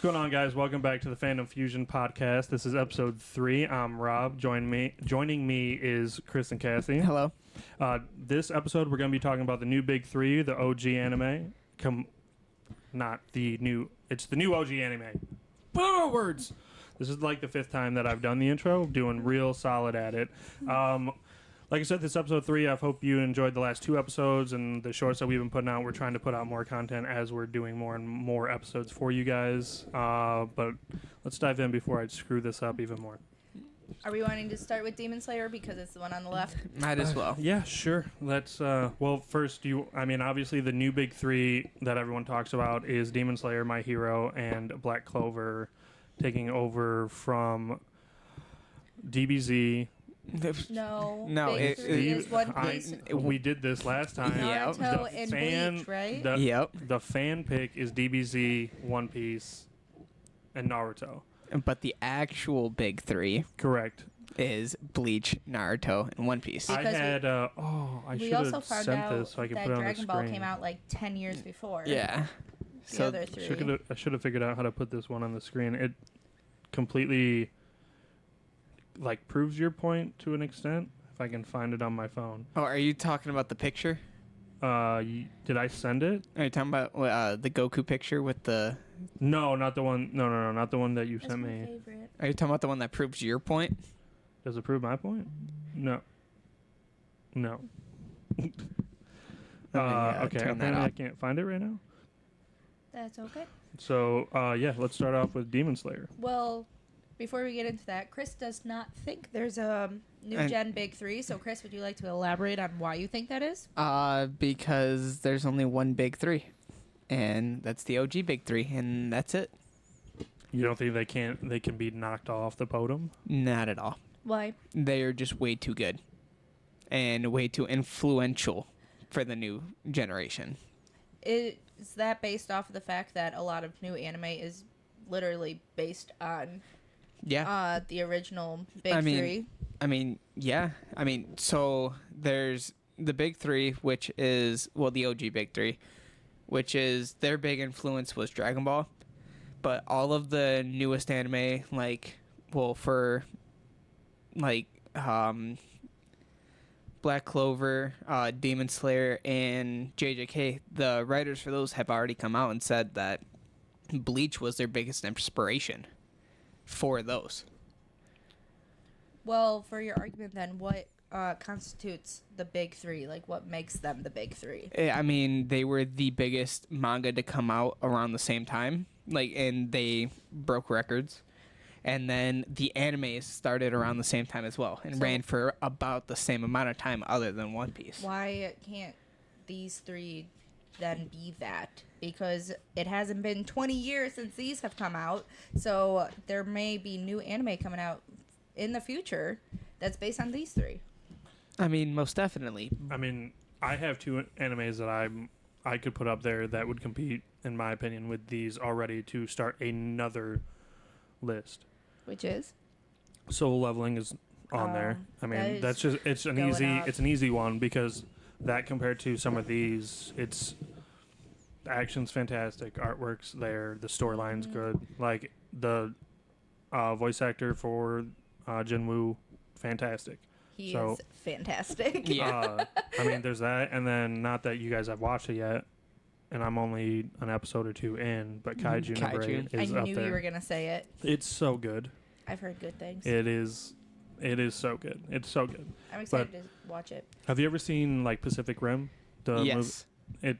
going on, guys? Welcome back to the Fandom Fusion podcast. This is episode 3. I'm Rob. Joining me is Chris and Cassie. Hello. This episode, we're going to be talking about the new big 3, the OG anime. It's the new OG anime. Words. This is like the 5th time that I've done the intro. Doing real solid at it. Like I said, this is episode 3. I hope you enjoyed the last 2 episodes and the shorts that we've been putting out. We're trying to put out more content as we're doing more and more episodes for you guys. But let's dive in before I screw this up even more. Are we wanting to start with Demon Slayer because it's the one on the left? Might as well. Yeah, sure. Let's. Well, first, obviously, the new big 3 that everyone talks about is Demon Slayer, My Hero, and Black Clover taking over from DBZ. No, Big 3 is One Piece. We did this last time. Naruto and Bleach, right? The fan pick is DBZ, One Piece, and Naruto. But the actual big 3 Correct. is Bleach, Naruto, and One Piece. Because I should have sent this so I could put it on the Dragon Ball screen. came out like 10 years before. Yeah. The other 3. I should have figured out how to put this one on the screen. It completely proves your point to an extent. If I can find it on my phone. Oh, are you talking about the picture? Did I send it? Are you talking about the Goku picture with the... No, not the one. No, not the one that you That's sent my me. favorite. Are you talking about the one that proves your point? Does it prove my point? No. Okay, apparently I can't find it right now. That's okay. So, let's start off with Demon Slayer. Well, before we get into that, Chris does not think there's a new gen Big 3. So, Chris, would you like to elaborate on why you think that is? Because there's only one big 3. And that's the OG big 3, and that's it. You don't think they can be knocked off the podium? Not at all. Why? They are just way too good. And way too influential for the new generation. Is that based off of the fact that a lot of new anime is literally based on the original Big 3? So there's the Big 3, which is, the OG Big 3, which is their big influence was Dragon Ball. But all of the newest anime, Black Clover, Demon Slayer, and JJK, the writers for those have already come out and said that Bleach was their biggest inspiration for those. Well, for your argument then, what constitutes the Big 3? Like, what makes them the Big 3? I mean, they were the biggest manga to come out around the same time, and they broke records. And then the animes started around the same time as well and ran for about the same amount of time other than One Piece. Why can't these 3 then be that? Because it hasn't been 20 years since these have come out, so there may be new anime coming out in the future that's based on these 3. I mean, most definitely. I mean, I have 2 animes that I could put up there that would compete, in my opinion, with these already to start another list. Which is? Solo Leveling is on there. I mean, it's an easy one because that compared to some of these, the action's fantastic, artwork's there, the storyline's good. Like the voice actor for Jinwoo, fantastic. He is fantastic. Yeah. I mean, there's that, and then not that you guys have watched it yet, and I'm only an episode or 2 in, but Kaiju number 8 is up there. I knew you were gonna say it. It's so good. I've heard good things. It is so good. It's so good. I'm excited to watch it. Have you ever seen Yes. movie?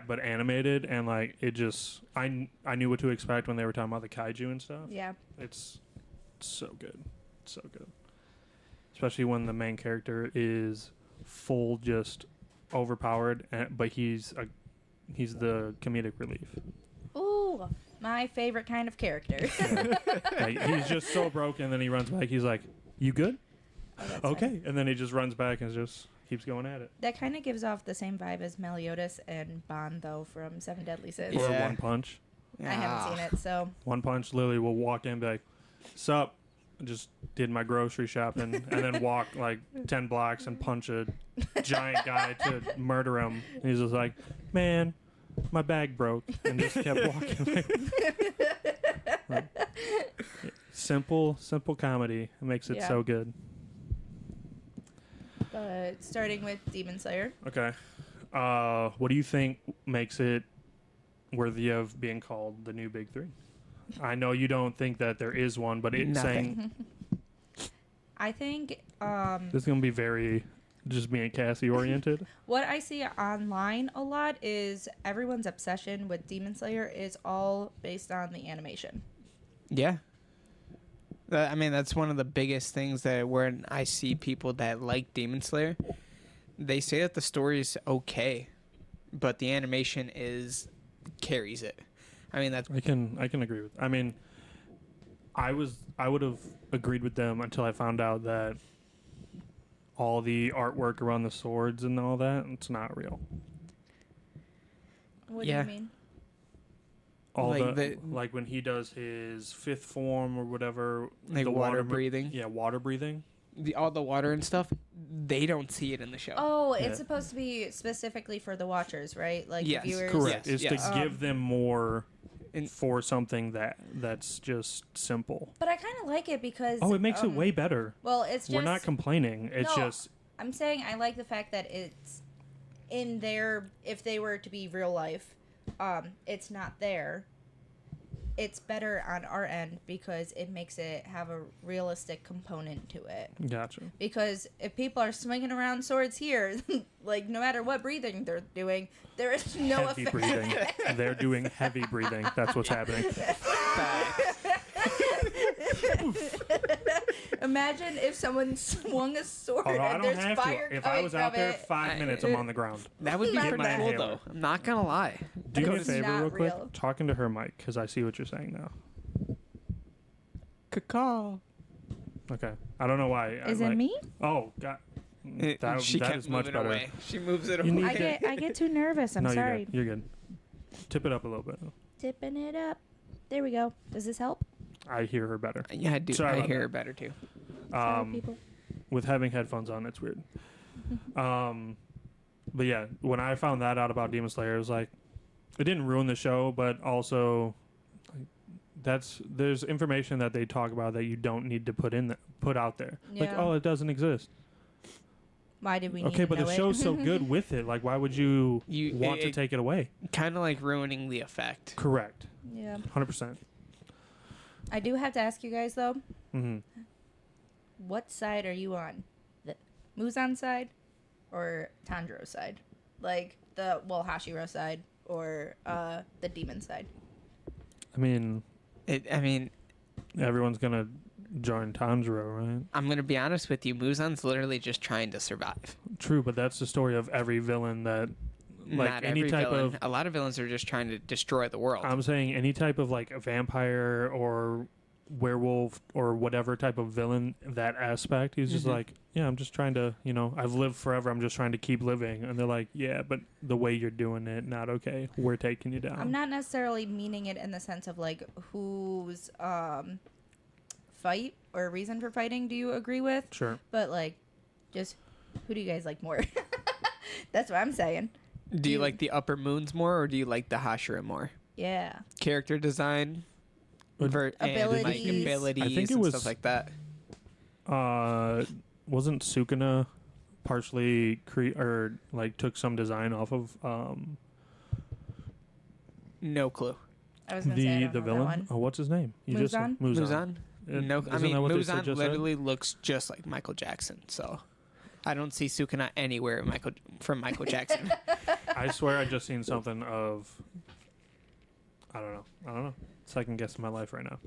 But animated, and it just I knew what to expect when they were talking about the Kaiju and stuff. Yeah. It's so good. It's so good. Especially when the main character is full just overpowered, but he's the comedic relief. Ooh, my favorite kind of character. He's just so broken, then he runs back. He's like, "You good?" Okay, and then he just runs back and just keeps going at it. That kind of gives off the same vibe as Meliodas and Bond, though, from Seven Deadly Sins. Or One Punch. I haven't seen it, so. One Punch, Lily will walk in and be like, "Sup?" I just did my grocery shopping and then walk 10 blocks and punch a giant guy to murder him. And he's just like, "Man, my bag broke," and just kept walking. Simple comedy. It makes it Yeah. so good. But starting with Demon Slayer. Okay. What do you think makes it worthy of being called the new big three? I know you don't think that there is one, but it's saying I think this is going to be very just being Cassie oriented. what I see online a lot is everyone's obsession with Demon Slayer is all based on the animation. Yeah. I mean, that's one of the biggest things that when I see people that like Demon Slayer, they say that the story is okay, but the animation carries it. I mean, that's I can agree with. I mean, I would have agreed with them until I found out that all the artwork around the swords and all that, it's not real. What Yeah. do you mean? All Like like when he does his fifth form or whatever, like the water breathing. Yeah, water breathing. All the water and stuff, they don't see it in the show. Oh, Yeah. it's supposed to be specifically for the watchers, right? Like Yes, the viewers. Correct. Yes, Is yes. to give them more And- for something that's just simple. But I kind of like it because Oh, it makes it way better. Well, it's just We're not complaining. It's No. just I'm saying I like the fact that it's in there. If they were to be real life, it's not there. It's better on our end because it makes it have a realistic component to it. gotcha. Because if people are swinging around swords here, like no matter what breathing they're doing, there is no Heavy effect. breathing. They're doing heavy breathing. That's what's happening. Imagine if someone swung a sword Although I and don't there's have fire to. If coming I was out from there it. 5 minutes, I'm on the ground. That would be Get pretty my cool, inhaler. though. I'm not gonna lie. Do me a It's favor not real quick. real. Talking to her mic because I see what you're saying now. Caw. Okay. I don't know why. Is it me? Oh, God. That, She that kept is much moving better. away. She moves it You away. need to- I get too nervous. I'm no, sorry. You're good. Tip it up a little bit. Tipping it up. There we go. Does this help? I hear her better. Yeah, I do. Sorry I about hear that. her better too. Sorry, people. With having headphones on, it's weird. But yeah, when I found that out about Demon Slayer, it was like, it didn't ruin the show, but also, like, there's information that they talk about that you don't need to put out there. Like, Yeah. oh, it doesn't exist. Why did we need Okay, to but the know it? show's so good with it. Like, why would you want to it- take it away? Kind of like ruining the effect. Correct. Yeah. 100%. I do have to ask you guys though, Mm-hmm. what side are you on? The Muzan side or Tanjiro side? Like the Hashiro side or the demon side? I mean, I mean, everyone's gonna join Tanjiro, right? I'm gonna be honest with you. Muzan's literally just trying to survive. True, but that's the story of every villain that, like, Not any every type villain. of. A lot of villains are just trying to destroy the world. I'm saying any type of like a vampire or werewolf or whatever type of villain, that aspect, he's just Mhm. like, yeah, I'm just trying to, I've lived forever. I'm just trying to keep living. And they're like, yeah, but the way you're doing it, not okay. We're taking you down. I'm not necessarily meaning it in the sense of like whose fight or reason for fighting do you agree with? Sure. But like, just who do you guys like more? That's what I'm saying. Do you like the upper moons more, or do you like the Hashira more? Yeah. Character design, and like Abilities. abilities, I think it and was- stuff like that. Wasn't Sukuna partially took some design off of No clue. I was gonna say I the don't know that villain? one. Oh, what's his name? You just said Muzan? Muzan? No, I Isn't mean that what they said Muzan just then? literally looks just like Michael Jackson. So I don't see Sukuna anywhere from Michael Jackson. I swear I just seen something of. I don't know. Second guessing my life right now.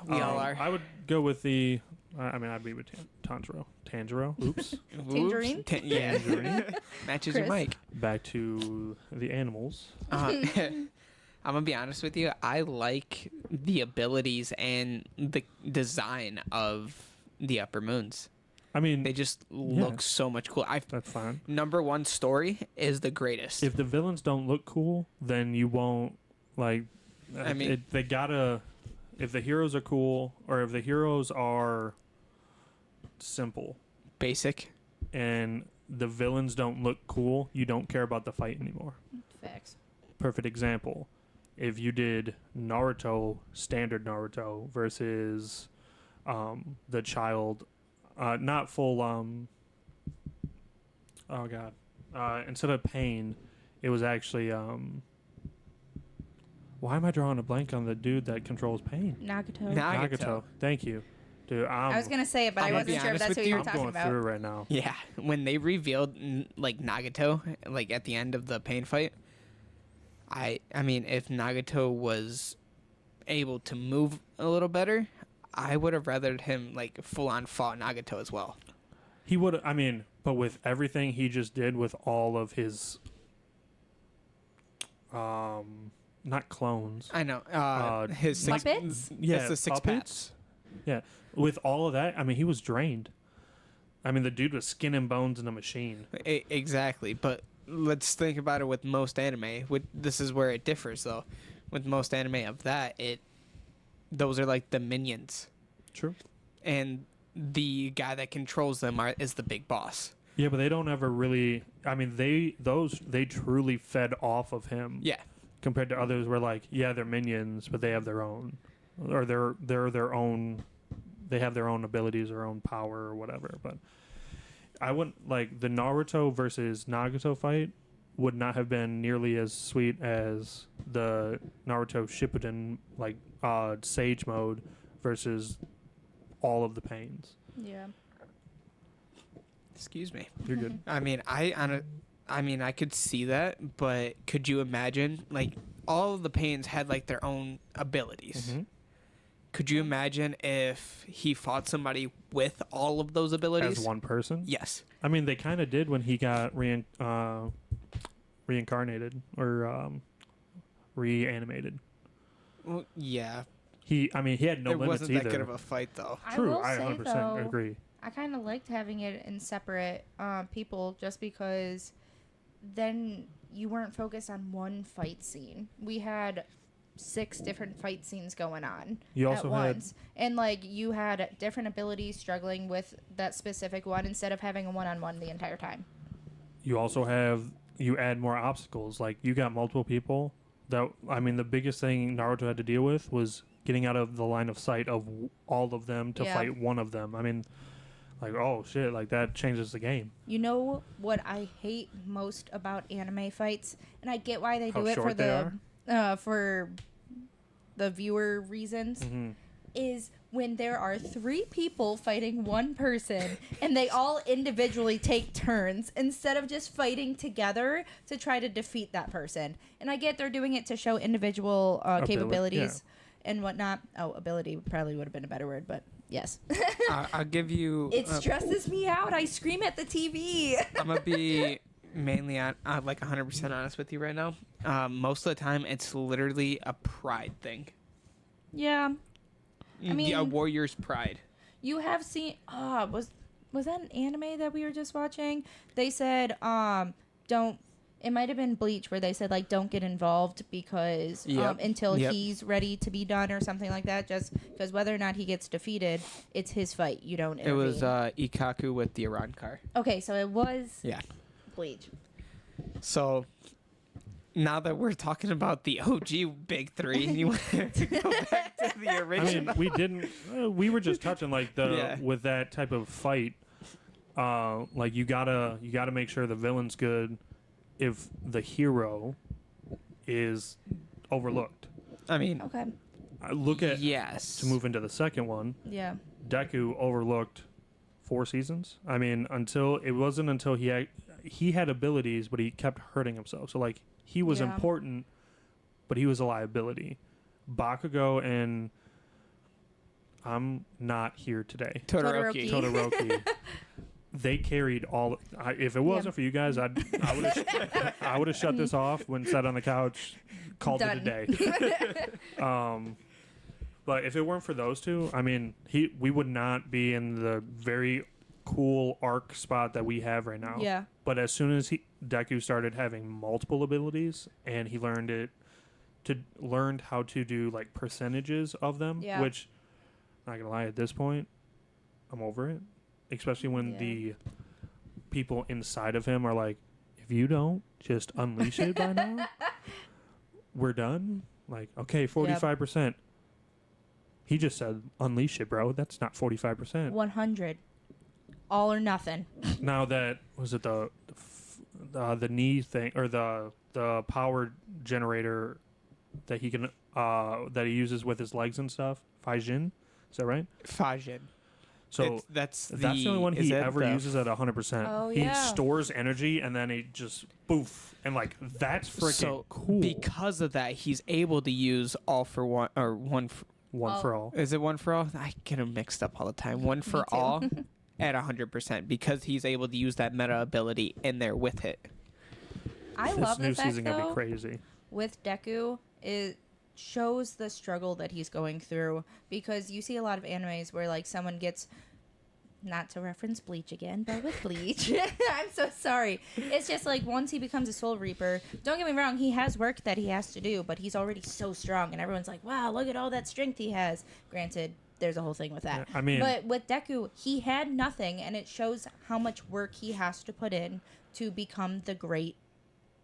We all are. I would go with the. I'd be with Tanjiro. Tanjiro. Oops. Tangerine? Yeah. Tangerine. Matches your Chris? mic. Back to the animals. I'm gonna be honest with you. I like the abilities and the design of the upper moons. I mean, They just look so much cool. that's fine. Number one story is the greatest. If the villains don't look cool, then you won't like. I mean- they gotta. If the heroes are cool, or if the heroes are simple, Basic. and the villains don't look cool, you don't care about the fight anymore. Facts. Perfect example. if you did Naruto, standard Naruto, versus the child, not full, oh god, instead of pain, it was actually, why am I drawing a blank on the dude that controls pain? Nagato. Nagato. Thank you. Dude, I was gonna say it, but I I'm gonna wasn't be sure if honest that's with what you were I'm talking going about. through it right now. Yeah, when they revealed like Nagato, like at the end of the pain fight, I mean, if Nagato was able to move a little better, I would have rathered him like full on fought Nagato as well. He would, I mean, but with everything he just did with all of his, not clones. I know. His like- six, Puppets? Yeah, it's the six puppets. pats. Yeah, with all of that, I mean, he was drained. I mean, the dude was skin and bones in a machine. Exactly, but let's think about it with most anime. This is where it differs, though. With most anime of that, those are like the minions, True. and the guy that controls them is the big boss. Yeah, but they don't ever really. I mean, they truly fed off of him. Yeah, Compared to others, where like, yeah, they're minions, but they have their own, or they're their own. They have their own abilities, their own power, or whatever. But I wouldn't like the Naruto versus Nagato fight would not have been nearly as sweet as the Naruto Shippuden like Sage mode versus all of the pains. Yeah. excuse me. You're good. I mean, I could see that, but could you imagine like all of the pains had like their own abilities? Mhm. Could you imagine if he fought somebody with all of those abilities? As one person. Yes. I mean, they kind of did when he got reincarnated or reanimated. Well, yeah. He had no it limits wasn't either. that good of a fight, though. True, will I say, 100% though, agree. I kind of liked having it in separate people just because then you weren't focused on one fight scene. We had 6 different fight scenes going on You also at had once. And like you had different abilities struggling with that specific one instead of having a one-on-one the entire time. you add more obstacles. Like you got multiple people. That I mean, the biggest thing Naruto had to deal with was getting out of the line of sight of all of them to Yeah. fight one of them. I mean, like oh shit, like that changes the game. You know what I hate most about anime fights, and I get why they How do it for short they for the viewer reasons, Mm-hmm. is when there are 3 people fighting one person and they all individually take turns instead of just fighting together to try to defeat that person. And I get they're doing it to show individual capabilities and whatnot. Oh, ability probably would have been a better word, but yes. I'll give you. It stresses me out. I scream at the TV. I'm gonna be mainly like 100% honest with you right now. Most of the time, it's literally a pride thing. Yeah. I mean, a warrior's pride. You have seen was that an anime that we were just watching? They said don't, it might have been Bleach where they said like don't get involved because Yep. until Yep. he's ready to be done or something like that, just because whether or not he gets defeated, it's his fight. You don't It intervene. was Ikaku with the Iran car. Okay, so it was Yeah. Bleach. So now that we're talking about the OG big 3, you want to go back to the I original? mean, we didn't. We were just touching like Yeah. with that type of fight. Like you gotta make sure the villain's good if the hero is overlooked. I mean, Okay. Look at yes. to move into the second one. Yeah. Deku overlooked 4 seasons. I mean, it wasn't until he had abilities, but he kept hurting himself. So like he was Yeah. important, but he was a liability. Bakugo and I'm not here today. Todoroki. Todoroki. They carried all. If it wasn't for you guys, I would have shut this off when sat on the couch, called Done. it a day. But if it weren't for those two, I mean, we would not be in the very cool arc spot that we have right now. Yeah. But as soon as Deku started having multiple abilities and he learned how to do like percentages of them, Yeah. which not gonna lie, at this point, I'm over it. Especially when Yeah. the people inside of him are like, if you don't just unleash it by now, we're done. Like, okay, 45%. He just said, unleash it, bro. That's not 45%. 100. All or nothing. Now that, was it the knee thing, or the power generator that he can, that he uses with his legs and stuff? Faijin? Is that right? Fajin. So that's the only one he ever uses at 100%. Oh, he yeah. stores energy and then he just poof, and like that's freaking cool. Because of that, he's able to use all for one or one. One for all. Is it one for all? I get them mixed up all the time. One for too. all at 100% because he's able to use that meta ability in there with it. I This love new the fact, season gonna be though, crazy. with Deku, it shows the struggle that he's going through, because you see a lot of animes where like someone gets, not to reference Bleach again, but with Bleach, I'm so sorry. It's just like once he becomes a Soul Reaper, don't get me wrong, he has work that he has to do, but he's already so strong, and everyone's like, wow, look at all that strength he has. Granted, there's a whole thing with that. Yeah, I mean, but with Deku, he had nothing, and it shows how much work he has to put in to become the great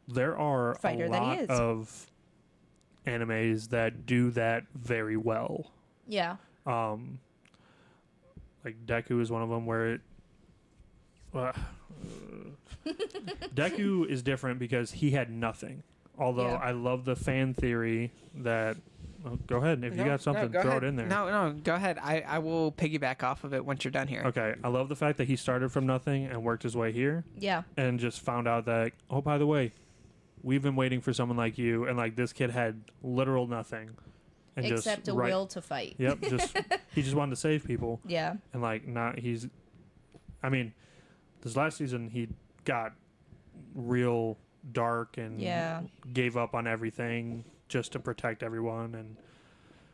there are fighter a that he lot is. of animes that do that very well. Yeah. Like Deku is one of them where it. Deku is different because he had nothing. Although Yeah. I love the fan theory that. Well, go ahead. If you got something, go throw ahead. it in there. No, go ahead. I will piggyback off of it once you're done here. Okay, I love the fact that he started from nothing and worked his way here, Yeah. and just found out that, oh, by the way, we've been waiting for someone like you, and like this kid had literal nothing, and Except just a will to fight. Yep, just he just wanted to save people, Yeah. and like not he's, I mean, this last season he got real dark and Yeah. gave up on everything just to protect everyone, and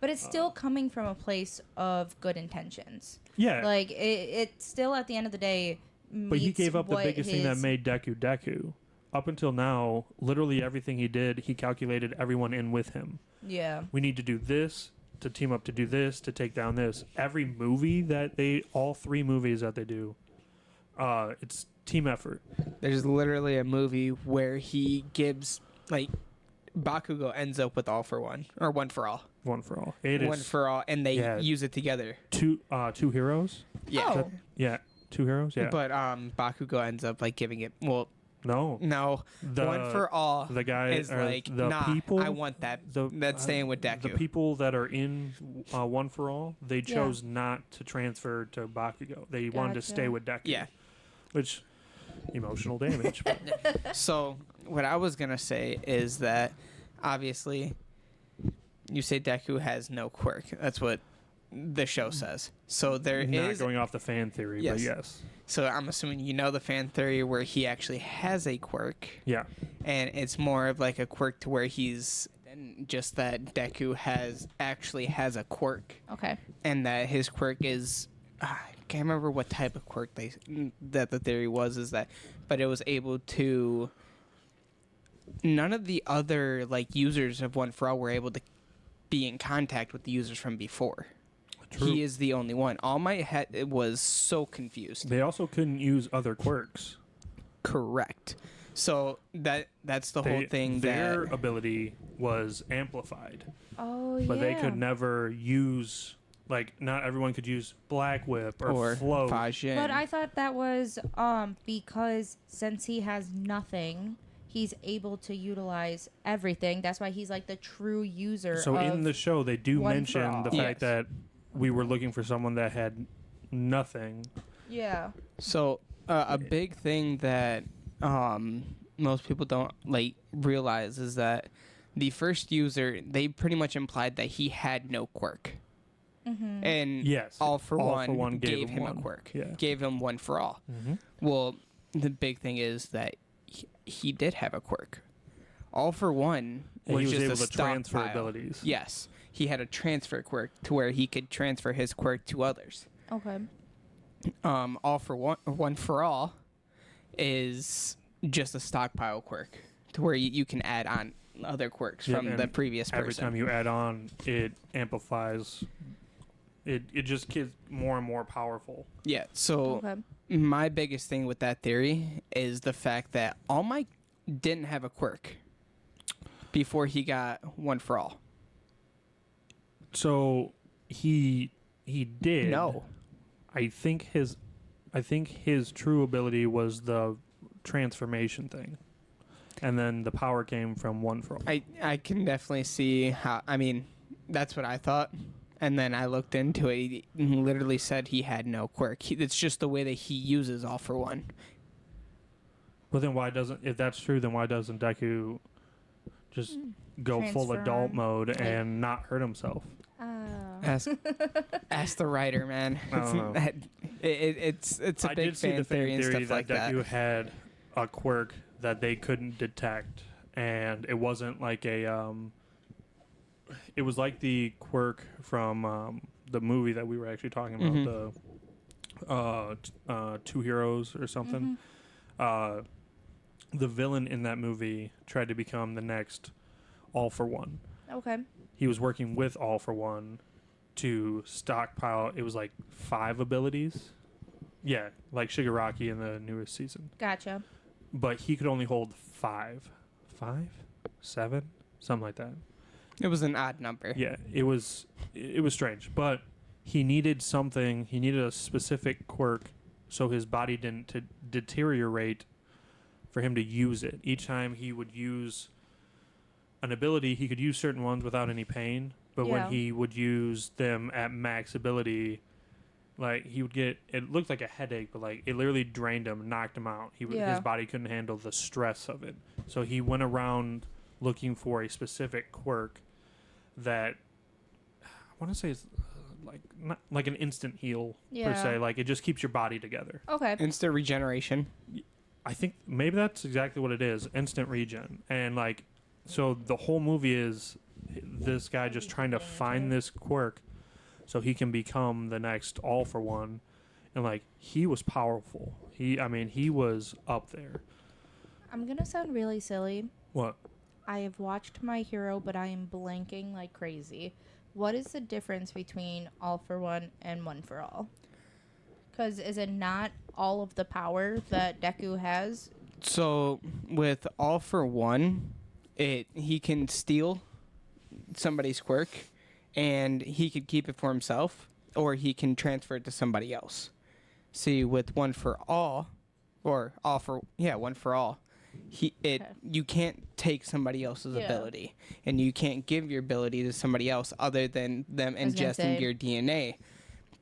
But it's still coming from a place of good intentions. yeah, Like, it still, at the end of the day, but he meets gave up the what biggest thing that his- made Deku Deku. Up until now, literally everything he did, he calculated everyone in with him. Yeah. We need to do this to team up to do this to take down this. Every movie that all three movies that they do, it's team effort. There's literally a movie where he gives, like, Bakugo ends up with all for one, or one for all. One for all. It One is for all, and they yeah. use it together. two heroes. Yeah. Oh. Yeah, two heroes. Yeah, But Bakugo ends up, like, giving it, well, no, no, one for all the guy is or like, the nah, people. I want that. That's staying with Deku. The people that are in One for All, they chose not to transfer to Bakugo. They wanted to stay Gotcha. with Deku. Yeah. Which emotional damage. But So what I was gonna say is that obviously you say Deku has no quirk. That's what the show says. So there not is. going off the fan theory, but yes. So I'm assuming you know the fan theory where he actually has a quirk, Yeah. and it's more of like a quirk to where he's just that Deku actually has a quirk, Okay. and that his quirk is. I can't remember what type of quirk that the theory was is that, but it was able to. None of the other like users of One for All were able to be in contact with the users from before. True. He is the only one. All Might was so confused. They also couldn't use other quirks. Correct. So that's the whole thing. Their that ability was amplified, Oh, yeah. but they could never use. Like, not everyone could use Black Whip or Float. Fajin. But I thought that was because since he has nothing, he's able to utilize everything. That's why he's like the true user. So of in the show, they do One for mention All. the fact that we were looking for someone that had nothing. Yeah. So a big thing that most people don't like realize is that the first user, they pretty much implied that he had no quirk. Mm-hmm. And Yes. All for All for One One gave him him a one. quirk. Yeah. Gave him One for All. Mm-hmm. Well, the big thing is that he did have a quirk. All for One And was he was just able a to transfer stockpile. abilities. Yes, he had a transfer quirk to where he could transfer his quirk to others. Okay. All for One for All is just a stockpile quirk to where you can add on other quirks Yeah, from and the previous person. Every time you add on, it amplifies. It just gets more and more powerful. Yeah. So Okay. my biggest thing with that theory is the fact that All Might didn't have a quirk before he got One for All. So he did. No. I think his true ability was the transformation thing, and then the power came from One for All. I can definitely see how. I mean, that's what I thought. And then I looked into it. He literally said he had no quirk. It's just the way that he uses All for One. But then if that's true, then why doesn't Deku just go full Transform. adult mode and not hurt himself? Ask the writer, man. I don't know. It's a I big did see the fan theory and stuff that like that. Deku had a quirk that they couldn't detect, and it wasn't like a it was like the quirk from the movie that we were actually talking about, the Two Heroes or something. The villain in that movie tried to become the next All for One. Okay. He was working with All for One to stockpile. It was like 5 abilities. Yeah, like Shigaraki in the newest season. Gotcha. But he could only hold 5. 5? 7? Something like that. It was an odd number. Yeah, it was strange. But he needed something. He needed a specific quirk so his body didn't deteriorate for him to use it. Each time he would use an ability, he could use certain ones without any pain. But Yeah. when he would use them at max ability, like he would get, it looked like a headache, but like it literally drained him, knocked him out. Yeah. His body couldn't handle the stress of it. So he went around looking for a specific quirk that I want to say is like not like an instant heal per Yeah. se. Like it just keeps your body together. Okay. Instant regeneration. I think maybe that's exactly what it is, instant regen. And like, so the whole movie is this guy just trying to find this quirk so he can become the next All for One. And like, he was powerful. He was up there. I'm gonna sound really silly. What? I have watched My Hero, but I am blanking like crazy. What is the difference between All for One and One for All? Because is it not all of the power that Deku has? So with All for One, he can steal somebody's quirk, and he could keep it for himself, or he can transfer it to somebody else. See, with One for All, or One for All, you can't take somebody else's Yeah. ability, and you can't give your ability to somebody else other than them was gonna ingesting say. your DNA.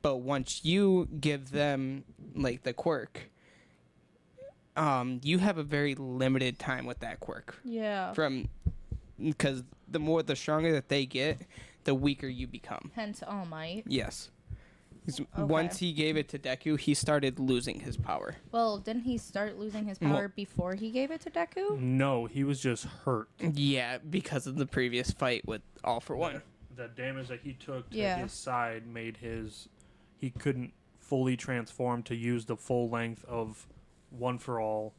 But once you give them like the quirk, you have a very limited time with that quirk. Yeah. Because the stronger that they get, the weaker you become. Hence All Might. Yes. 'Cause Okay. Once he gave it to Deku, he started losing his power. Well, didn't he start losing his power before he gave it to Deku? No, he was just hurt. Yeah, because of the previous fight with All for One. The damage that he took to Yeah. his side made he couldn't fully transform to use the full length of One for All.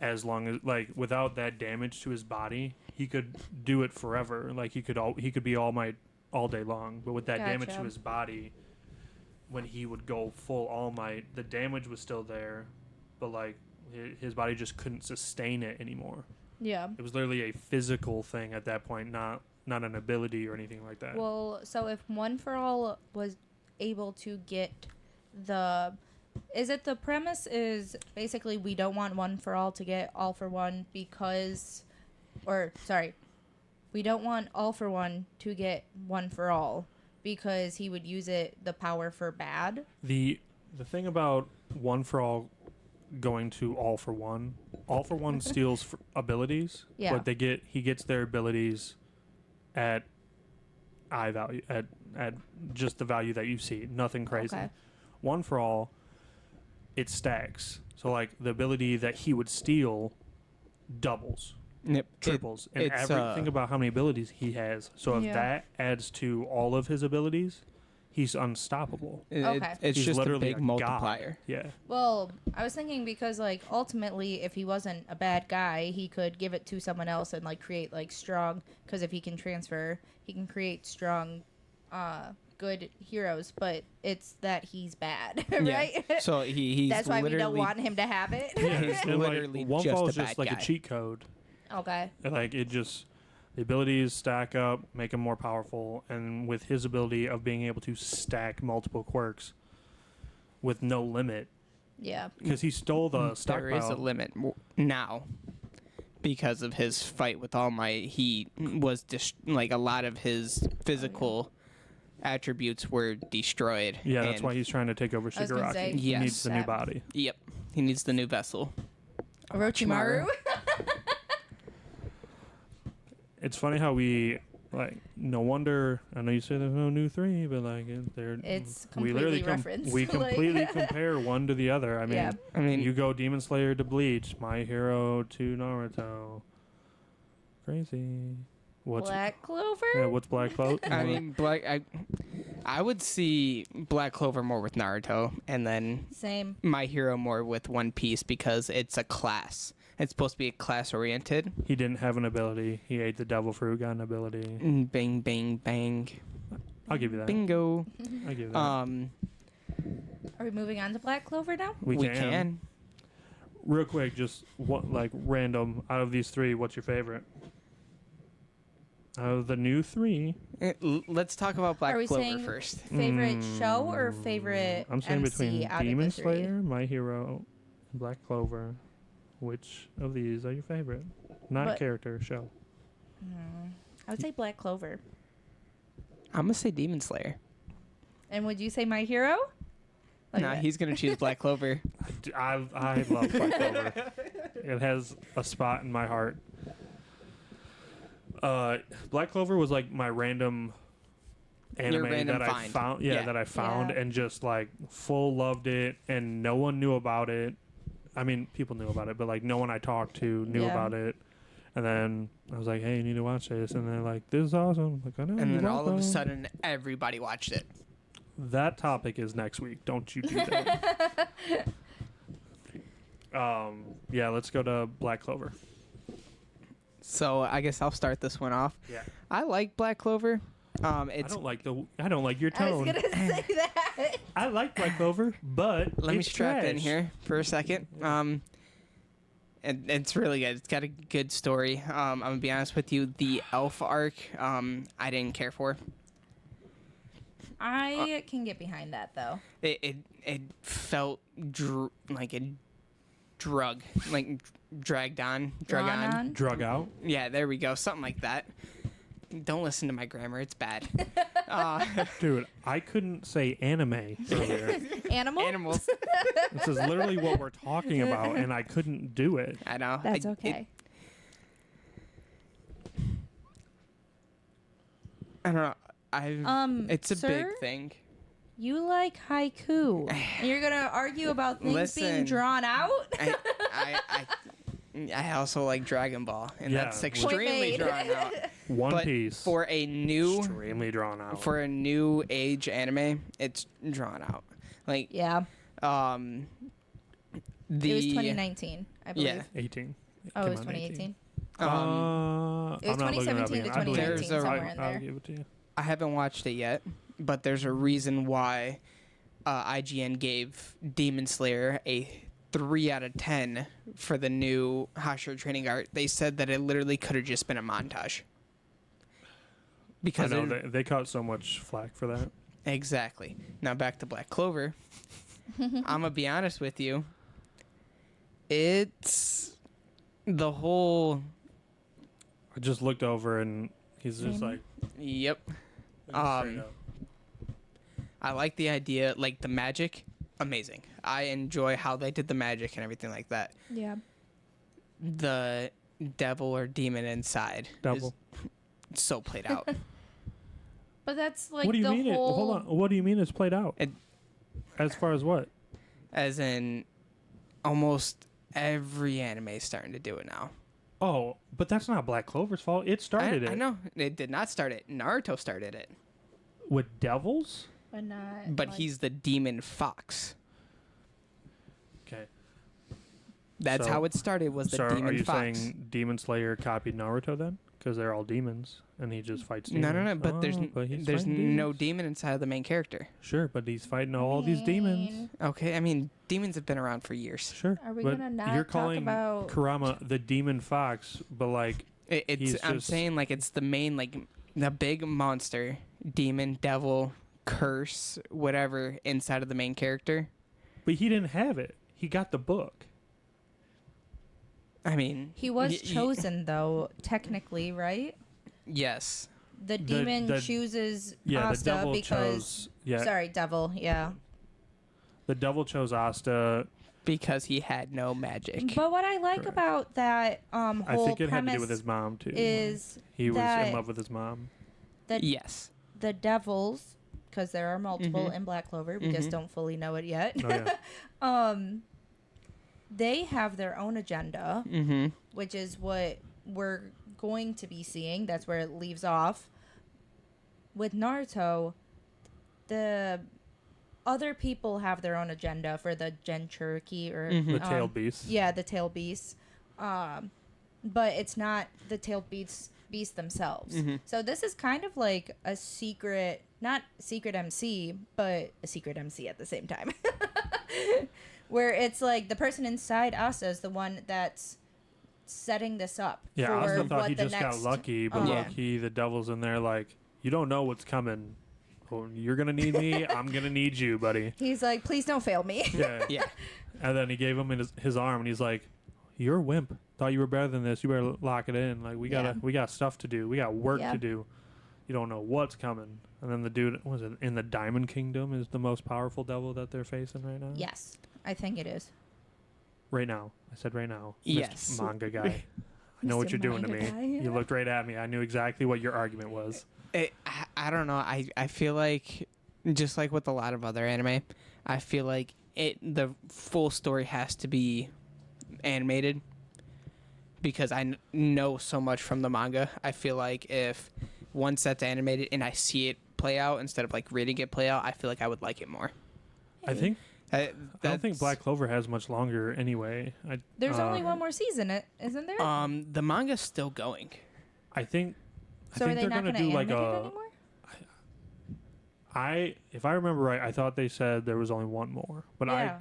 As long as, like, without that damage to his body, he could do it forever. Like he could be All Might all day long. But with that damage to Gotcha. his body, when he would go full All Might, the damage was still there, but like his body just couldn't sustain it anymore. Yeah. It was literally a physical thing at that point, not an ability or anything like that. Well, so if One for All was able to get the premise is basically we don't want One for All to get All for One we don't want All for One to get One for All because he would use the power for bad. The thing about One for All going to All for One steals abilities, Yeah. but he gets their abilities at eye value, at just the value that you see, nothing crazy. Okay. One for All, it stacks. So like the ability that he would steal doubles, Yep. triples, and it's, think about how many abilities he has. So if Yeah. that adds to all of his abilities, he's unstoppable. Okay. It's He's just a literally big god. multiplier. Yeah. Well, I was thinking because like ultimately if he wasn't a bad guy, he could give it to someone else and like create like strong because if he can transfer, he can create strong good heroes, but it's that he's bad, right? Yeah. So he's That's why we don't literally- want him to have it. He's And, literally like, One just Fall a is just bad like guy. a cheat code. Okay. And, like it just The abilities stack up, make him more powerful, and with his ability of being able to stack multiple quirks with no limit, Yeah. because he stole the stockpile. There is a limit now because of his fight with All Might. He was like a lot of his physical attributes were destroyed. Yeah, that's and- why he's trying to take over I was gonna Shigaraki. say, He Yes. needs the new body. Yep, he needs the new vessel. Orochimaru. It's funny how we like. No wonder. I know you say there's no new 3, but like they're. It's we completely literally referenced. we like- completely compare one to the other. I mean, Yeah. I mean, you go Demon Slayer to Bleach, My Hero to Naruto. Crazy. What's Black Clover. yeah? What's Black Clover? I mean, I would see Black Clover more with Naruto, and then Same. My Hero more with One Piece because it's a class. It's supposed to be class oriented. he didn't have an ability. He ate the devil fruit, got an ability. Bang, bang, bang. I'll give you that. Bingo. I'll give you that. Are we moving on to Black Clover now? We can. Real quick, just what like random out of these 3, what's your favorite? Out of the new 3, Let's talk about Black Are we Clover saying first. favorite show or favorite I'm saying MC between out Demon of the 3? Slayer, My Hero, and Black Clover. Which of these are your favorite? Not But- character, show. I would say Black Clover. I'm gonna say Demon Slayer. And would you say My Hero? Like Nah, that. he's gonna choose Black Clover. I love Black Clover. It has a spot in my heart. Black Clover was like my random anime random that I find. found. Yeah. That I found Yeah. and just like full loved it, and no one knew about it. I mean, people knew about it, but like no one I talked to knew Yeah. about it. And then I was like, "Hey, you need to watch this." And they're like, "This is awesome." I'm like, I know. And you're then all of a welcome. sudden, everybody watched it. That topic is next week. Don't you do that. Yeah, let's go to Black Clover. So I guess I'll start this one off. Yeah. I like Black Clover. I It's don't like your I was tone. gonna say that. I like Black Clover, but let me it's strap in trash. here for a second. And it's really good. It's got a good story. I'm gonna be honest with you. The Elf arc, I didn't care for. I can get behind that though. It felt like a drug, like dragged on, drug Drawn on. on? Drug out. Yeah, there we go. Something like that. Don't listen to my grammar. It's bad. Dude, I couldn't say anime earlier. Animal? Animals. This is literally what we're talking about, and I couldn't do it. I know. That's okay. I don't know. It's a sir, big thing. You like haiku. And you're gonna argue about things being Listen. drawn out? I also like Dragon Ball, and Yeah, that's which- extremely Point made. drawn out. One But Piece. for a new extremely drawn out. for a new age anime, it's drawn out. Like Yeah. the It was 2019, I believe. yeah. 18. Oh, it Came was out 2018. Um, It was I'm not looking it up 2017 to again. I believe 2019, it. somewhere in I'll there. give it to you. I haven't watched it yet, but there's a reason why IGN gave Demon Slayer a 3 out of 10 for the new Hashira training art. They said that it literally could have just been a montage. I Because know it- they caught so much flack for that. exactly. Now back to Black Clover. I'm gonna be honest with you. It's the whole. I just looked over and he's just Same. like, Yep. straight up. I like the idea, like the magic, amazing. I enjoy how they did the magic and everything like that. Yeah. The devil or demon inside Devil. is so played out. But that's like What do you the mean? whole. Hold on. What do you mean it's played out? It- As far as what? As in, almost every anime is starting to do it now. Oh, but that's not Black Clover's fault. It started it. I know it did not start it. Naruto started it, With devils? But not. but like- he's the demon fox. Okay. That's So- how it started. Was the So are demon you fox? saying Demon Slayer copied Naruto then? Because they're all demons, and he just fights No, demons. no, no. But Oh, but he's there's fighting no demons. demon inside of the main character. Sure, but he's fighting all these demons. Okay, I mean demons have been around for years. Sure. Are we but gonna not you're talk calling about- Kurama the demon fox, but like I'm just- saying like it's the main like the big monster, demon, devil, curse, whatever inside of the main character. But he didn't have it. He got the book. I mean, He was chosen, though, technically, right? Yes. The demon the- chooses Yeah, the Asta devil because. chose. Yeah, Sorry, devil. Yeah. the devil chose Asta. Because he had no magic. But what I like Correct. about that I whole think it had to premise do with his mom too. is He was that in love with his mom. Yes. the devils, because there are multiple Mhm. in Black Clover, we just Mhm. don't fully know it yet. Oh yeah. They have their own agenda, Mm-hmm. which is what we're going to be seeing. That's where it leaves off. With Naruto, the other people have their own agenda for the Genchuriki or Mhm. The tailed beast. Yeah, the tailed beasts. But it's not the tailed beasts themselves. Mhm. So this is kind of like a secret, not secret MC, but a secret MC at the same time. Where it's like the person inside Asa is the one that's setting this up. Yeah, for Asta thought what he the just got next- lucky, but Yeah. low-key, the devil's in there like, you don't know what's coming. Oh, you're gonna need me. I'm gonna need you, buddy. He's like, please don't fail me. Yeah. Yeah. And then he gave him his arm, and he's like, "You're a wimp. Thought you were better than this. You better lock it in. Like we got stuff to do. We got work Yeah. to do. You don't know what's coming." And then the dude was it in the Diamond Kingdom is the most powerful devil that they're facing right now. Yes, I think it is. Right now, I said right now. Yes. Mr. Manga guy. I know what Mr. you're doing to me. Manga guy, yeah. You looked right at me. I knew exactly what your argument was. I don't know. I feel like just like with a lot of other anime, I feel like the full story has to be animated because I know so much from the manga. I feel like if once that's animated and I see it play out instead of like reading it play out, I feel like I would like it more. I think I don't think That's- Black Clover has much longer anyway. There's only one more season, isn't there? The manga's still going. I think. so I are think they they're not gonna going to do like animate it a. anymore? If I remember right, I thought they said there was only one more, but Yeah.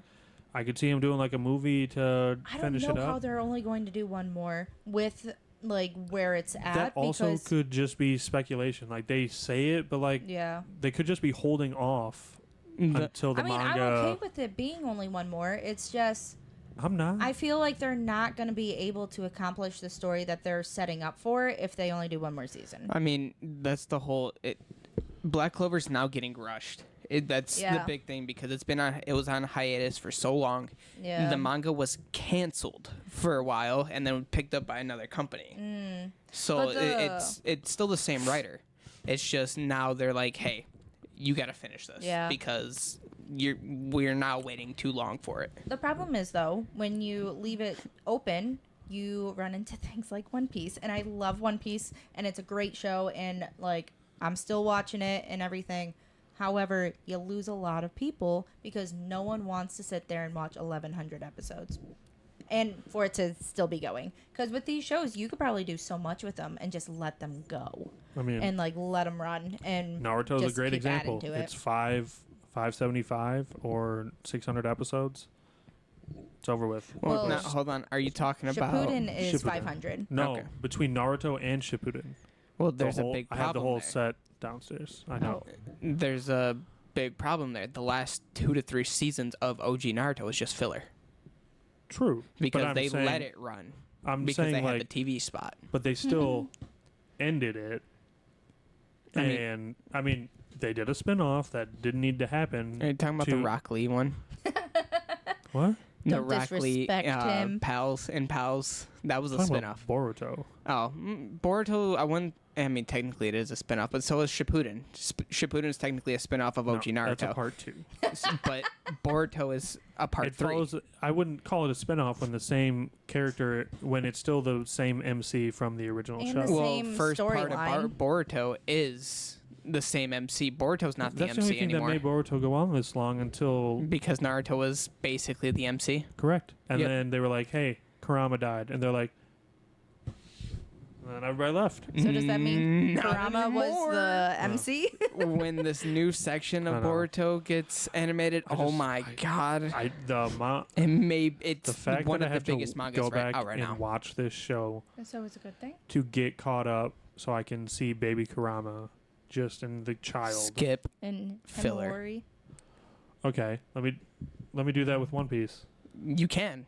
I could see him doing like a movie to I don't finish know it how up. they're only going to do one more with like where it's at. That also because, could just be speculation. Like they say it, but like yeah. they could just be holding off The- until the I mean, manga. I'm okay with it being only one more. It's just I'm not. I feel like they're not going to be able to accomplish the story that they're setting up for if they only do one more season. I mean, that's the whole. Black Clover's now getting rushed. That's the Yeah. big thing because it was on hiatus for so long. Yeah. The manga was canceled for a while and then picked up by another company. So But it's still the same writer. It's just now they're like, hey, you got to finish this Yeah. because we're now waiting too long for it. The problem is, though, when you leave it open, you run into things like One Piece. And I love One Piece, and it's a great show, and, like, I'm still watching it and everything. However, you lose a lot of people because no one wants to sit there and watch 1,100 episodes. And for it to still be going. Because with these shows, you could probably do so much with them and just let them go. I mean, And, like, let them run. And Naruto's a just great keep adding example. to it. It's 575 or 600 episodes. It's over with. Well, now, hold on. Are you talking about? Shippuden is Shippuden. 500. No, Okay. between Naruto and Shippuden. Well, there's The whole- a big I problem. have the whole there. set downstairs. I know. There's a big problem there. The last 2 to 3 seasons of OG Naruto is just filler True. because but I'm they saying, let it run I'm because saying they had like, the TV spot. but they still ended it. I mean- And I mean, they did a spin-off that didn't need to happen. Are you talking about the to- Rock Lee one? What? The Don't Rock Lee disrespect him. Pals and Pals. That was a Talking spin-off. about Boruto. Oh, Boruto. I mean, technically it is a spin-off, but so is Shippuden. Shippuden is technically a spin-off of OG No, That's a Naruto, part 2. but Boruto is a part It 3. follows. I wouldn't call it a spin-off when the same character, when it's still the same MC from the original And show. the Well, same first part of storyline. Boruto is the same MC. Boruto's not the That's the MC only thing anymore that made Boruto go on this long until because Naruto was basically the MC. correct, and Yep. then they were like, "Hey, Kurama died," and they're like, And then everybody left. So does that mean Not Kurama was anymore. the MC? When this new section of I know. Boruto gets animated, God. It's The fact one that of I the have biggest to mangas go back out right and now. watch this show So it's a good thing. to get caught up so I can see baby Kurama just in the child. Skip. And Filler. Himawari. Okay, let me do that with One Piece. You can.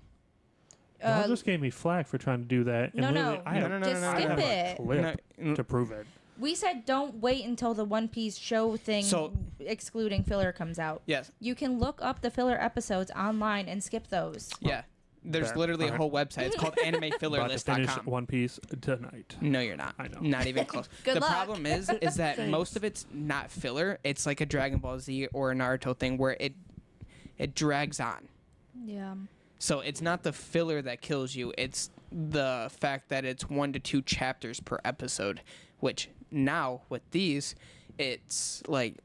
Y'all just gave me flack for trying to do that. no, literally, no. I have, No, Just no, no, skip I have it. a clip No, to prove it. We said don't wait until the One Piece show thing, So- excluding filler, comes out. Yes. You can look up the filler episodes online and skip those. Yeah. There's Fair. literally a Alright. whole website. It's called About to finish animefillerlist.com. One Piece tonight. No, you're not. I know. Not even close. Good the luck. problem is that Thanks. most of it's not filler. It's like a Dragon Ball Z or a Naruto thing where it drags on. Yeah. So it's not the filler that kills you. It's the fact that it's 1 to 2 chapters per episode, which now with these, it's like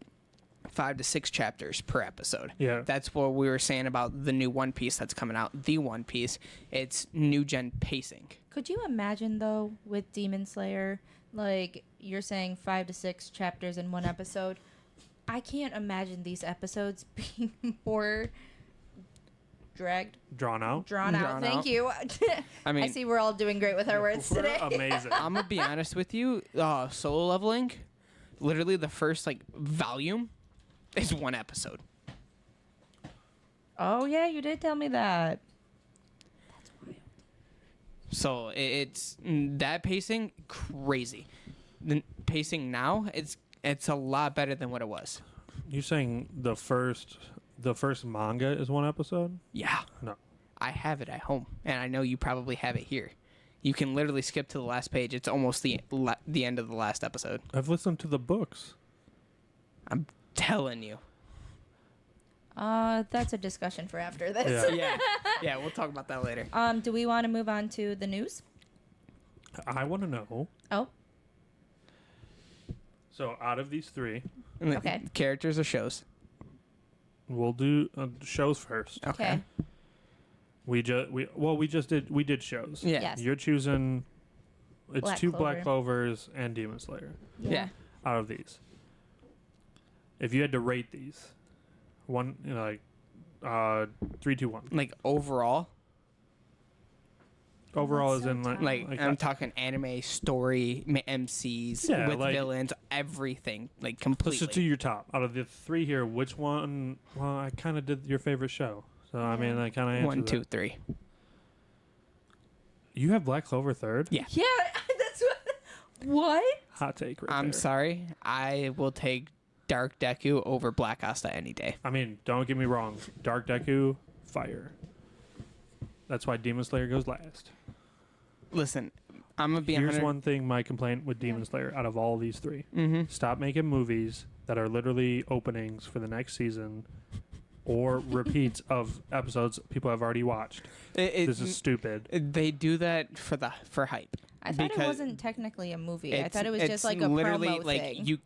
5 to 6 chapters per episode. Yeah. That's what we were saying about the new One Piece that's coming out. The One Piece, it's new gen pacing. Could you imagine though with Demon Slayer, like you're saying 5 to 6 chapters in one episode? I can't imagine these episodes being more Drawn out. drawn out. Drawn Thank out. you. I mean, I see we're all doing great with our words We're today. amazing. I'm gonna be honest with you. Solo Leveling, literally the first like volume is 1 episode. Oh yeah, you did tell me that. So it's that pacing crazy. The pacing now, it's a lot better than what it was. You saying the first manga is 1 episode? Yeah. No. I have it at home, and I know you probably have it here. You can literally skip to the last page. It's almost the end of the last episode. I've listened to the books. I'm telling you. That's a discussion for after this. Yeah. Yeah, we'll talk about that later. Do we want to move on to the news? I want to know. Oh, So out of these 3, Okay. Characters or shows? we'll do shows first. Okay. We did shows. Yeah. Yes. You're choosing. It's Black 2 Clover. Black Clovers and Demon Slayer Yeah. out of these. If you had to rate these, 3, 2, 1. Like overall, Overall, that's is so in tough. like I'm talking anime, story, MCs Yeah, with like- villains, everything, like Let's completely. just do your top out of the 3 here. Which one? Well, I kind of did your favorite show, so I mean, I kind of 1, 2, 3. You have Black Clover 3rd. Yeah. Yeah, that's what. Hot take. Right I'm there. sorry. I will take Dark Deku over Black Asta any day. I mean, don't get me wrong. Dark Deku, fire. That's why Demon Slayer goes last. Listen, I'm gonna be Here's 100. one thing: my complaint with Demon Slayer out of all these 3. Mm-hmm. Stop making movies that are literally openings for the next season or repeats of episodes people have already watched. This is stupid. They do that for hype. I thought it Because wasn't technically a movie. I It's- thought it was it's just like a literally promo like thing.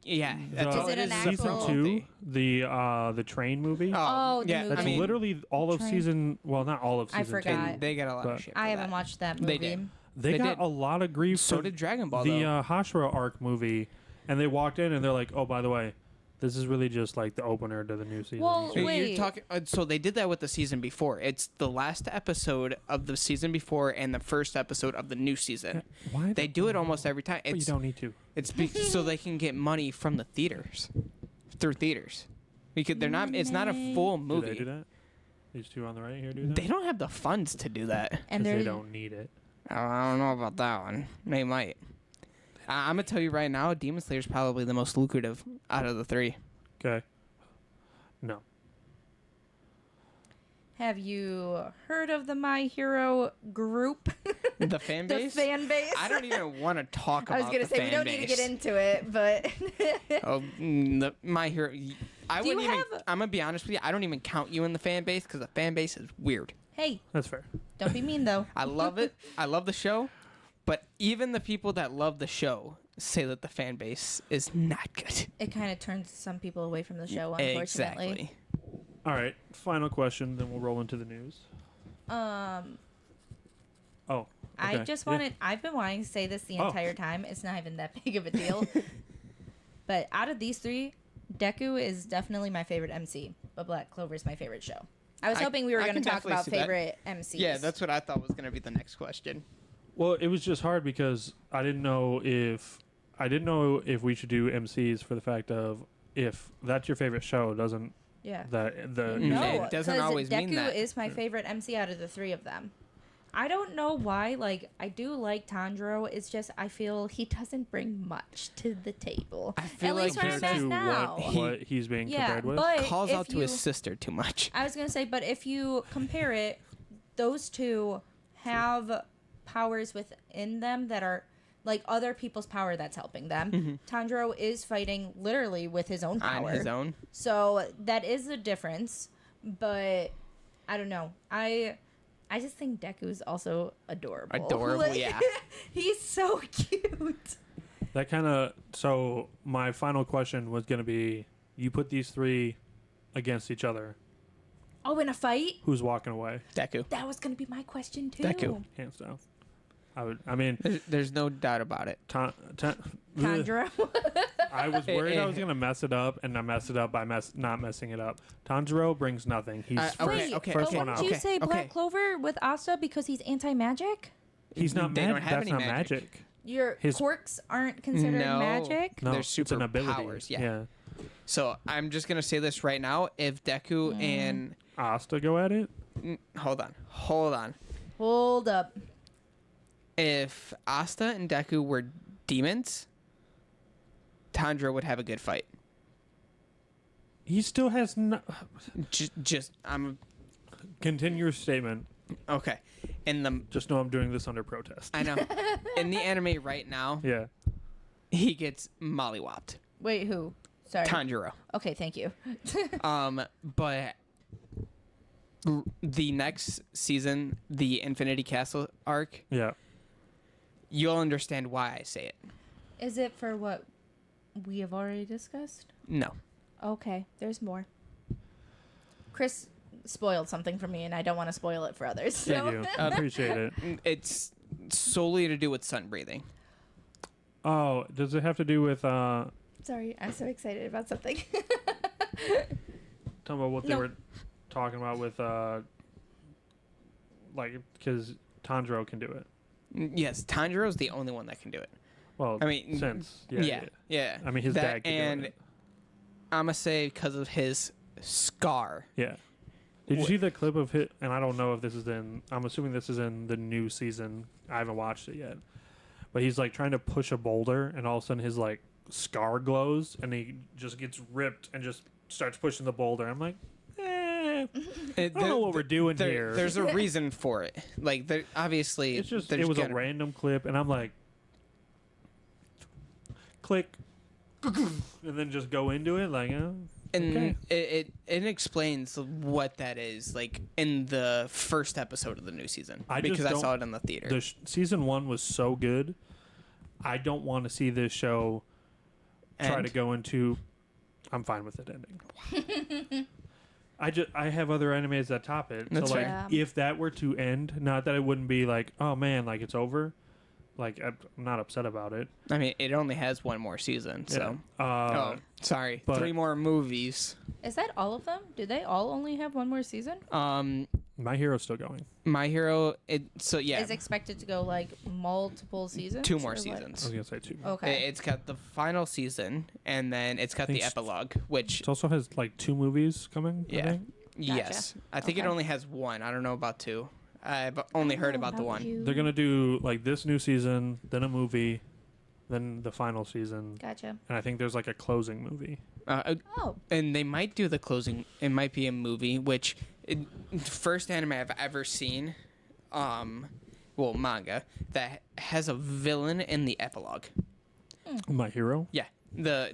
That's all Is it an is, actual- Season promo 2, the train movie. Oh, the yeah. movie. That's I mean, literally all of Train. season. Well, not all of I season forgot. 2. they got a lot But- of shit. I for haven't that. watched that They movie. did. They They got did. a lot of grief So for did Dragon Ball. the though. Hashira arc movie, and they walked in and they're like, "Oh, by the way, this is really just like the opener to the new season." Well, So- You're wait. talking. So they did that with the season before. It's the last episode of the season before and the first episode of the new season. why They do it almost every time. But you It's don't need to. so they can get money from the theaters, through theaters, because they're not. It's not a full Do movie. they do that? These 2 on the right here do that. They don't have the funds to do that. And 'Cause they there's don't need it. I don't know about that one. They might. I'm gonna tell you right now, Demon Slayer is probably the most lucrative out of the 3. Okay. No. Have you heard of the My Hero group? The fan The base. fan base? I don't even want to talk about. I was gonna the say we fan don't need to base. get into it, but Oh, My Hero. I Do you wouldn't even. have- I'm gonna be honest with you. I don't even count you in the fan base because the fan base is weird. hey, That's fair. don't be mean though. I love it. I love the show, but even the people that love the show say that the fan base is not good. It kind of turns some people away from the show, unfortunately. Exactly. All right. Final question, then we'll roll into the news. Um, Oh, I Okay, just yeah. wanted. I've been wanting to say this the Oh. entire time. It's not even that big of a deal. But out of these three, Deku is definitely my favorite MC, but Black Clover is my favorite show. I was hoping we were I going to can talk definitely about see that. favorite MCs. Yeah, that's what I thought was going to be the next question. Well, it was just hard because I didn't know if we should do MCs for the fact of if that's your favorite show, doesn't Yeah. the No, No, it doesn't 'cause always mean Deku that. is my favorite MC out of the three of them. I don't know why. Like, I do like Tanjiro. It's just I feel he doesn't bring much to the table. I feel At like least where I'm compared at to now. what he's being Yeah, compared with. but Calls if out to you, his sister too much. I was gonna say, but if you compare it, those two have powers within them that are like other people's power that's helping them. Tanjiro is fighting literally with his own power. On his own. So that is a difference, but I don't know. I just think Deku's also adorable. Adorable, Like, yeah. He's so cute. That kind of so my final question was going to be you put these three against each other. Oh, in a fight? Who's walking away? Deku. That was gonna be my question too. Deku. Hands down. I mean, There's no doubt about it. Tanjiro. I was worried I was going to mess it up, and I messed it up by not messing it up. Tanjiro brings nothing. He's Okay, Wait, okay, first but one wouldn't out. you Okay, say Black okay. Clover with Asta because he's anti-magic? He's not They don't magic. have That's any not magic. magic. Your His- quirks aren't considered No. magic? No, They're it's an ability. superpowers, yeah. So I'm just gonna say this right now: if Deku and Asta go at it. hold on, Hold up. if Asta and Deku were demons, Tanjiro would have a good fight. He still has no. Just I'm Continue your statement. okay. In the Just know I'm doing this under protest. I know in the anime right now, Yeah. he gets mollywopped. Wait, who? Sorry. Tanjiro. Okay, thank you. But the next season, the Infinity Castle arc, Yeah. you'll understand why I say it. Is it for what we have already discussed? No. Okay, there's more. Chris spoiled something for me, and I don't want to spoil it for others. So. Thank you. I appreciate it. It's solely to do with sun breathing. Oh, does it have to do with Sorry, I'm so excited about something. Tell me about what they No. were talking about with like because Tanjiro can do it. Yes, Tanjiro's the only one that can do it. Well, I mean, since yeah. I mean, his That- dad can and do it. I'm gonna say because of his scar. Yeah. Did you see the clip of it? And I don't know if this is in. I'm assuming this is in the new season. I haven't watched it yet. But he's like trying to push a boulder, and all of a sudden his like scar glows, and he just gets ripped and just starts pushing the boulder. I'm like, I don't know what we're doing here. There's a reason for it. Like, obviously, It's just they're it was a gonna- random clip, and I'm like, click, and then just go into it like, and okay. it explains what that is, like in the first episode of the new season, I just because I don't- saw it in the theater. The season 1 was so good. I don't want to see this show try And- to go into. I'm fine with it ending. I have other animes that top it. That's so like, fair. if that were to end, not that it wouldn't be like, oh man, like it's over. Like I'm not upset about it. I mean, it only has one more season, so. Yeah. Oh, sorry. but- 3 more movies. Is that all of them? Do they all only have one more season? My Hero's still going. My Hero. So yeah, Is expected to go like multiple seasons? 2 or more what? I seasons. was gonna say 2. Okay. It's got the final season, and then it's got the Thanks. epilogue, which It also has like 2 movies coming. I Yeah. think. yes, I think it Okay. only has 1. I don't know about 2. I've only heard about the 1. They're gonna do like this new season, then a movie, then the final season, Gotcha. and I think there's like a closing movie. Oh, And they might do the closing. It might be a movie, which first anime I've ever seen, well, manga that has a villain in the epilogue. My Hero. Yeah,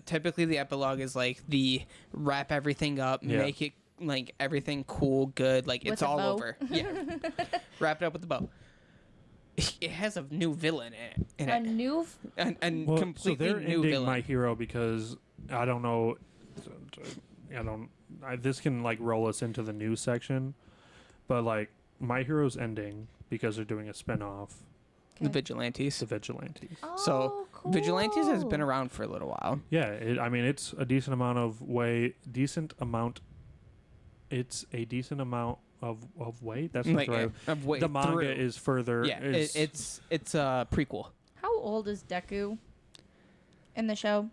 typically the epilogue is like the wrap everything up, Yeah. make it like everything cool, good, like With it's a all bow. over. Yeah, wrap it up with the bow. It has a new villain in a it, new. and Well, so completely they're new ending villain. My Hero because I don't know. This can like roll us into the news section, but like My Hero's ending because they're doing a spinoff The Vigilantes. The Vigilantes. Oh, So cool. Vigilantes has been around for a little while. Yeah, I mean it's a decent amount of weight. It's a decent amount of weight. That's not Like, the right. of way The manga through. is further. Yeah, it's a prequel. How old is Deku in the show?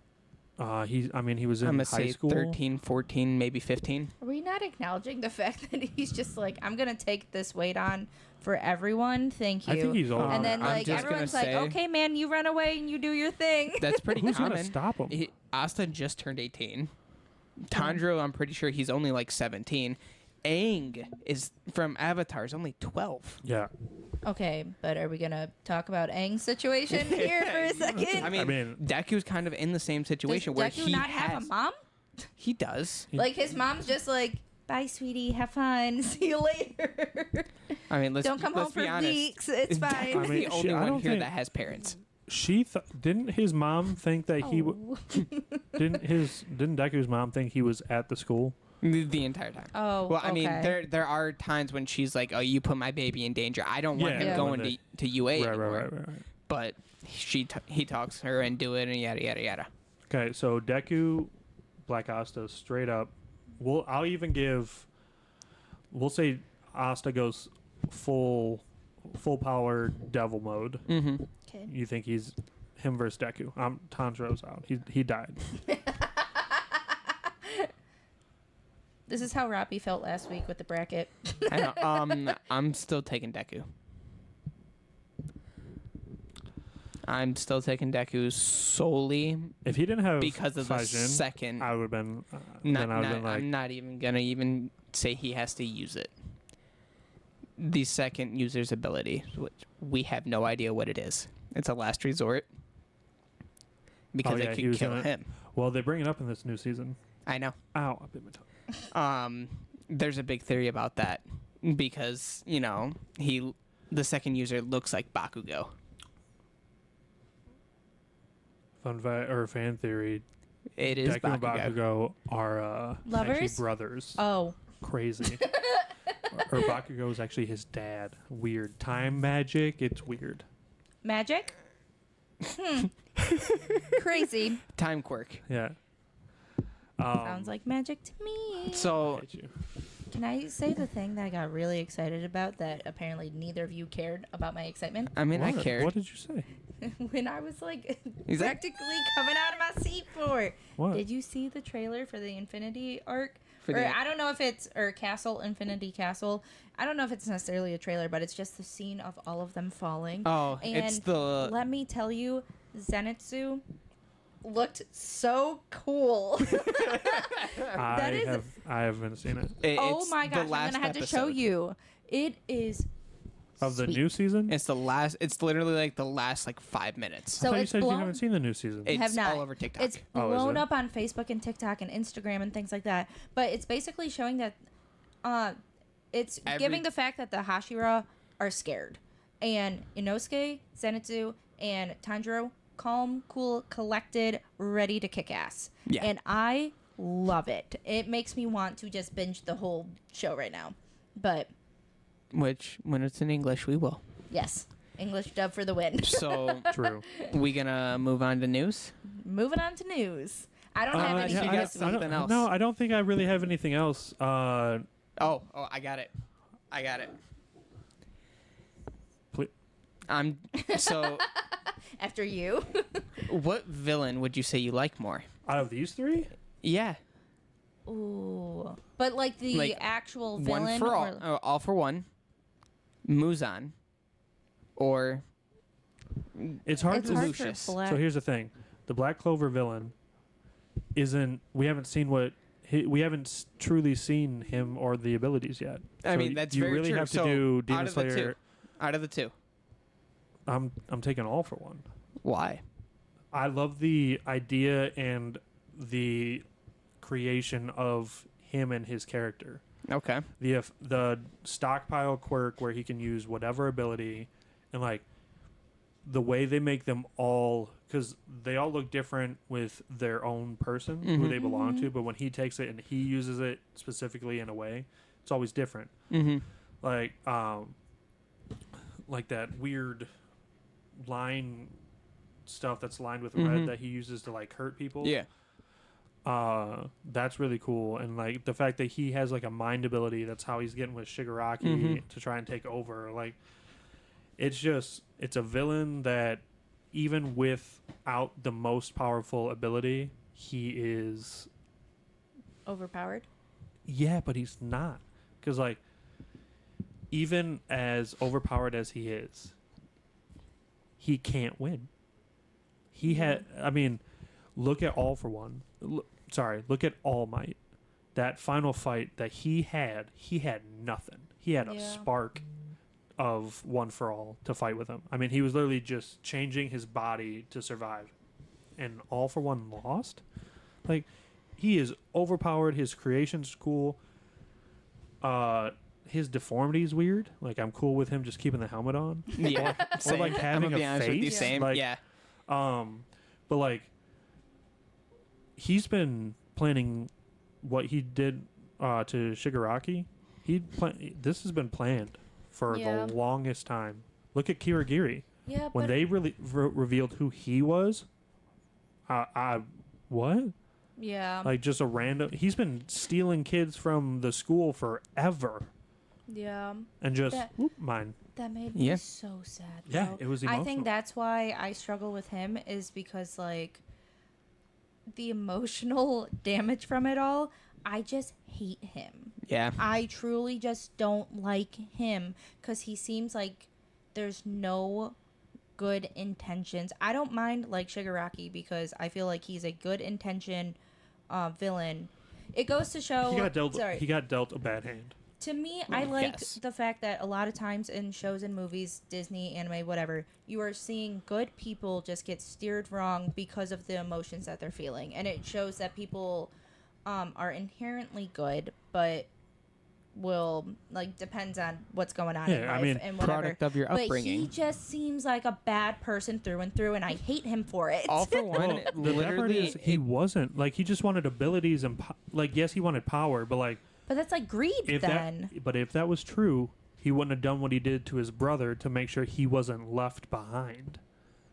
He was I'm in gonna high say school. 13, 14, maybe 15. Are we not acknowledging the fact that he's just like, I'm gonna take this weight on for everyone? Thank you. I think he's older. and then I'm like just everyone's gonna like, say- okay, man, you run away and you do your thing. That's pretty Who's common. gonna stop him? Asta just turned 18. Tanjiro, I'm pretty sure he's only like 17. Aang is from Avatar is only 12. Yeah. Okay, but are we gonna talk about Aang's situation here for a second? I mean, Deku's kind of in the same situation Does where Deku he not has. have a mom? He does. Like his mom's just like, bye, sweetie, have fun, see you later. I mean, let's Don't come home let's for be honest. weeks. It's fine. Deku's I mean, the only I one don't here think- that has parents. Didn't his mom think that he Oh. didn't Deku's mom think he was at the school? The entire time. Oh, Well, I mean, okay. there are times when she's like, "Oh, you put my baby in danger. I don't want Yeah, him yeah. going when to UA Right, anymore." right. But he talks her and do it and yada yada yada. Okay, so Deku, Black Asta, straight up. I'll even give. We'll say Asta goes full power devil mode. Mm-hmm. Okay. You think he's him versus Deku? Tanjiro's out. He died. This is how Robbie felt last week with the bracket. I know. I'm still taking Deku. I'm still taking Deku solely If he didn't have because of the Saijin, second. I would have been. Not, then I would have been like, I'm not even gonna even say he has to use it. The second user's ability, which we have no idea what it is. It's a last resort because yeah, it he could was kill gonna- him. well, they bring it up in this new season. I know. Ow! I bit my tongue. There's a big theory about that because the second user looks like Bakugo. Fun fact or fan theory: It is Deku and Bakugo. Bakugo are actually Lovers? brothers. Oh, Crazy. or Bakugo is actually his dad. Weird. Time magic. It's weird. magic? Crazy. Time quirk. Yeah. Sounds like magic to me. So Hate you. Can I say the thing that I got really excited about that apparently neither of you cared about my excitement? I mean, I What? cared. What did you say? When I was like He's like- practically coming out of my seat for it. What? Did you see the trailer for the Infinity arc? For Or the- I don't know if it's Castle, Infinity Castle. I don't know if it's necessarily a trailer, but it's just the scene of all of them falling. Oh, and it's the let me tell you, Zenitsu looked so cool. I is- haven't seen it. Oh it's my the gosh, I'm last gonna have to show episode. you. It is Of the sweet. new season? It's the last. It's literally like the last 5 minutes. I So thought you it's said you blown. haven't seen the new season. It's have not. all over TikTok. It's Oh, is blown it? up on Facebook and TikTok and Instagram and things like that. But it's basically showing that it's giving the fact that the Hashira are scared. And Inosuke, Zenitsu, and Tanjiro, calm, cool, collected, ready to kick ass. Yeah. And I love it. It makes me want to just binge the whole show right now. But Which, when it's in English, we will. yes, English dub for the win. So, True. we gonna move on to news? Moving on to news. I don't have yeah, anything you got this week. something else. No, I don't think I really have anything else. Oh, I got it. I got it. Pl- So, After you. what villain would you say you like more? Out of these three? Yeah, Ooh. But like the Like, actual one villain for or all for one. Muzan, or It's hard it's to. hard Lucius. for Black. So here's the thing: the Black Clover villain isn't. We haven't seen what. We haven't truly seen him or the abilities yet. I So mean, that's you very really true. have to So, do out Demon of the two. Slayer. Out of the two, I'm taking all for one. why? I love the idea and the creation of him and his character. Okay. The stockpile quirk where he can use whatever ability, and like the way they make them all, because they all look different with their own person who Mhm. they belong to, but when he takes it and he uses it specifically in a way, it's always different. Mm-hmm. Like that weird line stuff that's lined with Mhm. red that he uses to like hurt people. Yeah. That's really cool, and like the fact that he has like a mind ability. That's how he's getting with Shigaraki Mhm. to try and take over. Like, it's a villain that even without the most powerful ability, he is. Overpowered. Yeah, but he's not, because like even as overpowered as he is, he can't win. He had. I mean, look at All for One. Look at All Might. That final fight that he had nothing. He had a Yeah. spark of One for All to fight with him. I mean, he was literally just changing his body to survive. And All for One lost? Like, he is overpowered. His creation's cool. His deformity is weird. Like, I'm cool with him just keeping the helmet on. Yeah. Or Same. like I'm having gonna be a honest with you, face. same. Like, Yeah. but like, he's been planning what he did to Shigaraki. This has been planned for Yeah. the longest time. Look at Kirigiri. Yeah, When but they really revealed who he was, what? yeah, Like, just a random. He's been stealing kids from the school forever, yeah, and just That- mine. that made me Yeah. so sad. Yeah, bro. it was I emotional. think that's why I struggle with him is because like the emotional damage from it all. I just hate him. Yeah. I truly just don't like him because he seems like there's no good intentions. I don't mind like Shigaraki because I feel like he's a good intention villain. It goes to show. He got dealt. Sorry. He got dealt a bad hand. To me, I like Yes. the fact that a lot of times in shows and movies, Disney, anime, whatever, you are seeing good people just get steered wrong because of the emotions that they're feeling. And it shows that people are inherently good, but will, like, depends on what's going on in Yeah, I life mean, and whatever. Product of your But he upbringing. just seems like a bad person through and through, and I hate him for it. All for One, Well, the bad part literally, is he wasn't like he just wanted abilities and like yes he wanted power, but like But that's like greed if then. if that was true, he wouldn't have done what he did to his brother to make sure he wasn't left behind.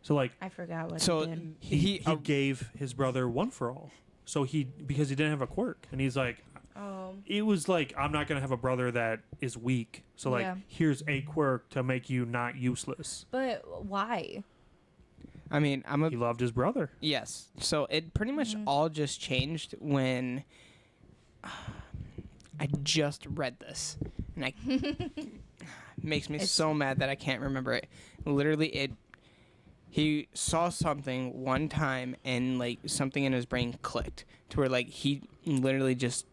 So like I forgot what so he did. he gave his brother One for All. So because he didn't have a quirk, and he's like, Oh. it was like I'm not gonna have a brother that is weak. So like Yeah. here's a quirk to make you not useless. But why? I mean, I'm a He loved his brother. yes. So it pretty much Mm-hmm. all just changed when I just read this, and I makes me so mad that I can't remember it. Literally, he saw something one time, and like something in his brain clicked to where like he literally just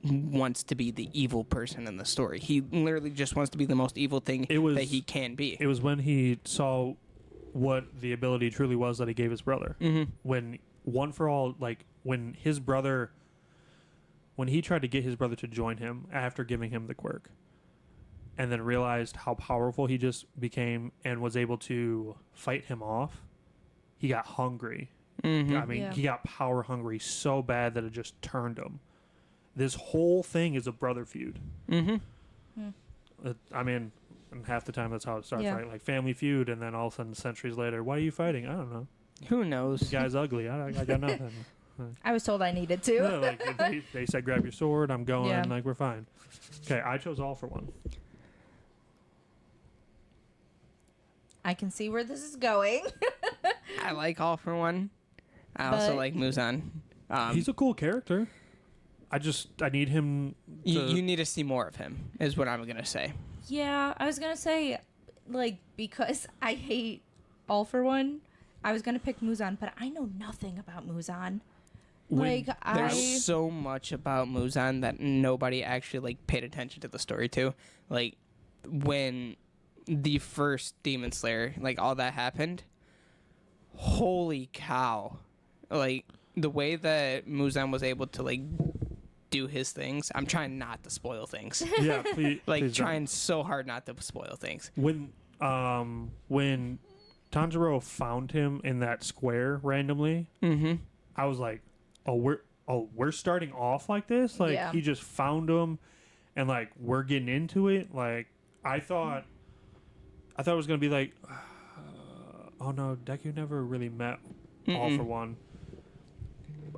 wants to be the evil person in the story. He literally just wants to be the most evil thing that he can be. It was when he saw what the ability truly was that he gave his brother. Mm-hmm. When One for All, like when he tried to get his brother to join him after giving him the quirk, and then realized how powerful he just became and was able to fight him off, he got hungry. Mm-hmm. I mean, Yeah. he got power hungry so bad that it just turned him. This whole thing is a brother feud. Mm-hmm. I mean, and half the time that's how it starts, Yeah. right? Like Family Feud, and then all of a sudden, centuries later, why are you fighting? I don't know. Who knows? The guy's ugly. I got nothing. I was told I needed to. Yeah, like if they said grab your sword, I'm going. Yeah. Like we're fine. Okay, I chose All for One. I can see where this is going. I like All for One. I also But- like Muzan. He's a cool character. I need him. To, You need to see more of him, is what I'm gonna say. Yeah, I was gonna say, like, because I hate All for One, I was gonna pick Muzan, but I know nothing about Muzan. when- Like, There's so much about Muzan that nobody actually like paid attention to the story to. Like when the first Demon Slayer, like all that happened. Holy cow! Like the way that Muzan was able to like do his things. I'm trying not to spoil things. yeah, please, Like please don't. trying so hard not to spoil things. when Tanjiro found him in that square randomly, Mm-hmm. I was like, we're starting off like this. Like Yeah. he just found him, and like we're getting into it. Like I thought it was gonna be like Oh no, Deku never really met All for One.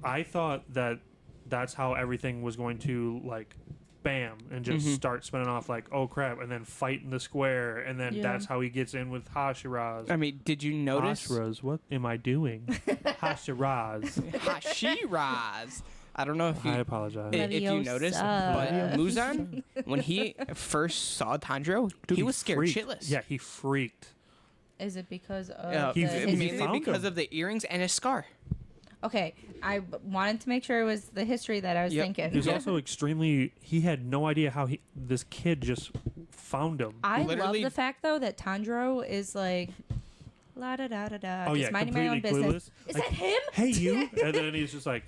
I thought that that's how everything was going to like, bam, and just start spinning off like, oh crap, and then fight in the square, and then that's how he gets in with Hashiraz. I mean, did you notice? Hashiraz, what am I doing? Hashiraz. Hashiraz. I don't know if you I apologize. if you noticed, but Leviosa. Muzan, when he first saw Tanjiro, Dude, he was scared freaked. shitless. Yeah, he freaked. Is it because of He the history? mainly found because him. of the earrings and his scar. Okay, I wanted to make sure it was the history that I was Yep. thinking. He was also extremely. He had no idea how this kid just found him. I Literally- love the fact though that Tanjiro is like, la da da da da, Oh just yeah, minding my own completely business. clueless. Is Like, that him? Hey you, and then he's just like,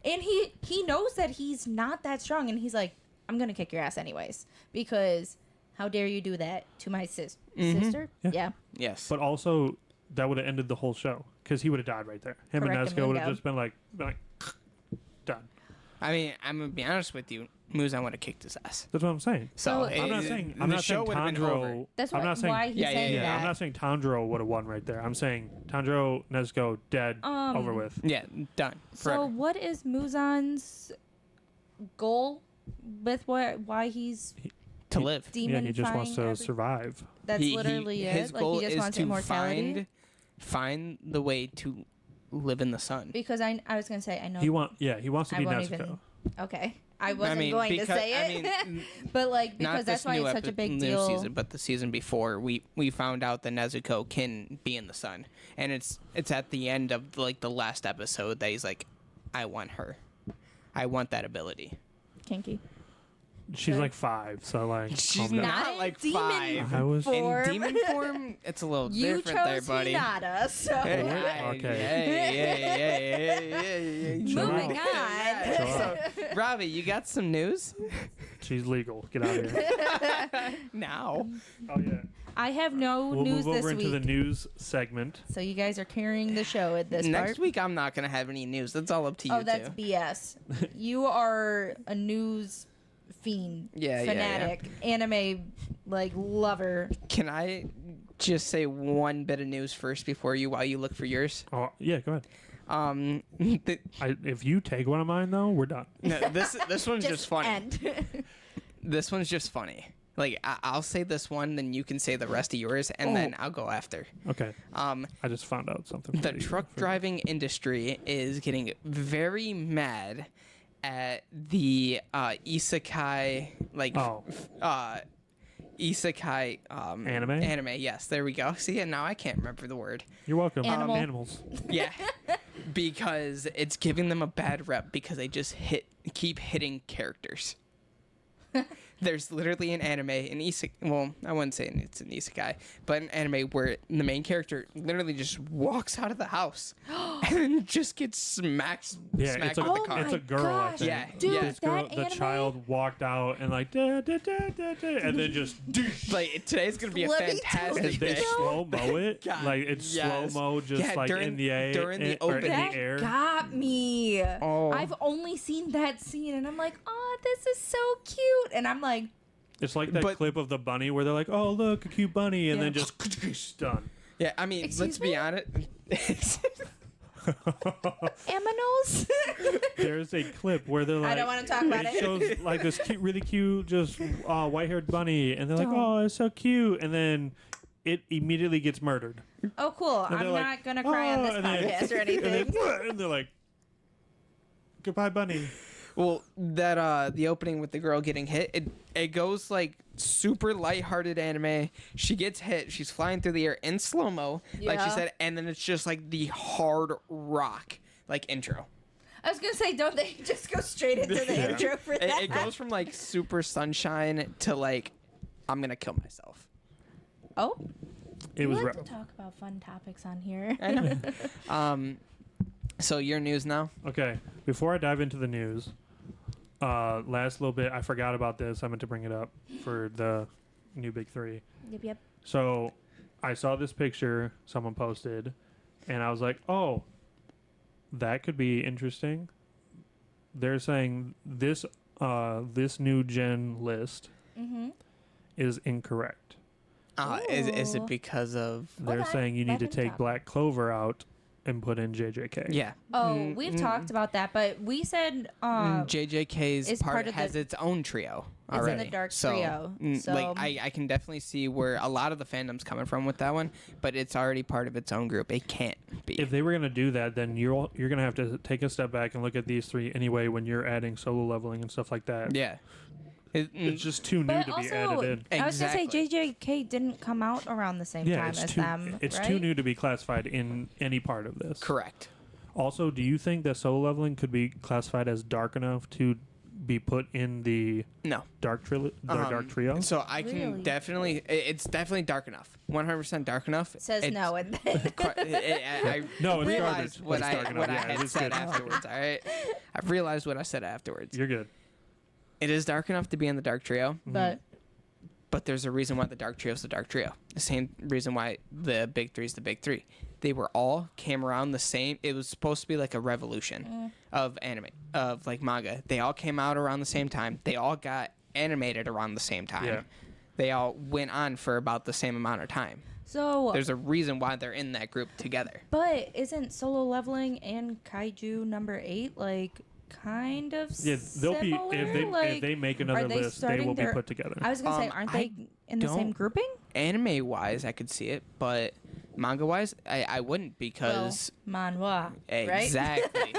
And he knows that he's not that strong, and he's like, I'm gonna kick your ass anyways because how dare you do that to my sister? Yeah. Yeah. Yes. but also that would have ended the whole show because he would have died right there. Him and Nezuko would have Correctamundo. just been like done. I mean, I'm gonna be honest with you. Muzan would have kicked his ass. That's what I'm saying. So I'm not it- saying. the I'm not show saying would have been over. Tanjiro. That's I'm what, not saying. why he's Yeah, saying yeah, that. I'm not saying Tanjiro would have won right there. I'm saying Tanjiro, Nezuko, dead, over with. Yeah, done. So Forever. what is Muzan's goal with why he's To live. demon? Yeah, he just wants to survive. That's literally it. His Like goal he just is wants to immortality. find the way to live in the sun. Because I was gonna say I know. He wants to I be won't Nezuko. even. Okay, I wasn't mean, going to because- say I it, mean, but like Not because that's this why new it's such a big new deal. season, but the season before, we found out that Nezuko can be in the sun, and it's at the end of like the last episode that he's like, I want her, I want that ability. Kinky. She's Good. like 5, so like. She's calm down. not in like demon 5. I was. form. In demon form, it's a little You different there, chose buddy. Hinata, so Okay. Chill moving out. on. Chill out. So, Robbie, you got some news She's legal. Get out of here. now? Oh yeah. I have no We'll news move over this into week, the news segment. so you guys are carrying the show at this Next part. week, I'm not gonna have any news. That's all up to you Oh, that's two. BS. You are a news fiend, Yeah, yeah, yeah. fanatic, anime like lover. Can I just say one bit of news first before while you look for yours? Oh yeah, go ahead. The, If you take one of mine though, we're done. no, this one's just funny. End. This one's just funny. Like I'll say this one, then you can say the rest of yours, and then I'll go after. Okay. I just found out something. The truck driving industry is getting very mad at the isekai isekai Anime? Anime, yes, there we go. See, and now I can't remember the word. You're welcome. Animal. Animals. Yeah, because it's giving them a bad rep because they just keep hitting characters. There's literally an anime, an isekai. Well, I wouldn't say it's an isekai, but an anime where the main character literally just walks out of the house and then just gets smacked Yeah, with it's a, the car. it's a girl. I gosh. think. Yeah, Dude, yeah. This girl, that the anime- child walked out and like da, da, da, da, da, and then just Like today's gonna be a Let me fantastic and they day. slow mo it. God, Like it's yes. slow mo, just Yeah, like during- in the air, during the or in opening. That the air. got me. Oh. I've only seen that scene, and I'm like, oh, this is so cute. And I'm like, It's like that But- clip of the bunny where they're like, "Oh, look, a cute bunny," and Yeah. then just done. Yeah, I mean, Excuse let's be me? honest. aminos. There's a clip where they're like, I don't want to talk about it it. shows like this cute, really cute, just white-haired bunny, and they're like, Don't. "Oh, it's so cute," and then it immediately gets murdered. Oh, cool. And I'm they're like, not gonna cry on this "Oh," and then- podcast or anything. And, then, and they're like, "Goodbye, bunny." Well, that the opening with the girl getting hit, it goes like super lighthearted anime. She gets hit, she's flying through the air in slow mo, like she Yeah. said, and then it's just like the hard rock like intro. I was gonna say, don't they just go straight into the Yeah. intro for It, that? it goes from like super sunshine to like I'm gonna kill myself. Oh, It was we like rough. to talk about fun topics on here. I know. So your news now? Okay, before I dive into the news, last little bit, I forgot about this. I meant to bring it up for the new Big Three. Yep. So I saw this picture someone posted, and I was like, oh, that could be interesting. They're saying this new gen list Mm-hmm. is incorrect. Is it Ooh. because of? They're that- saying you need that to didn't take talk. Black Clover out and put in JJK. Yeah. Oh, we've talked about that, but we said JJK's is part part of has the- its own trio It's in already. the dark so, trio, so- like I can definitely see where a lot of the fandom's coming from with that one, but it's already part of its own group. It can't be. If they were gonna do that, then you're gonna have to take a step back and look at these three anyway when you're adding solo leveling and stuff like that. Yeah. It's just too new But to be also, added in. I was gonna say Exactly. JJK didn't come out around the same Yeah, time it's as too them. it's right? too new to be classified in any part of this. correct. Also, do you think that solo leveling could be classified as dark enough to be put in the No. dark dark trio? So I can Really? definitely. It's definitely dark enough. 100% dark enough. Says It's- no, and then I No, it's realized garbage, what but it's dark I enough. what I Yeah, had it's said good. afterwards. All right, I realized what I said afterwards. You're good. It is dark enough to be in the dark trio, but there's a reason why the dark trio is the dark trio. The same reason why the big three is the big three. They were all came around the same. It was supposed to be like a revolution of anime, of like manga. They all came out around the same time. They all got animated around the same time. Yeah. They all went on for about the same amount of time. so There's a reason why they're in that group together. but isn't solo leveling and Kaiju number 8 like kind of Yeah, they'll be similar? if they make another are they list, they starting will be their- put together. I was gonna say, Um, aren't I they in the same don't- grouping? Anime wise, I could see it, but manga wise, I wouldn't because Manhwa, right? exactly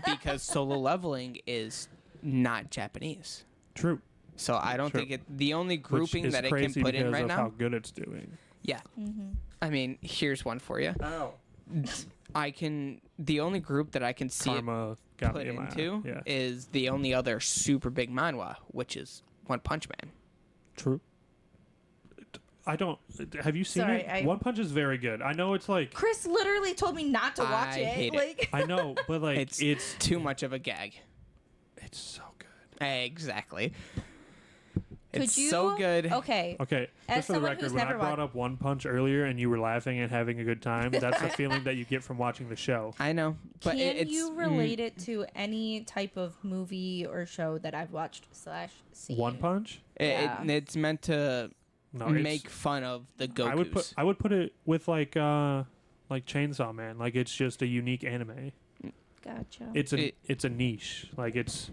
because solo leveling is not Japanese. True. So I don't Sure. think the only Which grouping is that it can crazy put in because right of now. how good it's doing. Yeah. Mm-hmm. I mean, here's one for you. Oh. The only group that I can see it Karma got put me in my into yeah. is the only other super big manhwa, which is One Punch Man. True. I don't. Have you seen Sorry, it? One Punch is very good. I know it's like. Chris literally told me not to watch I it. hate it. Like, I know, but like It's too much of a gag. it's so good. Exactly. could It's you? so good. Okay. Okay, As just for the someone record, who's when I never brought watched- up One Punch earlier and you were laughing and having a good time, that's the feeling that you get from watching the show. I know, but Can it's you relate it to any type of movie or show that I've watched / seen? One Punch? Yeah. it's meant to No, it's, make fun of the Gokus. I would put it with like Chainsaw Man. Like it's just a unique anime. Gotcha. It's a niche. Like it's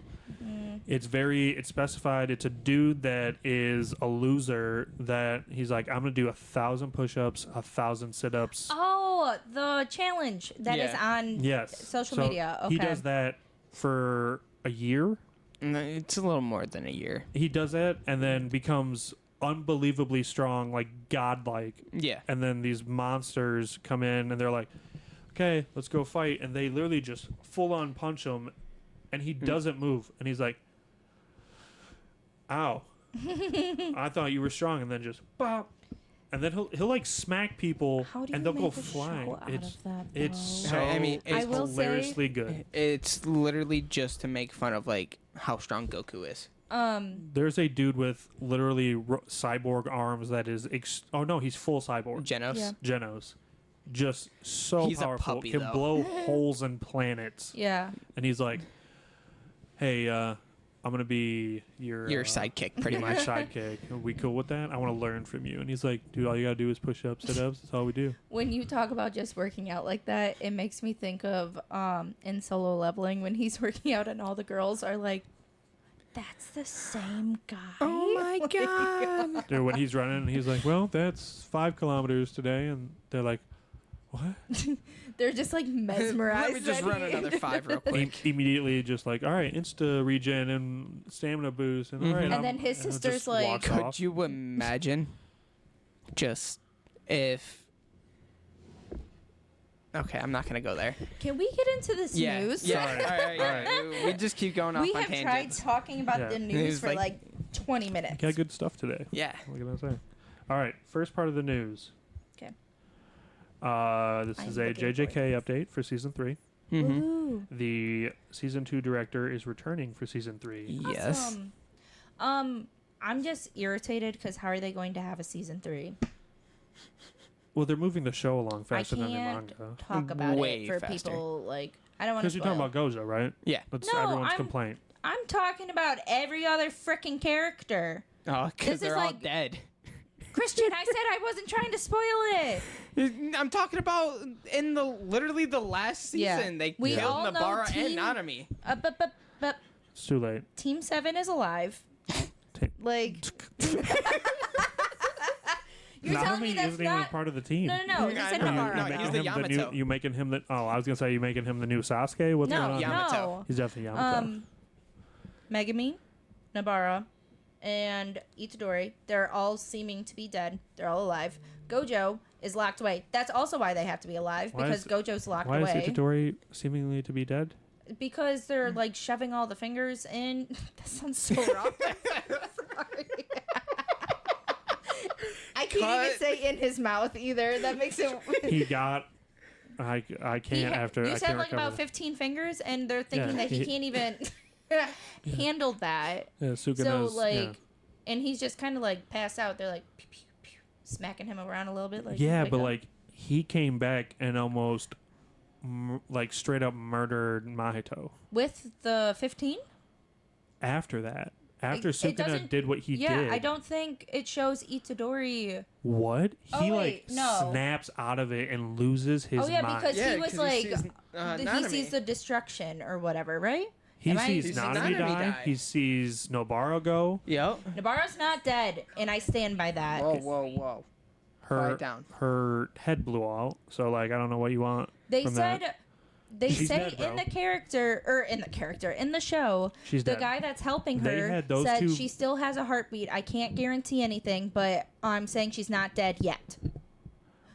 specified. It's a dude that is a loser that he's like, I'm gonna do 1,000 push-ups, 1,000 sit-ups. Oh, the challenge that is Yeah. on Yes. social So media. Okay. He does that for a year. No, it's a little more than a year. He does that and then becomes unbelievably strong, like godlike. Yeah. And then these monsters come in and they're like, okay, let's go fight. And they literally just full on punch him and he doesn't move. And he's like, ow. I thought you were strong. And then just bop. And then he'll like smack people How do you and they'll make go a show flying. out It's of that, it's though? so I mean, it's I will say- hilariously good. It's literally just to make fun of like how strong Goku is. There's a dude with literally cyborg arms that is oh no, he's full cyborg. Genos. Yeah. Genos. Just so He's a powerful. puppy, Can though. blow holes in planets. Yeah. And he's like, "Hey, I'm gonna be your sidekick, pretty your much. sidekick. Are we cool with that? I want to learn from you." And he's like, "Dude, all you gotta do is push ups, sit ups. That's all we do." When you talk about just working out like that, it makes me think of in Solo Leveling when he's working out and all the girls are like, "That's the same guy." Oh my god. Dude, when he's running, he's like, "Well, that's 5 kilometers today," and they're like, "What?" They're just like mesmerized. Let me just that run he- another 5 real quick. Immediately, just like, "All right, insta regen and stamina boost," and all right. Mhm. And then his and it sister's just like- walks Could off. you imagine just if Okay, I'm not gonna go there. Can we get into this Yeah. news? Yeah. Sorry. All right. Yeah. We just keep going off We on have tried tangents. talking about Yeah. the It news was for like- like 20 minutes. Got good stuff today. Yeah. What can I say? All right, first part of the news. 'Kay. This I'm is a looking for JJK update for season 3. Mm-hmm. Woohoo. The season 2 director is returning for season 3. Yes. Awesome. I'm just irritated because how are they going to have a season 3? Well, they're moving the show along faster I than the can't manga. talk about Way it for faster. people like I don't want to. Because you're talking about Gojo, right? Yeah. That's No, everyone's I'm- complaint. I'm talking about every other freaking character. Oh, This because is they're all like- dead. Christian, I said I wasn't trying to spoil it. I'm talking about in literally the last season. They We killed all know Nabara and Team- Nanami. But It's too late. Team 7 is alive. Like, you're telling me Nanami that's isn't even not... part of the team. No, you I said know. Nabara. No, making he's the him Yamato. You making him the... Oh, I was going to say you making him the new Sasuke? What's going on? Yamato. No. He's definitely Yamato. Megami, Nabara, and Itadori, they're all seeming to be dead. They're all alive. Gojo is locked away. That's also why they have to be alive, Why because is- Gojo's locked Why away. is Itadori seemingly to be dead? Because they're like shoving all the fingers in. That sounds so wrong. Sorry. I can't even Cut. say in his mouth either. That makes it. He got... I can't after... You I said can't like recover. about 15 fingers, and they're thinking Yeah, that he can't even handle that. Yeah, So Sukuna's... like, yeah. and he's just kind of like passed out. They're like pew, pew, pew, smacking him around a little bit. Like Yeah, wake but up. like he came back and almost like straight up murdered Mahito. with the 15. After that, after It Sukuna doesn't- did what he Yeah, did. I don't think it shows Itadori. What? Oh, He wait, like no. snaps out of it and loses his Oh yeah, mind. because Yeah, he was 'cause like, he sees, he Nanami. sees the destruction or whatever, right? he Am I- sees He sees Nanami Nanami die. die. He sees Nobara go. Yep. Nabara's not dead, and I stand by that. Whoa. Her Quiet down. her head blew out. So like I don't know what you want. They from said that. they She's say dead, bro. in the show, She's the dead. guy that's helping They her had those said two- she still has a heartbeat. I can't guarantee anything, but I'm saying she's not dead yet.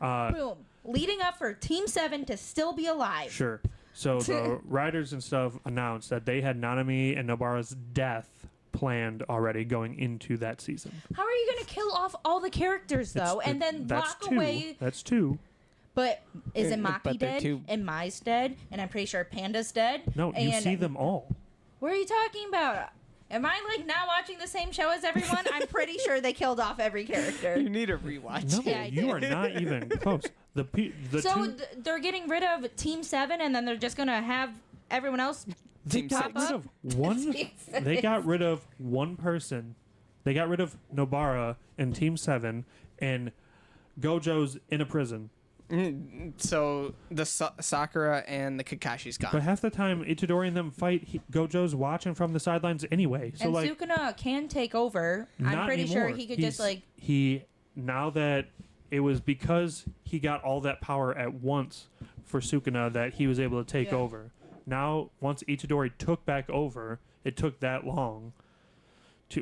Boom. Leading up for Team 7 to still be alive. Sure. So the writers and stuff announced that they had Nanami and Nobara's death planned already going into that season. How are you going to kill off all the characters, though, It's- and then that's lock two. away? That's two. But isn't But Maki they're dead? two. And Mai's dead? And I'm pretty sure Panda's dead? No, you and see them all. What are you talking about? Am I like not watching the same show as everyone? I'm pretty sure they killed off every character. You need to rewatch. No, Yeah, I you do. are not even close. The So two they're getting rid of Team 7, and then they're just gonna have everyone else. they Team got Six. rid of one. They got rid of one person. They got rid of Nobara and Team 7, and Gojo's in a prison. So the Sakura and the Kakashi's gone. But half the time, Itadori and them fight. Gojo's watching from the sidelines anyway. So And like, Sukuna can take over. I'm not pretty anymore. sure he could just like. he now that it was because he got all that power at once for Sukuna that he was able to take Yeah. over. Now, once Itadori took back over, it took that long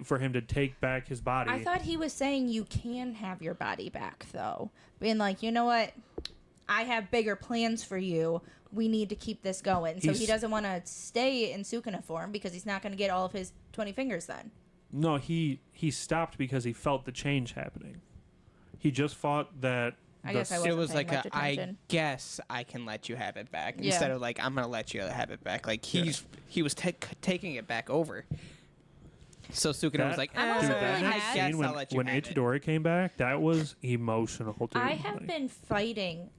for him to take back his body. I thought he was saying you can have your body back, though. Being like, you know what? I have bigger plans for you. We need to keep this going. So he He's- doesn't want to stay in Sukuna form because he's not going to get all of his 20 fingers then. No, he stopped because he felt the change happening. He just fought that. I the guess I s- wasn't it was paying like much I attention. guess I can let you have it back Yeah. instead of like I'm gonna let you have it back. Like he was taking it back over. So Sukuna was like, I'm eh, also Dude, really that mad. next I guess scene when, I'll let you when have it. Itadori came back, that was emotional, dude. I have Like, been fighting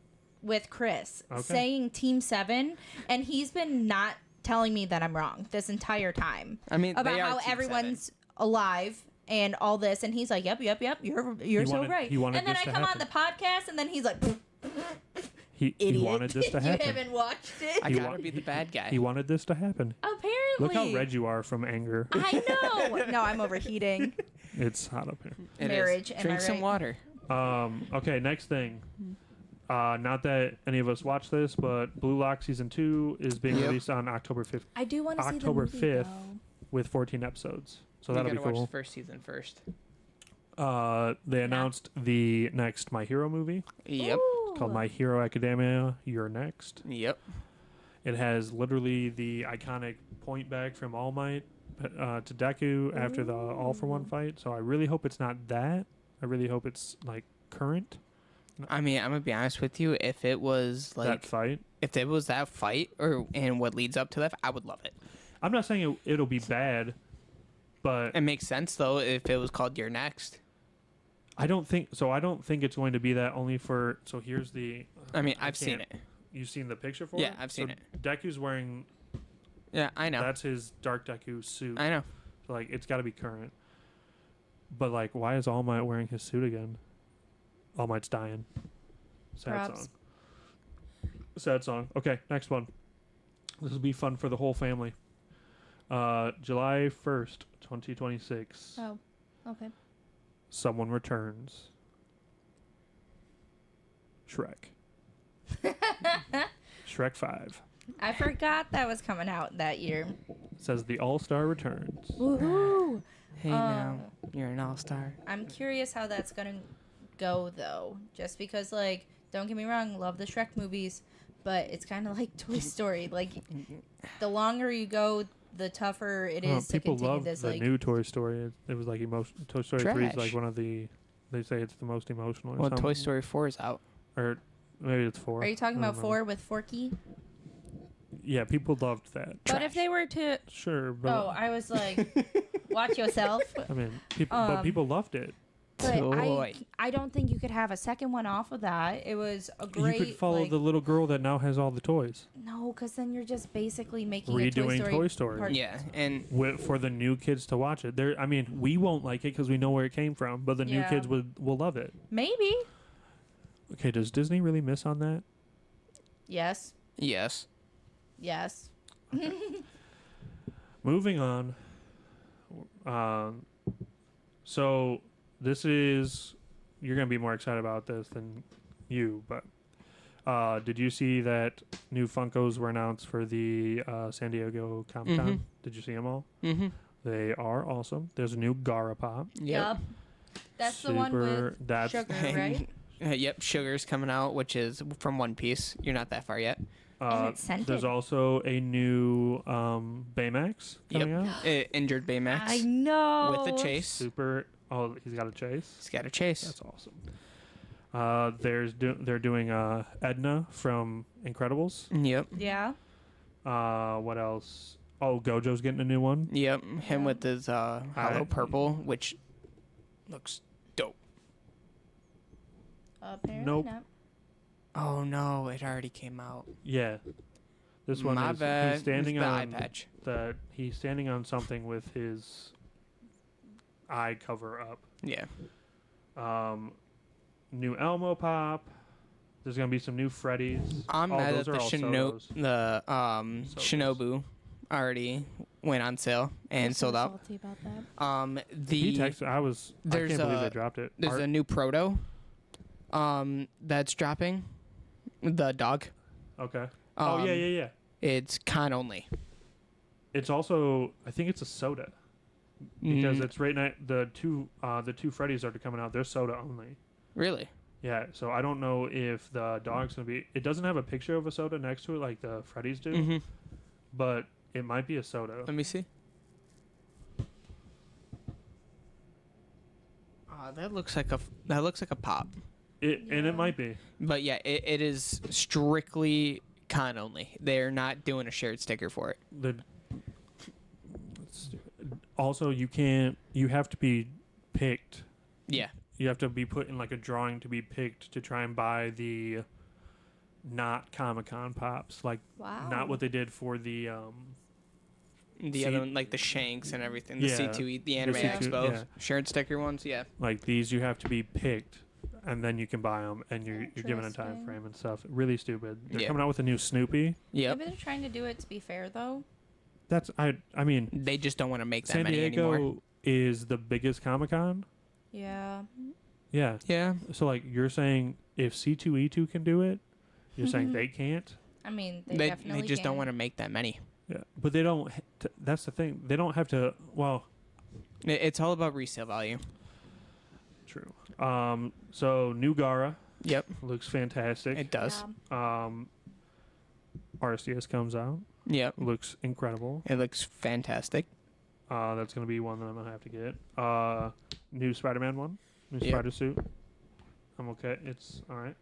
with Chris, Okay. saying Team 7, and he's been not telling me that I'm wrong this entire time. I mean, about they are how Team everyone's alive and all this, and he's like, "Yep, you're so wanted- right." he wanted And then this I to come on happen. the podcast, and then he's like, he "Idiot, wanted this to you happen. haven't watched it." I He gotta wa- be the bad guy. He wanted this to happen. Apparently, Look how red you are from anger. I know. No, I'm overheating. It's hot up here. It is. Marriage, am Drink I some right? water. Okay, next thing. Not that any of us watched this, but Blue Lock season 2 is being Yep. released on October 5th I do want to see the October movie, 5th. though. with 14 episodes. So You that'll be gotta watch cool. the first season first. They announced the next My Hero movie Yep. Ooh. called My Hero Academia. You're Next. Yep. It has literally the iconic point back from All Might to Deku after the All for One fight. So I really hope it's not that. I really hope it's like current I mean, I'm gonna be honest with you. If it was that like, fight. if it was that fight or and what leads up to that, I would love it. I'm not saying it'll be bad, but It makes sense though if it was called You're Next. I don't think so. I don't think it's going to be that only for. So here's the. I mean, I I've seen can't- it. You've seen the picture for Yeah, it? I've seen So it. Deku's wearing. Yeah, I know. That's his Dark Deku suit. I know. So like it's got to be current. But like, why is All Might wearing his suit again? All Might's dying. Sad Props. song. Sad song. Okay, next one. This will be fun for the whole family. July 1st, 2026. Oh, okay. Someone returns. Shrek. Shrek 5. I forgot that was coming out that year. Says the All-Star returns. Woohoo! Hey, now you're an all-star. I'm curious how that's gonna go though. Just because, like, don't get me wrong, love the Shrek movies, but it's kind of like Toy Story. Like, the longer you go, the tougher it is to People continue love this. the Like, new Toy Story. It was like Toy Story 3 is Trash. like one of the. They say it's the most emotional. Or Well, something. Toy Story 4 is out. Or maybe it's 4. are you talking I don't about remember. 4 with Forky? Yeah, people loved that. But if they were to, Sure, but oh, I was like, watch yourself. I mean, but people loved it. But Toy. I don't think you could have a second one off of that. It was a great. You could follow like, the little girl that now has all the toys. No, because then you're just basically making Redoing a Toy Story. part- Yeah, and For the new kids to watch it. I mean, we won't like it because we know where it came from, but the new Yeah. kids will love it. Maybe. Okay, does Disney really miss on that? Yes. yes. Yes. Moving on. So this is you're gonna be more excited about this than you, but did you see that new Funkos were announced for the San Diego Comic Con? Mhm. Did you see them all? Mm-hmm. They are awesome. There's a new Gara Pop. Yep. That's the one with That's sugar, right? Yep, Sugar's coming out, which is from One Piece. You're not that far yet. And it's scented. There's also a new Baymax coming out. Injured Baymax. I know. With a chase. Super. Oh, he's got a chase. He's got a chase. That's awesome. They're doing Edna from Incredibles. Yep. Yeah. What else? Oh, Gojo's getting a new one. Yep. Him with his hollow purple, which looks dope. Apparently Nope. not. Oh no, it already came out. Yeah. This one My is bad. he's standing It's the on eye patch. he's standing on something with his eye cover up. Yeah. New Elmo Pop. There's gonna be some new Freddy's. I'm Oh, mad those that are the all Sotos. Shinobu already went on sale and I'm so sold out. salty about that. He texted. I there's can't believe a- they dropped it. There's a new proto that's dropping. The dog. Okay. Oh yeah, yeah, yeah. It's con only. It's also I think it's a soda because Mm, it's right now the two Freddy's are coming out. They're soda only. really. Yeah, so I don't know if the dog's gonna be. It doesn't have a picture of a soda next to it like the Freddy's do, Mm-hmm. but it might be a soda. Let me see. That looks like a pop. And Yeah. it might be. But yeah, it is strictly con only. They're not doing a shared sticker for it. Also, you can't. You have to be picked. Yeah. You have to be put in like a drawing to be picked to try and buy the not Comic-Con pops, like Wow. not what they did for the The See- other one, like the Shanks and everything, the Yeah. C2E, the Anime C2, Expo, yeah. shared sticker ones, yeah. like these. You have to be picked, and then you can buy them, and you're given a time Interesting. frame and stuff. Really stupid. They're Yeah. coming out with a new Snoopy. Yep. Maybe they're trying to do it to be fair, though. That's I mean, They just don't want to make that San many Diego anymore. is the biggest Comic-Con. Yeah. Yeah. Yeah. So like you're saying if C2E2 can do it, you're saying they can't. I mean, they They definitely just don't can. want to make that many. Yeah, but they don't. That's the thing. They don't have to. Well, It's all about resale value. true. So new Gara Yep. looks fantastic. It does. Yeah. Arceus comes out. Yep. Looks incredible. It looks fantastic. That's gonna be one that I'm gonna have to get. New Spider-Man one. New Yep. Spider suit. I'm okay. It's all right.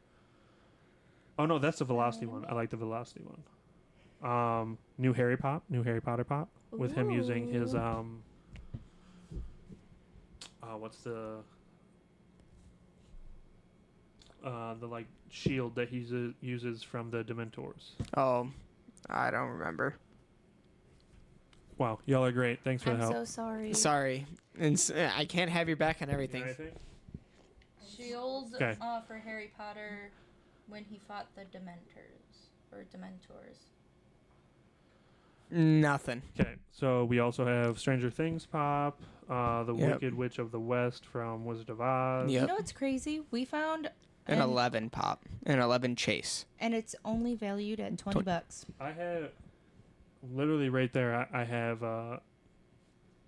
Oh no, that's the Velocity one. I like the Velocity one. New Harry Potter pop with him using his Ooh. what's the like shield that he uses from the Dementors. Oh, I don't remember. Wow, y'all are great. Thanks for I'm the help. so sorry. Sorry. I can't have your back on You got everything. anything? shield Okay. for Harry Potter when he fought the Dementors. Nothing. Okay, so we also have Stranger Things pop, the Yep. Wicked Witch of the West from Wizard of Oz. Yep. You know what's crazy? We found An 11 pop. An 11 chase. and it's only valued at $20. I have literally right there. I have an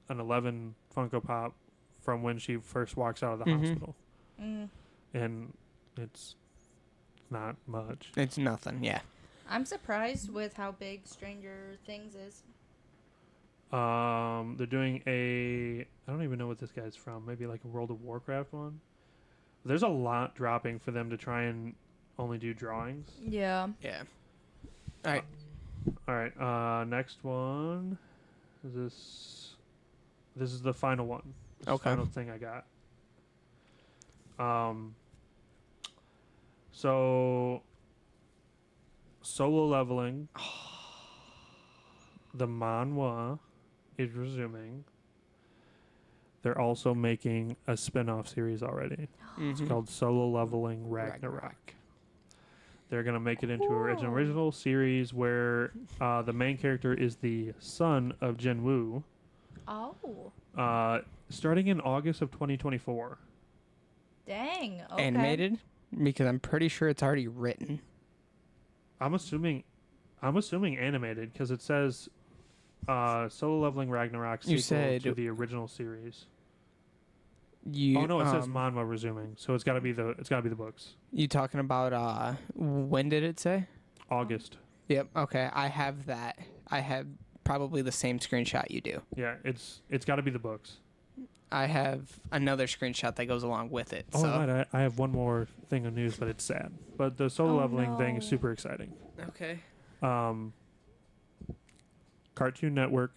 11 Funko Pop from when she first walks out of the hospital, and it's not much. It's nothing. Yeah. I'm surprised with how big Stranger Things is. They're doing I don't even know what this guy's from. Maybe like a World of Warcraft one. There's a lot dropping for them to try and only do drawings. Yeah. Yeah. All right. All right. Next one. This is the final one. This is the Okay. final thing I got. So solo leveling. The manhwa is resuming. They're also making a spin-off series already. It's called Solo Leveling Ragnarok. They're going to make it into an original series where the main character is the son of Jinwoo. Oh. Starting in August of 2024. Dang. Okay. Animated? Because I'm pretty sure it's already written. I'm assuming animated because it says Solo Leveling Ragnarok You sequel said- to the original series. You, Oh no, it says manhwa resuming, so it's got to be the books. You talking about when did it say? August. Yep. Okay. I have that. I have probably the same screenshot you do. Yeah, it's got to be the books. I have another screenshot that goes along with it. Oh, so. right, I have one more thing of news, but it's sad. But the solo Oh, leveling thing is no. super exciting. Okay. Cartoon Network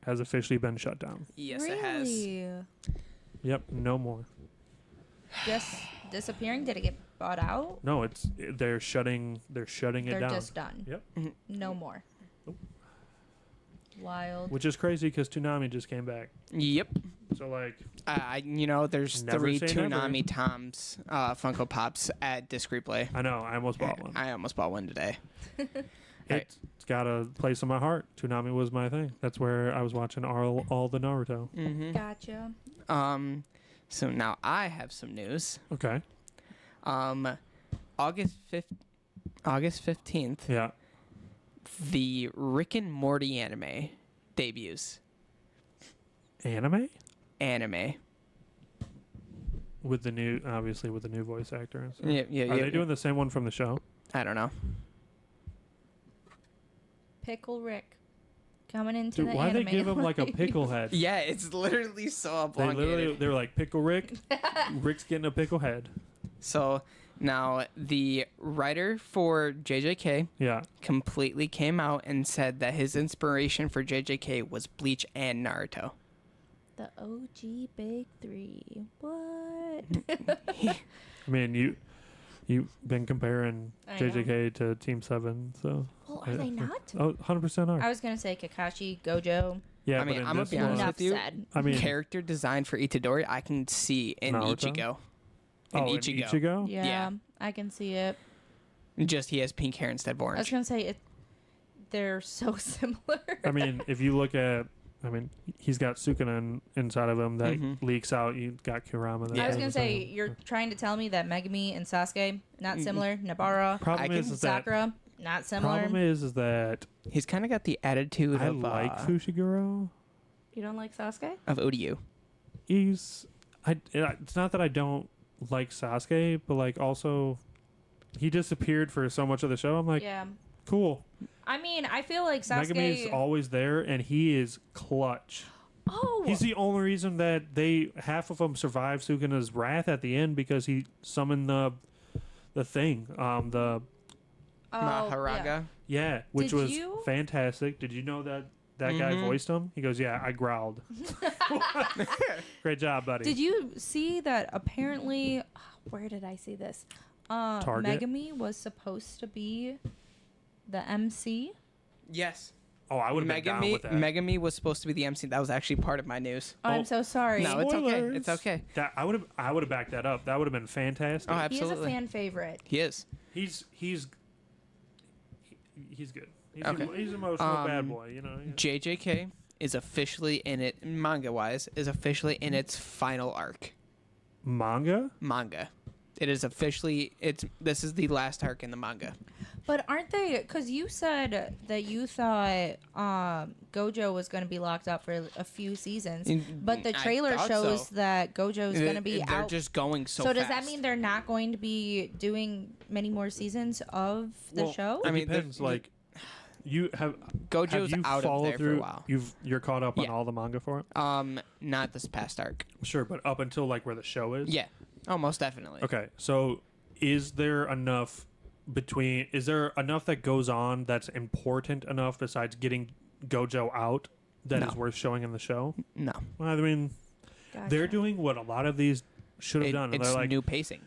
has officially been shut down. Yes, really? it has. Yep, no more. Just disappearing? Did it get bought out? No, they're shutting it They're down. just done. Yep. No more. Nope. Wild. Which is crazy because Toonami just came back. Yep. So like, There's Never 3 say never. Toonami Toms Funko Pops at Disc Replay. I know I almost bought one. I almost bought one today. It's got a place in my heart. Toonami was my thing. That's where I was watching all the Naruto. Mm-hmm. Gotcha. So now I have some news. Okay. August 15th, Yeah. the Rick and Morty anime debuts. Anime Anime. with the new voice actor. And stuff. Yeah. Are they doing the same one from the show? I don't know. Pickle Rick. Coming into Dude, the why anime. they give him like a pickle head? Yeah, it's literally so They elongated. were like pickle Rick. Rick's getting a pickle head. So now the writer for JJK Yeah. completely came out and said that his inspiration for JJK was Bleach and Naruto. The OG Big Three. What? I mean, you've been comparing I know. JJK to Team 7, so. Well, are they not? Oh, 100% are. I was gonna say Kakashi, Gojo. Yeah, I but mean, in I'm gonna this be honest one- with you. said. I mean, Character design for Itadori, I can see in Naruto? Ichigo. in Ichigo? Yeah, Yeah. I can see it. Just he has pink hair instead of I was orange. gonna say it. They're so similar. I mean, if you look at, he's got Sukuna inside of him that Mhm. leaks out. You got Kurama. That Yeah. I was does gonna the say same. you're trying to tell me that Megami and Sasuke not similar. Nabara, Problem I is, can- is that Sakura not similar. problem is that He's kind of got the attitude I of like Fushiguro. You don't like Sasuke? of ODU. It's not that I don't like Sasuke, but like also he disappeared for so much of the show. I'm like, Yeah. cool. I mean, I feel like Megami is Sasuke. always there, and he is clutch. Oh, He's the only reason that half of them survived Sukuna's wrath at the end because he summoned the thing, the Maharaga. yeah, which Did was you- fantastic. Did you know that guy Mhm. voiced him? He goes, yeah, I growled. Great job, buddy. Did you see that? Apparently, where did I see this? Target? Megami was supposed to be the MC. Yes. Oh, I would have been down with that. Megami was supposed to be the MC. That was actually part of my news. Oh, Oh. I'm so sorry. No, it's okay. Spoilers. It's okay. That I would have backed that up. That would have been fantastic. Oh, He is a absolutely. fan favorite. He is. He's good. He's Okay. he's an emotional bad boy, you know. JJK is officially in it, manga-wise, is officially in its final arc. Manga? Manga. It is officially, this is the last arc in the manga. But aren't they? Because you said that you thought Gojo was going to be locked up for a few seasons, but the I trailer thought shows so. that Gojo's going to be They're out. just going so So fast. does that mean they're not going to be doing many more seasons of the Well, show? It I mean, depends. Like, you have Gojo's have you out of followed there for a through, while. You're caught up on Yeah. all the manga for it. Not this past arc. Sure, but up until like where the show is. Yeah. Oh, most definitely. Okay, so is there enough that goes on that's important enough besides getting Gojo out that is No. worth showing in the show? No. Well, I mean, Gotcha. they're doing what a lot of these should have done. And It's they're like, new pacing.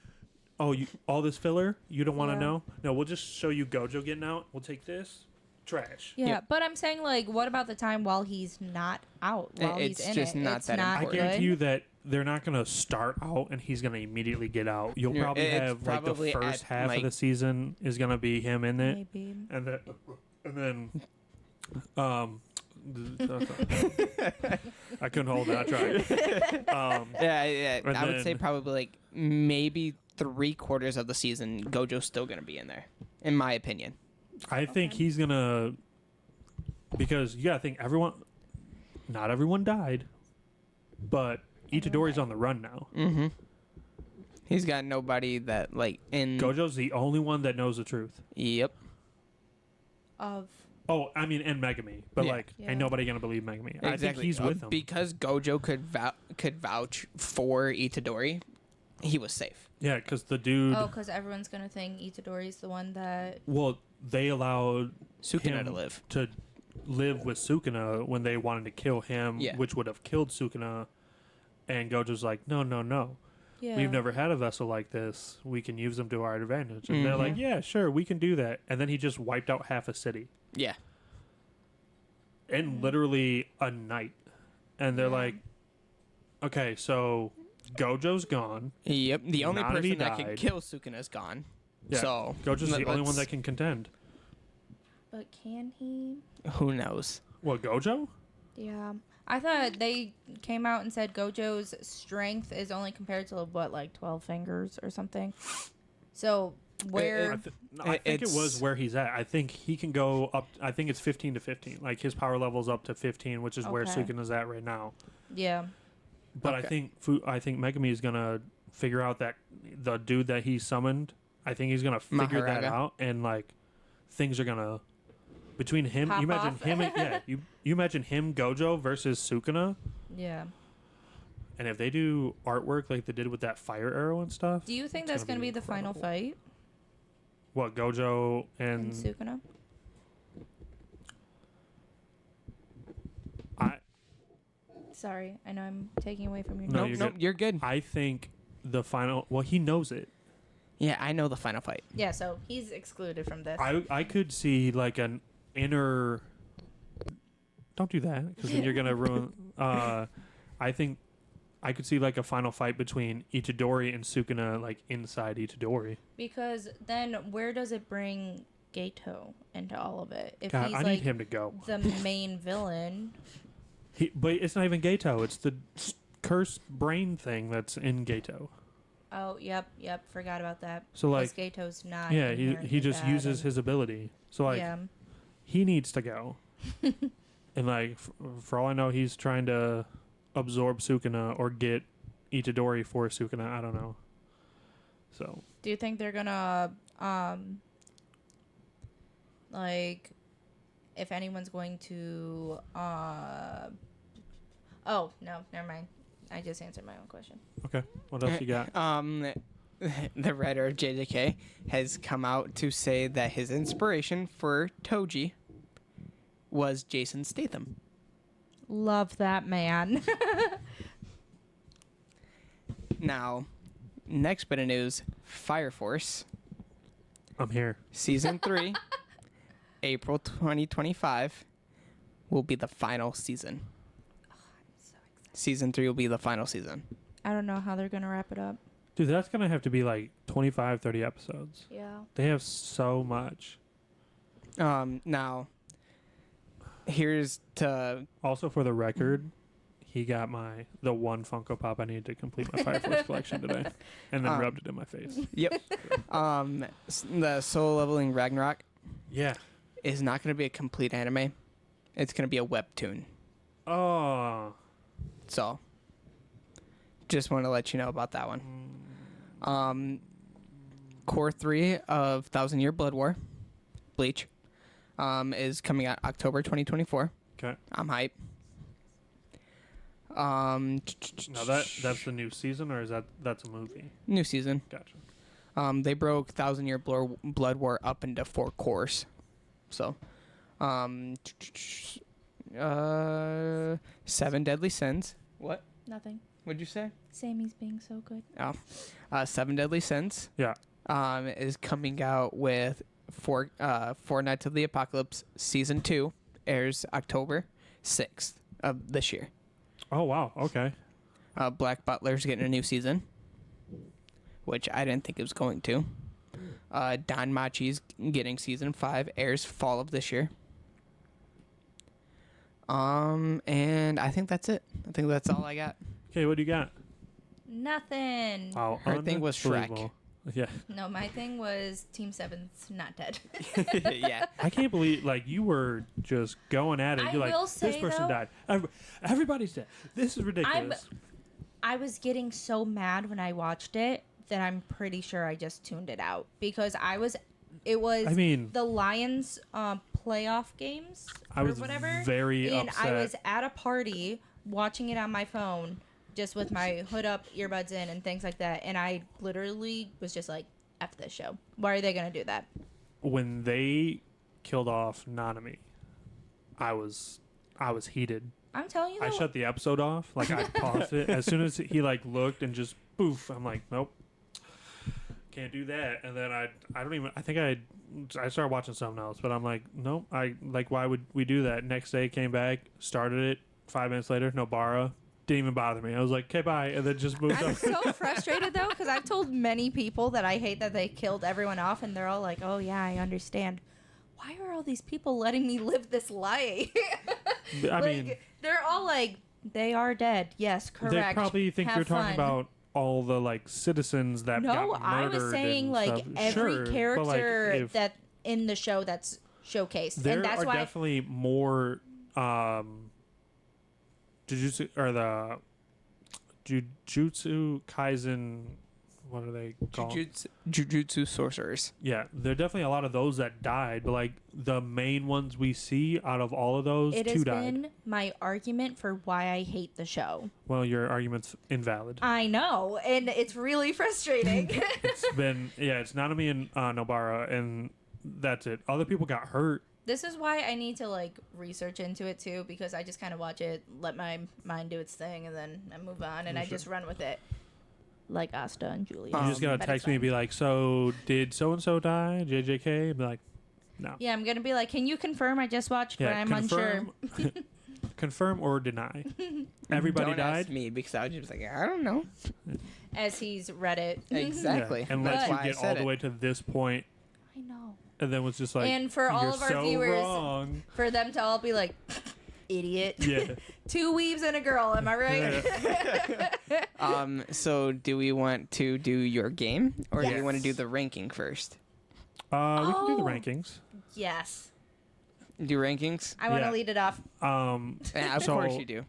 oh, all this filler? You don't want to Yeah. know? No, we'll just show you Gojo getting out. We'll take this. Trash. Yeah, Yep. but I'm saying, like, what about the time while he's not out? While It's he's in just it, not it's that not I important. guarantee good. you that they're not going to start out and he's going to immediately get out. You'll Yeah, probably it's have like the probably first at, half like- of the season is going to be him in it, Maybe. and then I couldn't hold it. I tried. Yeah. and I would say then- probably like maybe 3/4 of the season, Gojo's still going to be in there, in my opinion. I think he's gonna, because you gotta think not everyone died, but Itadori's on the run now. Mm-hmm. He's got nobody that like in. Gojo's the only one that knows the truth. Yep. Of Oh, I mean, and Megami, but Yeah. like, Yeah. ain't nobody gonna believe Megami. I think Exactly. he's with him. Because Gojo could vouch for Itadori. He was safe. Yeah, because the dude. oh, because everyone's gonna think Itadori's the one that. Well, they allowed Sukuna him to live. to live with Sukuna when they wanted to kill him, Yeah. which would have killed Sukuna. And Gojo's like, no, no, no. Yeah. We've never had a vessel like this. We can use them to our advantage. And they're Mhm. like, yeah, sure, we can do that. And then he just wiped out half a city Yeah. in literally a night. And they're Yeah. like, okay, so Gojo's gone. Yep. The only Nanami person that can died. kill Sukuna's gone. Yeah, So Gojo's the only one let's- that can contend. But can he? Who knows? What, Gojo? Yeah. I thought they came out and said Gojo's strength is only compared to what, like 12 fingers or something. So where? I think it was It's- where he's at. I think he can go up. I think it's 15 to 15. Like his power level's up to 15, which is where Okay. Sukuna's at right now. Yeah. But I Okay. think Megami is gonna figure out that the dude that he summoned. I think he's gonna figure that Maharaga. out, and like things are gonna between him. Pop you imagine off. him. Yeah, you imagine him Gojo versus Sukuna, Yeah. and if they do artwork like they did with that fire arrow and stuff. Do you think It's that's gonna going to be be the final incredible. fight What, Gojo in and Sukuna? I? Sorry, I know I'm taking away from your No, notes. you're good. You're good. I think the final. Well, he knows it. Yeah, I know the final fight. Yeah, so he's excluded from this. I could see like an inner. Don't do that because then you're gonna ruin. I think I could see like a final fight between Itadori and Sukuna, like inside Itadori. Because then where does it bring Gato into all of it? If God, he's I need like him to go. the main villain. But it's not even Gato. It's the cursed brain thing that's in Gato. Oh, yep. Forgot about that. So like, 'Cause Gato's not. yeah, he inherently just bad uses and- his ability. So like, yeah. he needs to go. And like, for all I know, he's trying to absorb Sukuna or get Itadori for Sukuna. I don't know. So Do you think they're gonna like if anyone's going to oh no, never mind. I just answered my own question. okay, what else you got? The writer of JJK has come out to say that his inspiration for Toji was Jason Statham. Love that man. Now, next bit of news, Fire Force, I'm here. Season 3, April 2025, will be the final season. So excited. Season 3 will be the final season. I don't know how they're gonna wrap it up. Dude, that's going to have to be like 25, 30 episodes. Yeah. They have so much. Now, here's to Also, for the record, he got the one Funko Pop I needed to complete my Fire Force collection today, and then rubbed it in my face. yep. The Soul Leveling Ragnarok Yeah. is not going to be a complete anime. It's going to be a webtoon. Oh. So, just want to let you know about that one. Core 3 of 1,000 Year Blood War, Bleach, is coming out October 2024. Okay. I'm hype. Now that's the new season, or that's a movie? New season. Gotcha. They broke 1,000 Year Blood War up into 4 cores. So, 7 Deadly Sins. What? Nothing. What'd you say? Sammy's being so good. Oh. 7 Deadly Sins. Yeah. Is coming out with Four Nights of the Apocalypse Season 2. Airs October 6th of this year. Oh, wow. Okay. Black Butler's getting a new season, which I didn't think it was going to. Don Machi's getting Season 5. Airs fall of this year. And I think that's it. I think that's all I got. Okay, what do you got? Nothing. Wow, Her thing was Shrek. unbelievable. Yeah. No, my thing was Team 7's not dead. Yeah. I can't believe, like, you were just going at it. I You're like, will this say, person though- died. Everybody's dead. This is ridiculous. I was getting so mad when I watched it that I'm pretty sure I just tuned it out because it was I mean- the Lions playoff games I or was whatever. very and upset. I was at a party watching it on my phone just with my hood up, earbuds in, and things like that. And I literally was just like, F this show. Why are they going to do that? When they killed off Nanami, I was heated. I'm telling you, I shut the episode off. Like, I paused it. As soon as he, like, looked and just poof, I'm like, nope. Can't do that. And then I started watching something else, but I'm like, nope. Why would we do that? Next day, came back, started it. 5 minutes later, Nobara. Didn't even bother me. I was like, okay, bye. And then just moved I'm on. so frustrated though because I've told many people that I hate that they killed everyone off, and they're all like, "Oh yeah, I understand." Why are all these people letting me live this lie? I mean, they're all like, "They are dead." Yes, correct. they probably think Have you're talking fun. about all the, like, citizens that No, got I murdered was saying and like stuff. every Sure, but, like, character if that in the show that's showcased, there and that's are why definitely more Jujutsu or the Jujutsu Kaisen. What are they called? Jujutsu sorcerers. Yeah, there are definitely a lot of those that died, but like the main ones we see out of all of those, it 2 has died. been my argument for why I hate the show. Well, your argument's invalid. I know, and it's really frustrating. It's Nanami and Nobara, and that's it. Other people got hurt. This is why I need to like research into it too, because I just kind of watch it, let my mind do its thing, and then I move on, and I just run with it, like Asta and Julia. You just gotta But text it's me and fine. be like, "So did so and so die?" JJK. Be like, "No." Yeah, I'm gonna be like, can you confirm I just watched, but I'm unsure. Confirm or deny. Everybody Don't died. ask me because I was just like, I don't know. As he's read it. Exactly. Yeah, and But- lets you Why I get all said the it. way to this point, I know. and then was just like, And for all "You're of our so viewers- wrong." For them to all be like, idiot. Yeah. 2 weaves and a girl, am I right? So do we want to do your game or do we Yes. want to do the ranking first? We can do the Oh. rankings. Yes. Do rankings? I want to Yeah. lead it off. Yeah, of So- course you do.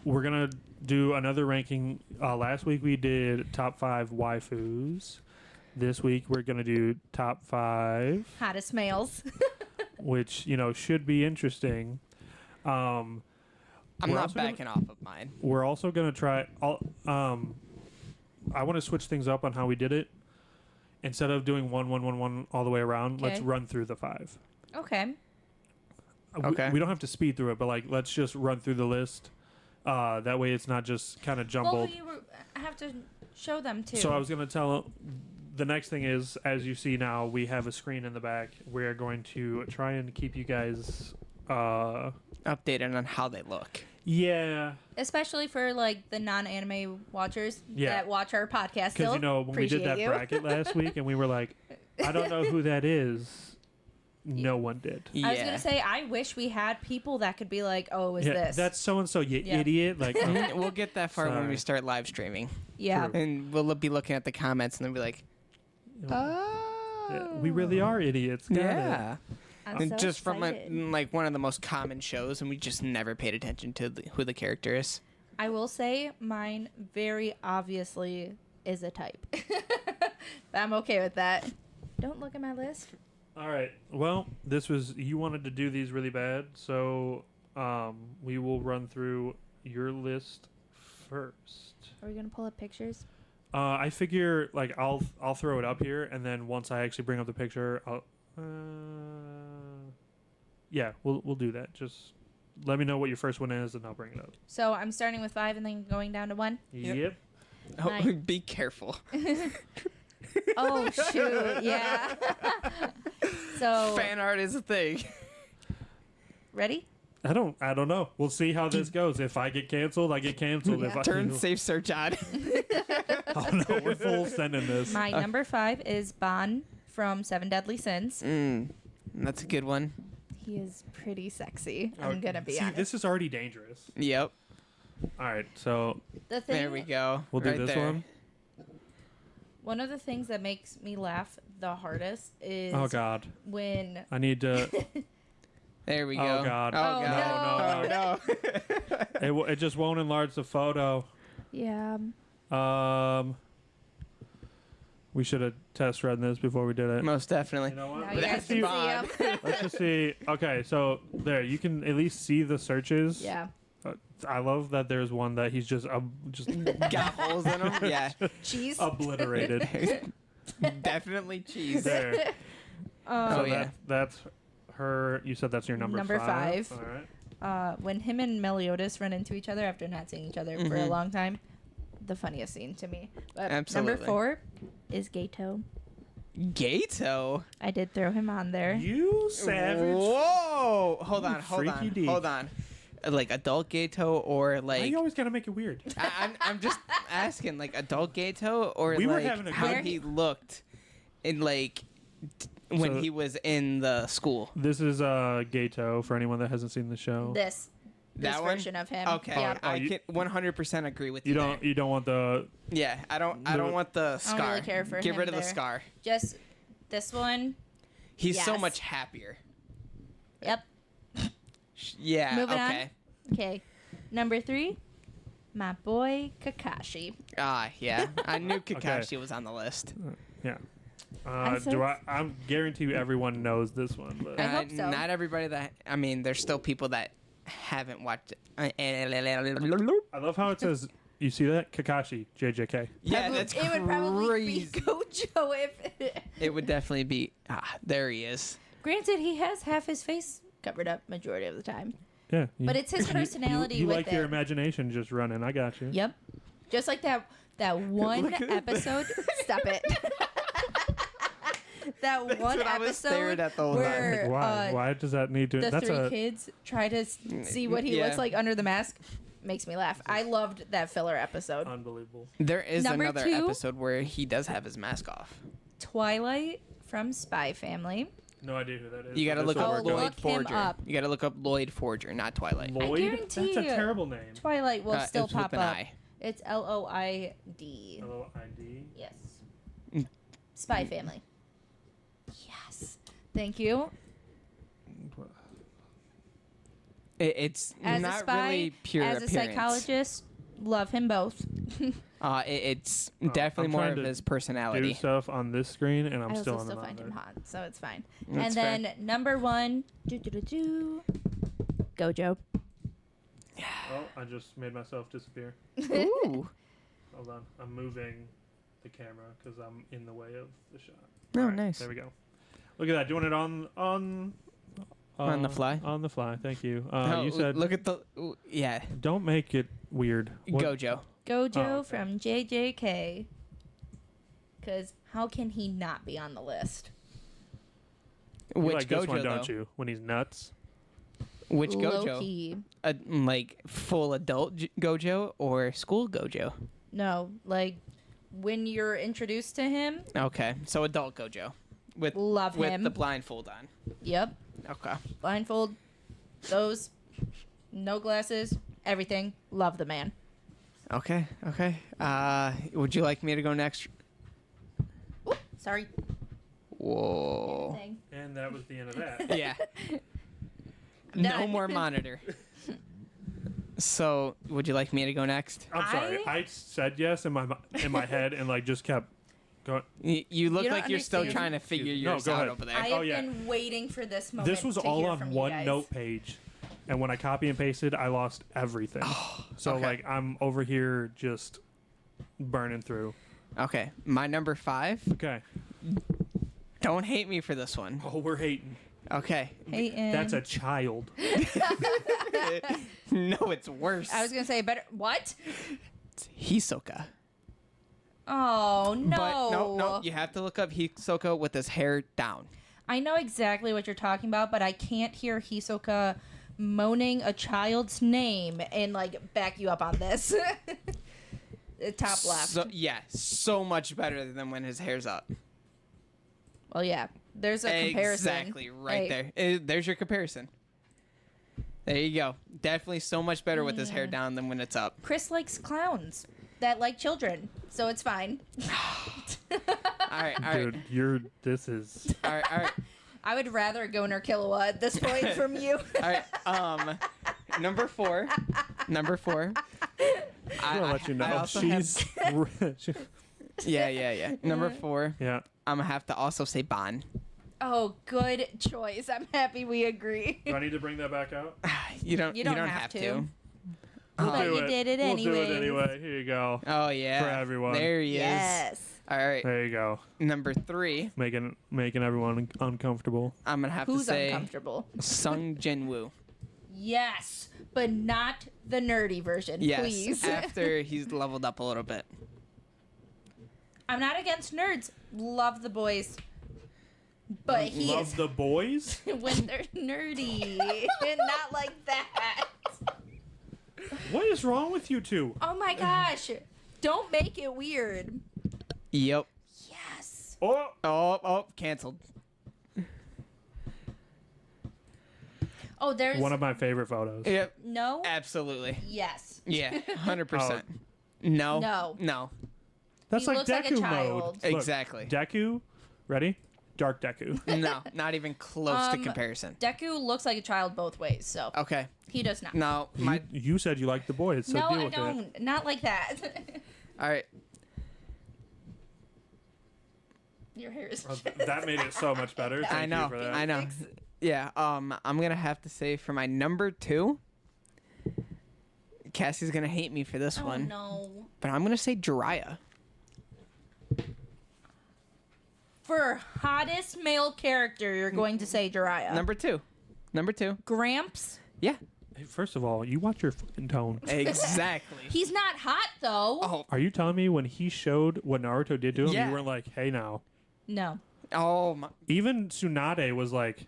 We're gonna do another ranking. Last week we did top 5 waifus. This week we're gonna do top 5, Hottest males. which should be interesting. I'm We're not also gonna- backing off of mine. We're also gonna try. I want to switch things up on how we did it. Instead of doing 1, 1, 1, 1 all the way around, let's Okay. run through the 5. Okay. Okay. We don't have to speed through it, but like let's just run through the list. That way it's not just kind of jumbled. Well, I have to show them too. So I was going to tell. The next thing is, as you see now, we have a screen in the back. We're going to try and keep you guys Updated on how they look. Yeah. Especially for like the non-anime watchers Yeah. that watch our podcast. Because, Still, when we did that appreciate you. bracket last week and we were like, I don't know who that is. No one did. Yeah. I was gonna say, I wish we had people that could be like, "Oh, is Yeah, this?" that's so and so, you Yeah. idiot. Like, We'll get that far when Sorry. we start live streaming, yeah. True. and we'll be looking at the comments and then be like, "Oh, yeah, we really are idiots. Got it. yeah." I'm And so just from excited. like one of the most common shows, and we just never paid attention to who the character is. I will say mine very obviously is a type. But I'm okay with that. Don't look at my list. All right. Well, you wanted to do these really bad, so we will run through your list first. Are we gonna pull up pictures? I figure like I'll throw it up here, and then once I actually bring up the picture, yeah, we'll do that. Just let me know what your first one is, and I'll bring it up. So I'm starting with 5 and then going down to 1. Yep. Oh, Nice. be careful. Oh shoot! Yeah. So Fan art is a thing. ready? I don't know. We'll see how this goes. If I get canceled, I get canceled. Yeah. If I Turn safe search on. oh no, we're full sending this. My number 5 is Bon from Seven Deadly Sins. That's a good one. He is pretty sexy. I'm gonna be see, honest. this is already dangerous. Yep. All right, so The thing, There we go. we'll do Right this there. one. One of the things that makes me laugh the hardest is Oh God, when I need to. There we go. Oh, God. Oh, Oh, God. no. Oh no. It just won't enlarge the photo. yeah. We should have test run this before we did it. Most definitely. You know Now what? you That's guys can Bon. see him. Let's just see. Okay, so there you can at least see the searches. Yeah. I love that there's one that he's just Got holes in them. Yeah. Cheese. obliterated. Definitely cheese. There. Oh, So yeah. that's her. You said that's your number Number 5. All right. When him and Meliodas run into each other after not seeing each other for a Mhm. long time, the funniest scene to me. But Absolutely. number 4 is Gato. Gato. I did throw him on there. You savage. Whoa. Hold You on. Hold freaky on. deek. Hold on. Like adult Gato or Why like you always gotta make it weird? I'm just asking like adult Gato or We were like having a how good- he looked in like when So- he was in the school. This is Gato for anyone that hasn't seen the show. This That one? version of him. Okay, Yep. Oh, I you- can 100% agree with You you. don't. there. You don't want the. Yeah, I don't No. want the scar. really care for Get him rid of the there. scar. Just this one. He's so Yes. much happier. Yep. Yeah. Moving on. okay. Okay. Number 3, my boy Kakashi. Ah, yeah. I knew Kakashi was on the list. Yeah. I'm so- Do I? I'm guarantee everyone knows this one, but I hope so. Not everybody that. I mean, there's still people that haven't watched. I love how it says. You see that Kakashi JJK. Yeah, that's it would probably crazy. be Gojo if. It would definitely be. Ah, there he is. Granted, he has half his face covered up majority of the time. Yeah. But it's his personality You with like it. your imagination just running. I got you. Yep. Just like that one Look at- episode. Stop it. That That's one what I was staring episode at the whole time. where Like, why? Why does that need to? the That's 3 a. kids try to see what he Yeah. looks like under the mask makes me laugh. I loved that filler episode. Unbelievable. There is Number another 2. episode where he does have his mask off. Twilight from Spy Family. No idea who that is. You got to but look this will up work out. Lloyd look him Forger. up. You got to look up Lloyd Forger, not Twilight. Lloyd. guarantee That's a you- terrible name. Twilight will still it's with pop an up. I. It's Loid. LOID. Yes. Mm. Spy Family. Yes. Thank you. It's As not a spy, really pure as a appearance. psychologist, love him both. It's Oh, definitely I'm more trying of to his do personality. stuff on this screen, and I'm I still also on the still find him monitor. hot, so it's fine. That's and then number 1, Gojo. Oh, I just made myself disappear. Ooh. Hold on. I'm moving the camera because I'm in the way of the shot. Oh, All right, nice. There we go. Look at that. Doing it on On the fly? On the fly. Thank you. Oh, You said look at the yeah. don't make it weird. What- Gojo. Gojo Oh, okay. from JJK. Because how can he not be on the list? You Which like Gojo this one, though? don't you? When he's nuts. Which Low Gojo? key. Like full adult Gojo or school Gojo? No, like when you're introduced to him, Okay, so adult Gojo with love with him. the blindfold on. Yep. Okay. Blindfold, those, no glasses, everything. Love the man. Okay. Would you like me to go next? Oop, sorry. Whoa. And that was the end of that. Yeah. No Done. more monitor. So, would you like me to go next? I'm sorry. I said yes in my head and like just kept going. You look You don't like you're still understand. trying to figure No, yours go out ahead. over there. I Oh, have yeah. been waiting for this moment. This was to all hear on from one you guys. note page, and when I copy and pasted, I lost everything. So okay. like I'm over here just burning through. Okay, my number 5. Okay. Don't hate me for this one. Oh, we're hating. Okay. Hating. That's a child. No, it's worse. I was gonna say better. What? It's Hisoka. Oh no! But no, you have to look up Hisoka with his hair down. I know exactly what you're talking about, but I can't hear Hisoka moaning a child's name and like back you up on this. Top left. So, yeah, so much better than when his hair's up. Well, yeah. There's a comparison. Exactly, right Hey, there. There's your comparison. There you go. Definitely so much better with his hair down than when it's up. Chris likes clowns that like children, so it's fine. All right. Dude, this is All right. I would rather go in Killua at this point from you. All right. Number 4. I'm gonna let you know. I also have- She's Yeah. Number 4. yeah. I'm gonna have to also say Ban. Oh, good choice. I'm happy we agree. Do I need to bring that back out? You don't You don't have have to. to. We'll But do you did it We'll do it anyways. anyway. Here you go. Oh yeah. For everyone. There he is. Yes. All right. There you go. Number 3. Making everyone uncomfortable. I'm gonna have Who's to say uncomfortable? Sung Jinwoo. Yes, but not the nerdy version, Yes. please. After he's leveled up a little bit. I'm not against nerds. Love the boys. But he Love is the boys. when they're nerdy. Not like that. What is wrong with you two? Oh my gosh. Don't make it weird. Yep. Yes. Oh, Canceled. Oh, there's one of my favorite photos. Yep. no. Absolutely. Yes. Yeah. 100%. No. No. No. That's He like looks like a Deku child. mode. Look, Exactly. Deku, ready? Dark Deku. No. Not even close to comparison. Deku looks like a child both ways, so Okay. he does not. No. My. You said you liked the boys, so No, deal I with it. don't. Not like that. All right. Your hair is. That made it so much better. Thank I know. You for that. I know. Yeah. I'm gonna have to say for my number 2. Cassie's gonna hate me for this Oh one, no. but I'm gonna say Jiraiya. For hottest male character, you're going to say Jiraiya. Number 2. Gramps. Yeah. Hey, first of all, you watch your fucking tone. Exactly. He's not hot though. Oh. Are you telling me when he showed what Naruto did to him, Yeah. you weren't like, hey now? No. Oh my. Even Tsunade was like,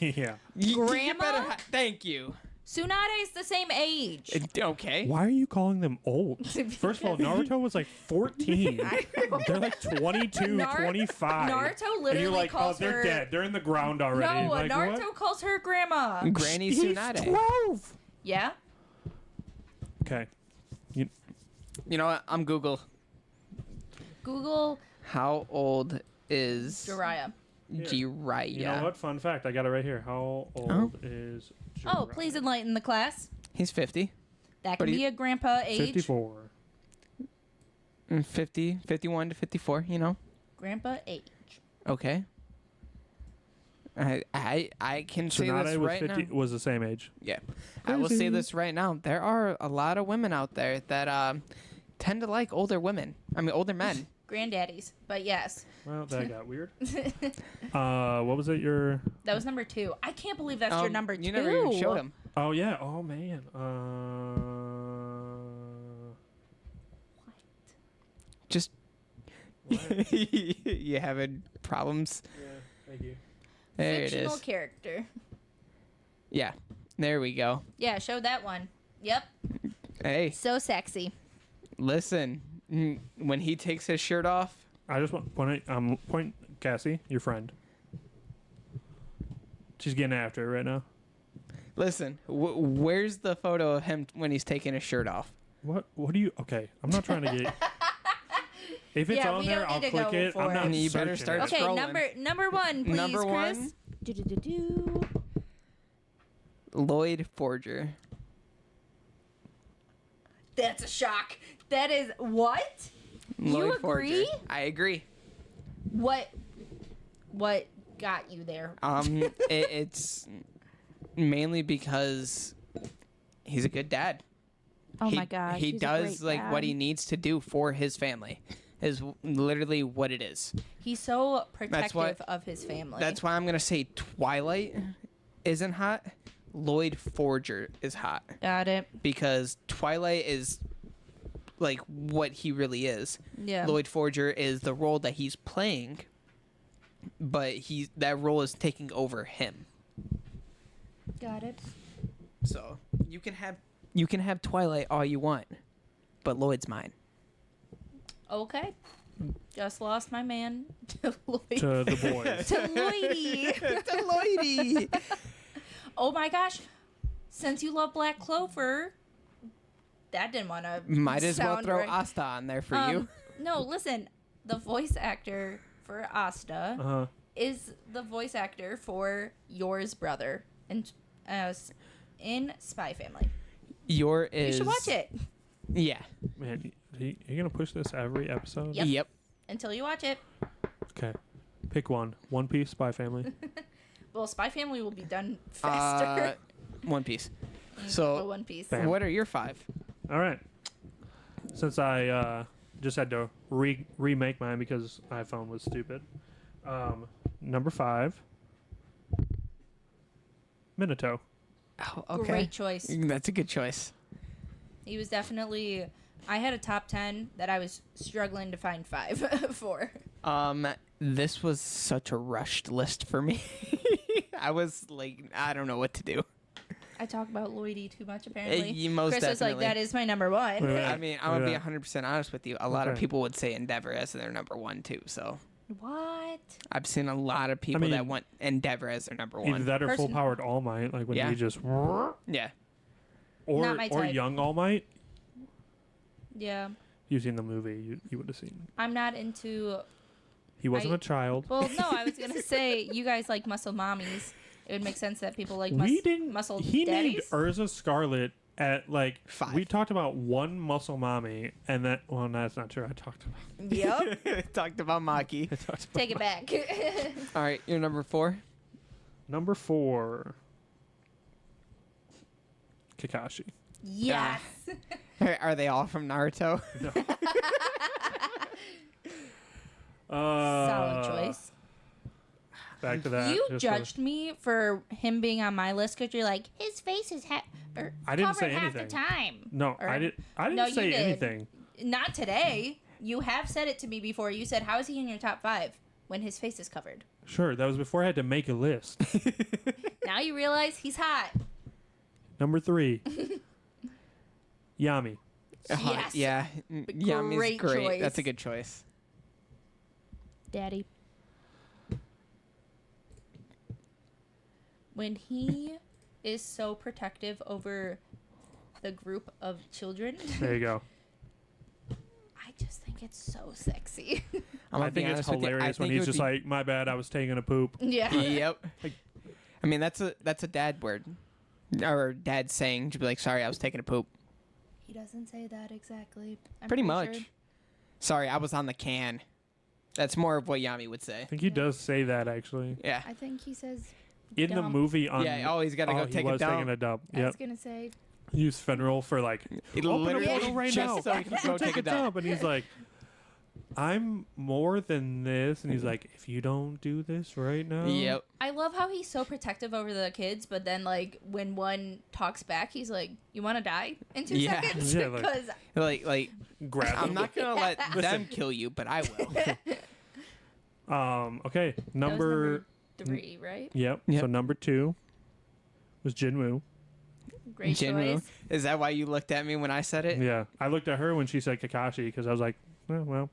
yeah. You Grandma? better thank you. Tsunade's the same age. Okay. Why are you calling them old? First of all, Naruto was like 14. They're like 22, Nar- 25. Naruto and literally you're like, oh, calls they're her. dead. They're in the ground already. No, like, Naruto what? calls her grandma. Granny He's Tsunade. 12. Yeah. Okay. You know what? I'm Google. Google How old is Jiraiya. Jiraiya? You know what? Fun fact. I got it right here. How old is Jiraiya? Oh, please enlighten the class. He's 50. That But can he- be a grandpa age. 54. 50, 51 to 54, you know? Grandpa age. Okay. I can say Tsunade this was right 50. now. Was the same age. Yeah. I will say Crazy. this right now. There are a lot of women out there that tend to like older women. I mean, older men. Granddaddies. But yes. Well, that got weird. What was it? Your? That was number 2. I can't believe that's your number 2. You never even showed him. Oh yeah. Oh man. Just What? you having problems? Yeah. Thank you. There it Fictional is. character. Yeah. There we go. Yeah, show that one. Yep. Hey, So sexy. listen. When he takes his shirt off, I just want point Cassie, your friend. She's getting after it right now. listen. Where's the photo of him when he's taking his shirt off? What do you? Okay, I'm not trying to get. If it's Yeah, on we there, don't I'll need to click go it. for I'm it. not And you better searching start it. Okay, scrolling. number one, please, Number Chris. one. Do-do-do-do. Lloyd Forger. That's a shock. That is what? Lloyd agree? Forger. I agree. What got you there? It's mainly because he's a good dad. Oh he, my gosh. he he's a does great like what dad. he needs to do for his family. Is literally what it is. He's so protective why- of his family. That's why I'm gonna say Twilight isn't hot. Lloyd Forger is hot Got it. because Twilight is like what he really is. Yeah. Lloyd Forger is the role that he's playing, but that role is taking over him. Got it. So you can have Twilight all you want, but Lloyd's mine. Okay. Just lost my man to Lloyd. To the boys. to Lloydie. to Lloydie. Oh my gosh. Since you love Black Clover, that didn't want to. Might as well throw Asta on there for you. No, listen. The voice actor for Asta Uh-huh. is the voice actor for Yours brother in Spy Family. Your You is. should watch it Yeah. Man, you're gonna push this every episode? Yep. Yep. until you watch it. Okay. Pick one. One Piece, Spy Family. Well, Spy Family will be done faster. One Piece. Or So, One Piece. Bam. what are your 5? All right. Since I just had to remake mine because iPhone was stupid. Number 5. Minato. Oh, Great choice. That's a good choice. He was definitely. I had a top 10 that I was struggling to find 5 for. This was such a rushed list for me. I was like, I don't know what to do. I talk about Lloydie too much, apparently. You most Chris was like, definitely. that is my number 1. Yeah. I mean, I'm gonna be Yeah. 100% honest with you. A lot of Okay. people would say Endeavor as their number 1 too. So What? I've seen a lot of people that mean, want Endeavor as their number Either 1. that or Person- full powered All Might, like when Yeah. he just Yeah. Not my or type. young All Might. Yeah. You've seen the movie, you would have seen. I'm not into. He wasn't a child. Well, no, I was going to say, you guys like muscle mommies. It would make sense that people like We didn't. muscle He named daddies. Urza Scarlet at like 5. We talked about one muscle mommy, and that. Well, no, that's not true. I talked about. Yep. Talked about Maki. I talked about Take it back. All right, your number 4. Number 4. Kakashi. yes. Are they all from Naruto? Solid choice. Back to that. You just judged me for him being on my list because you're like, his face is I didn't say covered half the anything. time. No, Or- I didn't. I didn't No, you say did. anything. Not today. You have said it to me before. You said, how is he in your top 5 when his face is covered? Sure, that was before I had to make a list. Now you realize he's hot. Number 3. Yami. Yes. Yeah. Yami's Great great. choice. That's a good choice. Daddy. When he is so protective over the group of children, There you go. I just think it's so sexy. I'm I gonna be think it's honest with you, I hilarious when think it he's would just be- like, "My bad, I was taking a poop." yeah. Yep. I mean, that's a dad word, or dad saying to be like, "Sorry, I was taking a poop." He doesn't say that exactly. I'm Pretty pretty much. sure. Sorry, I was on the can. That's more of what Yami would say. I think he does say that actually Yeah. I think he says. in the Dump. movie. On Yeah. Oh, he's gotta go he take was a dump. taking a dump. I was Yep. gonna say. Use fentanyl for like It open a literally bottle right just now. so he can go take a dump. And he's like, "I'm more than this." And he's like, "If you don't do this right now." Yep. I love how he's so protective over the kids, but then like when one talks back, he's like, "You want to die in 2 Yeah. seconds?" Yeah, like- Because Like Grab I'm him. not gonna let them kill you, but I will. Okay. that was Number. 3, right? Yep. Yep. So number 2 was Jinwoo. Great Jinwoo. choice. Is that why you looked at me when I said it? Yeah, I looked at her when she said Kakashi because I was like, well,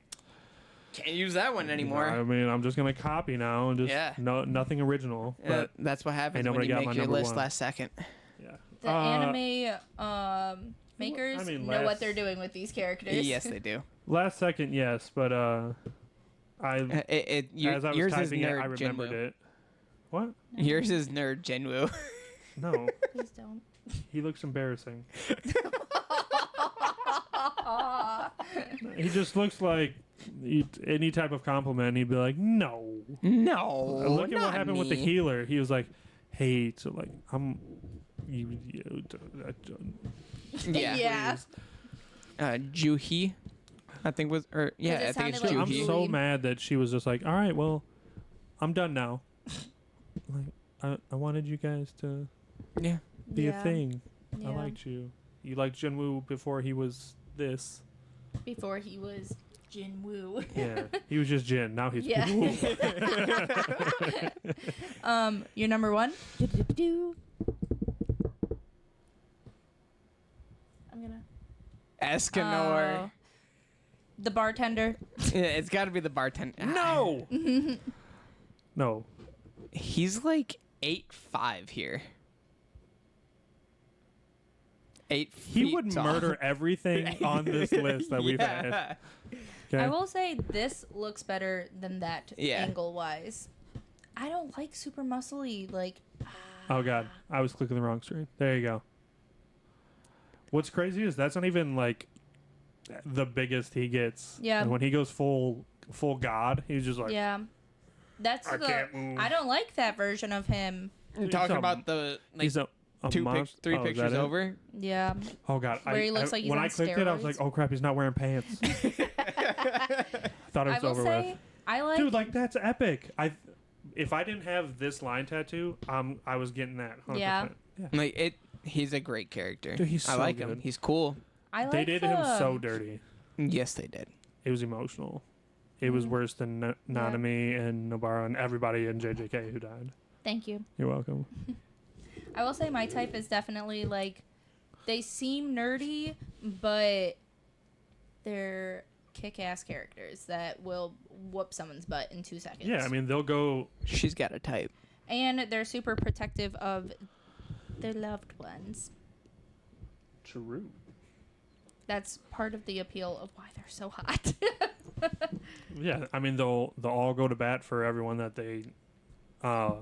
Can't use that one anymore. I mean, I'm just gonna copy now and just Yeah. nothing original. But That's what happens ain't when nobody you got make my your number list one. last second. yeah, The anime makers I mean, know what last- they're doing with these characters. Yes, they do. last second, yes, but as I was Yours is typing it, nerd I remembered Jinwoo. it. What? Yours is nerd Jinwoo. No, Please don't. he looks embarrassing. He just looks like any type of compliment. He'd be like, no. No, Look at not what happened with the me. healer. He was like, hey, so like I'm. Yeah. Yeah. Juhi, I think was or yeah, it I think it's sounded like I'm Juhi. Juhi. so mad that she was just like, all right, well, I'm done now. Like, I wanted you guys to Yeah. be Yeah. a thing. Yeah. I liked you. You liked Jinwoo before he was this. Before he was Jinwoo. Yeah, he was just Jin. Now he's Yeah. Woo. Your number one. I'm gonna. Escanor. The bartender. Yeah, it's got to be the bartender. No. No. He's like 8'5" here. 8 He feet would tall. murder everything on this list that we've had. Yeah. Okay. I will say this looks better than that Yeah. angle wise. I don't like super muscly like. Oh god, I was clicking the wrong screen. There you go. What's crazy is that's not even like the biggest he gets. Yeah. And when he goes full god, he's just like, Yeah. That's I can't move. I don't like that version of him. I'm talking about the like he's a monster. three Oh, is that pictures it? over. Yeah. Oh god, Where he looks like he's when on I clicked it, I was steroids. like, oh crap, he's not wearing pants. Thought it I was will over say with. I like Dude, like that's epic. If I didn't have this line tattoo, I was getting that. 100%. Yeah. Like it. He's a great character. Dude, he's I so like him. good. He's cool. I like They did him so dirty. Yes, they did. It was emotional. It was worse than Nanami and Nobara and everybody in JJK who died. Thank you. You're welcome. I will say my type is definitely like they seem nerdy, but they're kick-ass characters that will whoop someone's butt in 2 seconds. Yeah, I mean they'll go. She's got a type. and they're super protective of their loved ones. True. That's part of the appeal of why they're so hot. Yeah, I mean they'll all go to bat for everyone that they. I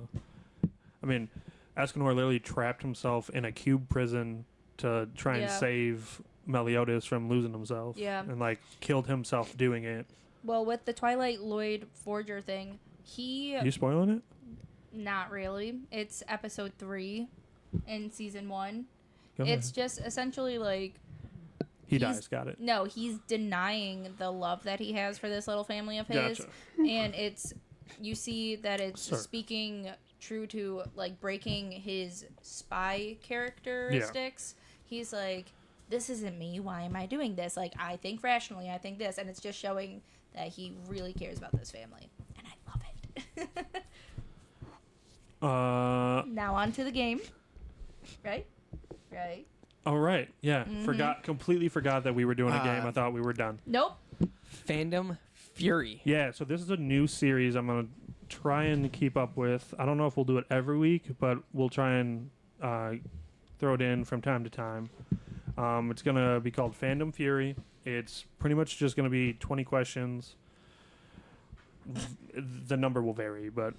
mean, Escanor literally trapped himself in a cube prison to try and Yeah. save Meliodas from losing himself. Yeah. And like killed himself doing it. Well, with the Twilight Lloyd Forger thing, You spoiling it? not really. It's episode 3 in season 1. Go It's ahead. just essentially like He he's- dies. Got it. no, he's denying the love that he has for this little family of his. Gotcha. And it's you see that it's Sir. speaking true to like breaking his spy characteristics. He's like, this isn't me, why am I doing this? Like, I think rationally, I think this, and it's just showing that he really cares about this family, and I love it. Now on to the game. Right. All right. Yeah. Completely forgot that we were doing a game. I thought we were done. Nope. Fandom Fury. Yeah. So this is a new series. I'm gonna try and keep up with. I don't know if we'll do it every week, but we'll try and throw it in from time to time. It's gonna be called Fandom Fury. It's pretty much just gonna be 20 questions. The number will vary, but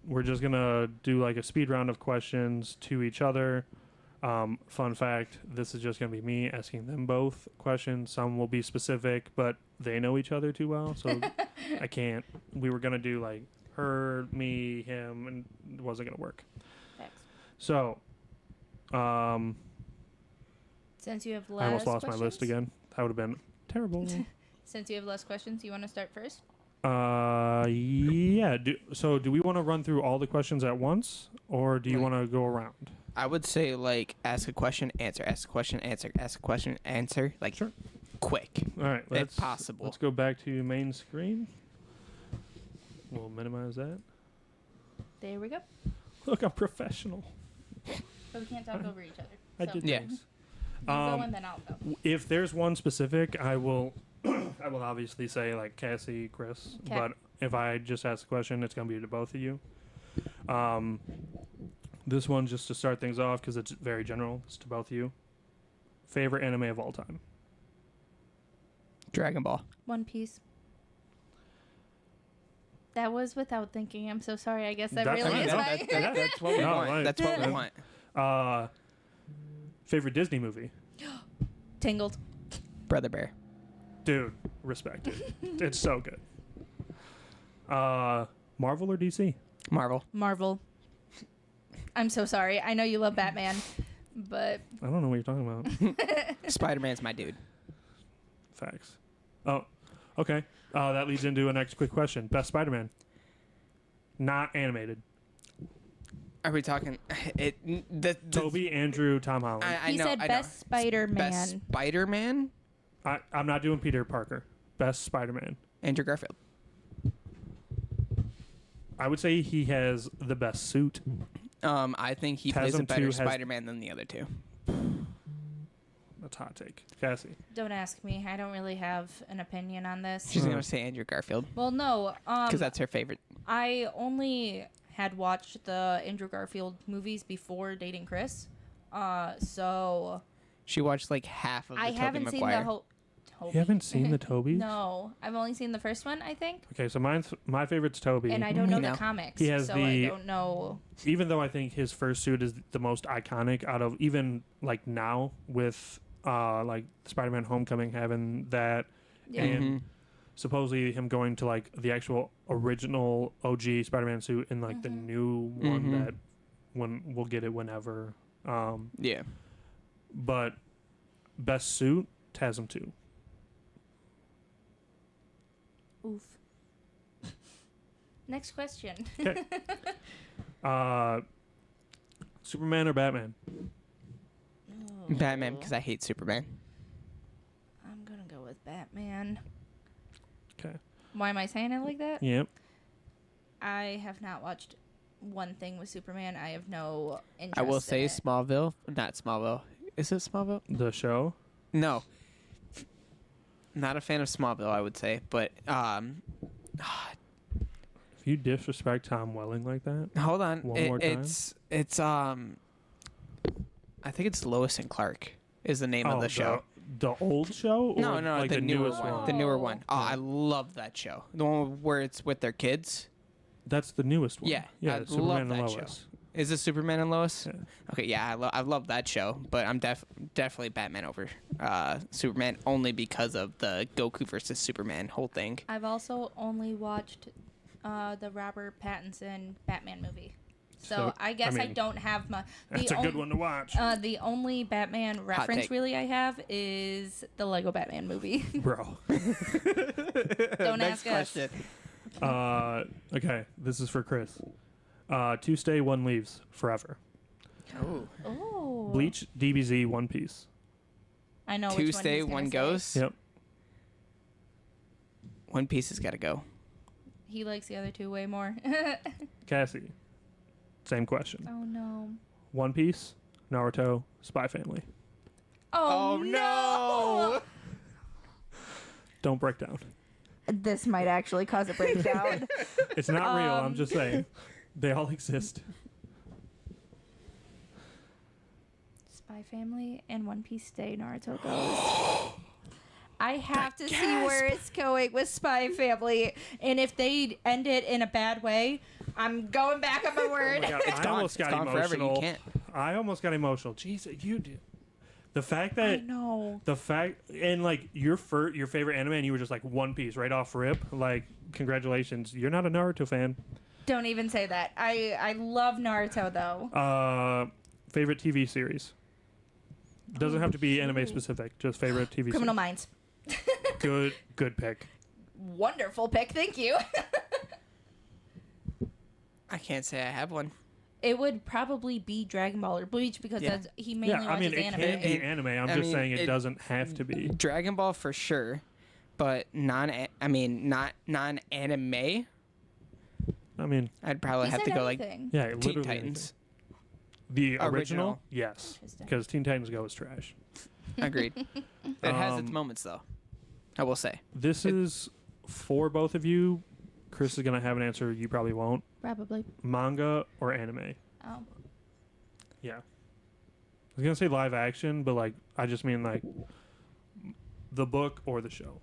we're just gonna do like a speed round of questions to each other. Fun fact: this is just gonna be me asking them both questions. Some will be specific, but they know each other too well, so I can't. We were gonna do like her, me, him, and it wasn't gonna work. Thanks. So, Since you have less I almost lost questions, my list again. That would have been terrible. Since you have less questions, you want to start first? Yeah. Do we want to run through all the questions at once, or do you Right. want to go around? I would say like ask a question, answer, ask a question, answer, ask a question, answer. Like Sure. quick. All right. If possible. Let's go back to main screen. We'll minimize that. There we go. Look, I'm professional. But we can't talk over each other. I So do Yeah. things. you go and then I'll go. If there's one specific, I will I will obviously say like Cassie, Chris. 'Kay. But if I just ask a question, it's gonna be to both of you. This one just to start things off because it's very general. It's to both of you. Favorite anime of all time. Dragon Ball. One Piece. That was without thinking. I'm so sorry. I guess that That's really fine. is No, my. That's what we No, want. like- That's what we want. Favorite Disney movie. Tangled. Brother Bear. Dude, respect it. It's so good. Marvel or DC? Marvel. Marvel. I'm so sorry. I know you love Batman, but I don't know what you're talking about. Spider-Man's my dude. Facts. Oh, okay. That leads into a next quick question. Best Spider-Man. Not animated. Are we talking? Toby, Andrew, Tom Holland. he said best Spider-Man. Best Spider-Man. I'm not doing Peter Parker. Best Spider-Man. Andrew Garfield. I would say he has the best suit. I think he plays a Chasm 2 better has- Spider-Man than the other two. That's a hot take. Cassie. Don't ask me. I don't really have an opinion on this. She's gonna say Andrew Garfield Well, no. because that's her favorite. I only had watched the Andrew Garfield movies before dating Chris. So She watched like half of the I Tobey haven't seen Maguire. the whole. You haven't seen the Tobys? No, I've only seen the first one, I think, Okay, so my favorite's Toby. and I don't know You the know. comics, He has so the- I don't know. Even though I think his first suit is the most iconic out of even like now with like Spider-Man Homecoming having that Yeah. and supposedly him going to like the actual original OG Spider-Man suit and like the new one Mhm. that when we'll get it whenever. Yeah. But best suit, TASM 2. Oof. Next question. Superman or Batman? Batman because I hate Superman. I'm gonna go with Batman. Okay. Why am I saying it like that? Yep. I have not watched one thing with Superman. I have no interest. I will in say it. Smallville. Not Smallville. Is it Smallville? The show. No. Not a fan of Smallville, I would say, but If you disrespect Tom Welling like that, hold on. One more time? It's I think it's Lois and Clark is the name of the show. The old show? Or No, like the newer newest one. one? The newer one. Oh, Yeah. I love that show. The one where it's with their kids. That's the newest one. Yeah, Yeah, I Superman love and that Lois. Is it Superman and Lois? Yeah. Okay, yeah, I love that show, but I'm definitely Batman over Superman only because of the Goku versus Superman whole thing. I've also only watched the Robert Pattinson Batman movie. So I guess I mean, don't have my. That's a good one to watch. The only Batman reference take. really I have is the Lego Batman movie. Bro. Don't Next ask us. question. Okay, this is for Chris. 2 stay, 1 leaves forever. Oh. Oh. Bleach, DBZ, One Piece. I know Two which one stay, he's gonna one say. goes. Yep. One Piece has got to go. He likes the other two way more. Cassie, same question. Oh no. One Piece, Naruto, Spy Family. Oh, no! Don't break down. This might actually cause a breakdown. It's not real. I'm just saying. They all exist. Spy Family and One Piece stay. Naruto goes. I have to see where it's going with Spy Family, and if they end it in a bad way, I'm going back on my word. I almost got forever. You emotional. can't. I almost got emotional. Jeez, you did. The fact I that know. the fact and like your favorite anime and you were just like One Piece right off rip, like congratulations. You're not a Naruto fan. Don't even say that. I love Naruto though. Favorite TV series. Doesn't have to be anime specific. Just favorite TV Criminal series. Minds. Good pick. Wonderful pick. Thank you. I can't say I have one. It would probably be Dragon Ball or Bleach because Yeah. that's, he mainly Yeah, I mean watches it anime. can be anime. I'm I just mean, saying it it- doesn't have to be. Dragon Ball for sure, but not non-anime. I mean, I'd probably He have said to go like anything. yeah, Teen literally. Titans. The original, Original. yes, Interesting. because Teen Titans Go is trash. Agreed. It has its Um, moments, though. I will say. This is for both of you. Chris is gonna have an answer. You probably won't. Probably. Manga or anime? Oh. Yeah. I was gonna say live action, but like I just mean like the book or the show.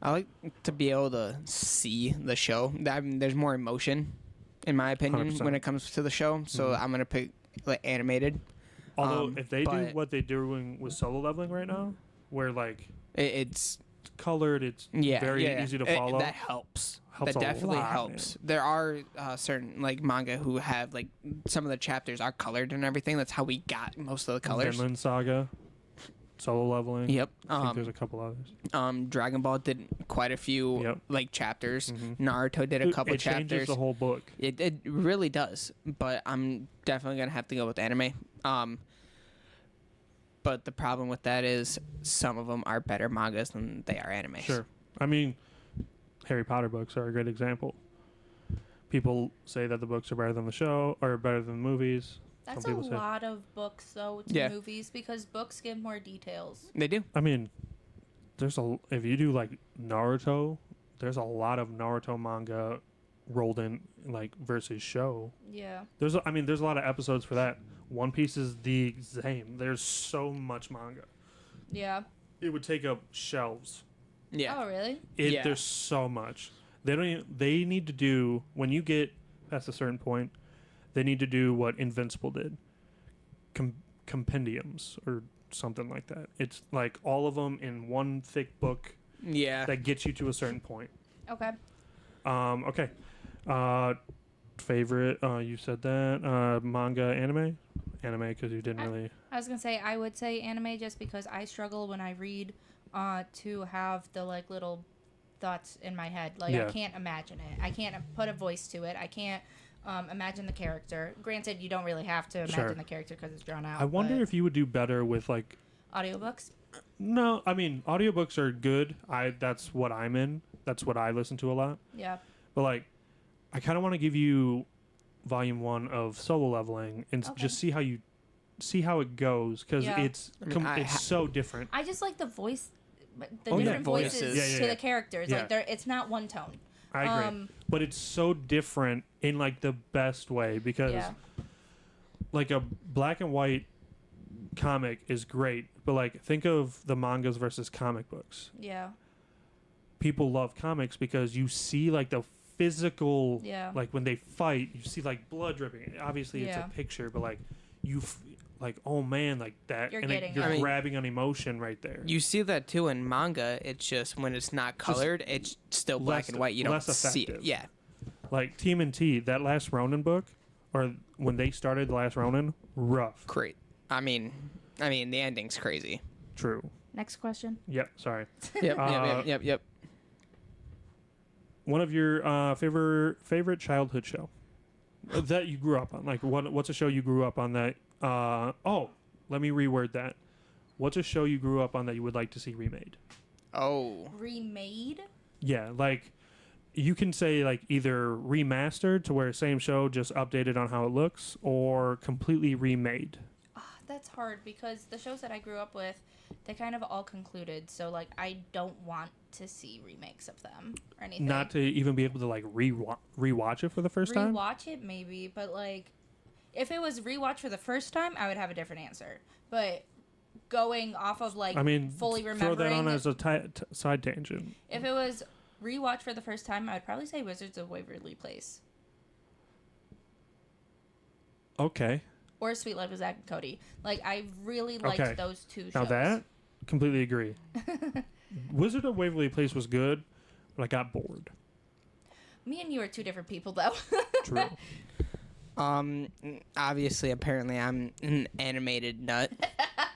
I like to be able to see the show. I mean, there's more emotion, in my opinion, 100%. when it comes to the show. So Mhm. I'm gonna pick like animated. Although if they do but what they're doing with Solo Leveling right now, where like it's it's colored, it's very easy to follow. That helps. Helps That a definitely lot, helps. There are certain like manga who have like some of the chapters are colored and everything. That's how we got most of the colors. Vinland Saga, Solo Leveling. Yep. I think there's a couple others. Dragon Ball did quite a few Yep. like chapters. Mhm. Naruto did a couple it changes chapters. the whole book. It really does. But I'm definitely gonna have to go with anime. But the problem with that is some of them are better mangas than they are animes. Sure. I mean, Harry Potter books are a great example. People say that the books are better than the show or better than the movies. That's Some a people say- lot of books, though, to Yeah. movies because books give more details. They do. I mean, if you do like Naruto, there's a lot of Naruto manga rolled in like versus show. Yeah. There's a lot of episodes for that. One Piece is the same. There's so much manga. Yeah. It would take up shelves. Yeah. Oh, really? Yeah. There's so much. They need to do when you get past a certain point. They need to do what Invincible did. Compendiums or something like that. It's like all of them in one thick book Yeah. that gets you to a certain point. Okay. Okay. Favorite? You said that manga, anime, because you didn't really. I was gonna say I would say anime just because I struggle when I read to have the like little thoughts in my head. Like Yeah. I can't imagine it. I can't put a voice to it. I can't imagine the character. Granted, you don't really have to imagine Sure. the character because it's drawn out. I wonder but if you would do better with like. audiobooks. No, I mean audiobooks are good. That's what I'm in. That's what I listen to a lot. Yeah. But like, I kind of want to give you volume 1 of Solo Leveling and Okay. just see how it goes because Yeah. it's I mean, it's so different. I just like the voice, the Oh, yeah. different voices Voices. Yeah, to the characters. Yeah. Like it's not one tone. I agree, but it's so different in like the best way because Yeah. like a black and white comic is great, but like think of the mangas versus comic books. Yeah. People love comics because you see like the physical, Yeah. like when they fight, you see like blood dripping. Obviously, it's Yeah. a picture, but like like oh man, like that, You're and getting you're it. I mean, grabbing an emotion right there. You see that too in manga. It's just when it's not colored, it's still black less- and white. You don't less see it. effective. Yeah. Like TMNT, that last Ronin book, or when they started the last Ronin, rough. Great. I mean, the ending's crazy. True. Next question. Yep. Sorry. Yep. Uh, Yep. One of your favorite childhood show that you grew up on. Like what's a show you grew up on that? Let me reword that. What's a show you grew up on that you would like to see remade? Oh. Remade? Yeah, like you can say like either remastered to where same show just updated on how it looks, or completely remade. That's hard because the shows that I grew up with, they kind of all concluded. So like I don't want to see remakes of them or anything. Not to even be able to like rewatch it for the first time. Rewatch it maybe, but like if it was rewatch for the first time, I would have a different answer. But going off of like I mean, fully throw remembering, that on as a side tangent. if it was rewatch for the first time, I would probably say Wizards of Waverly Place Okay. or Sweet Life of Zack and Cody. Like I really liked Okay. those two shows. Now that completely agree. Wizard of Waverly Place was good, but I got bored. Me and you are two different people though. True. Obviously, apparently, I'm an animated nut.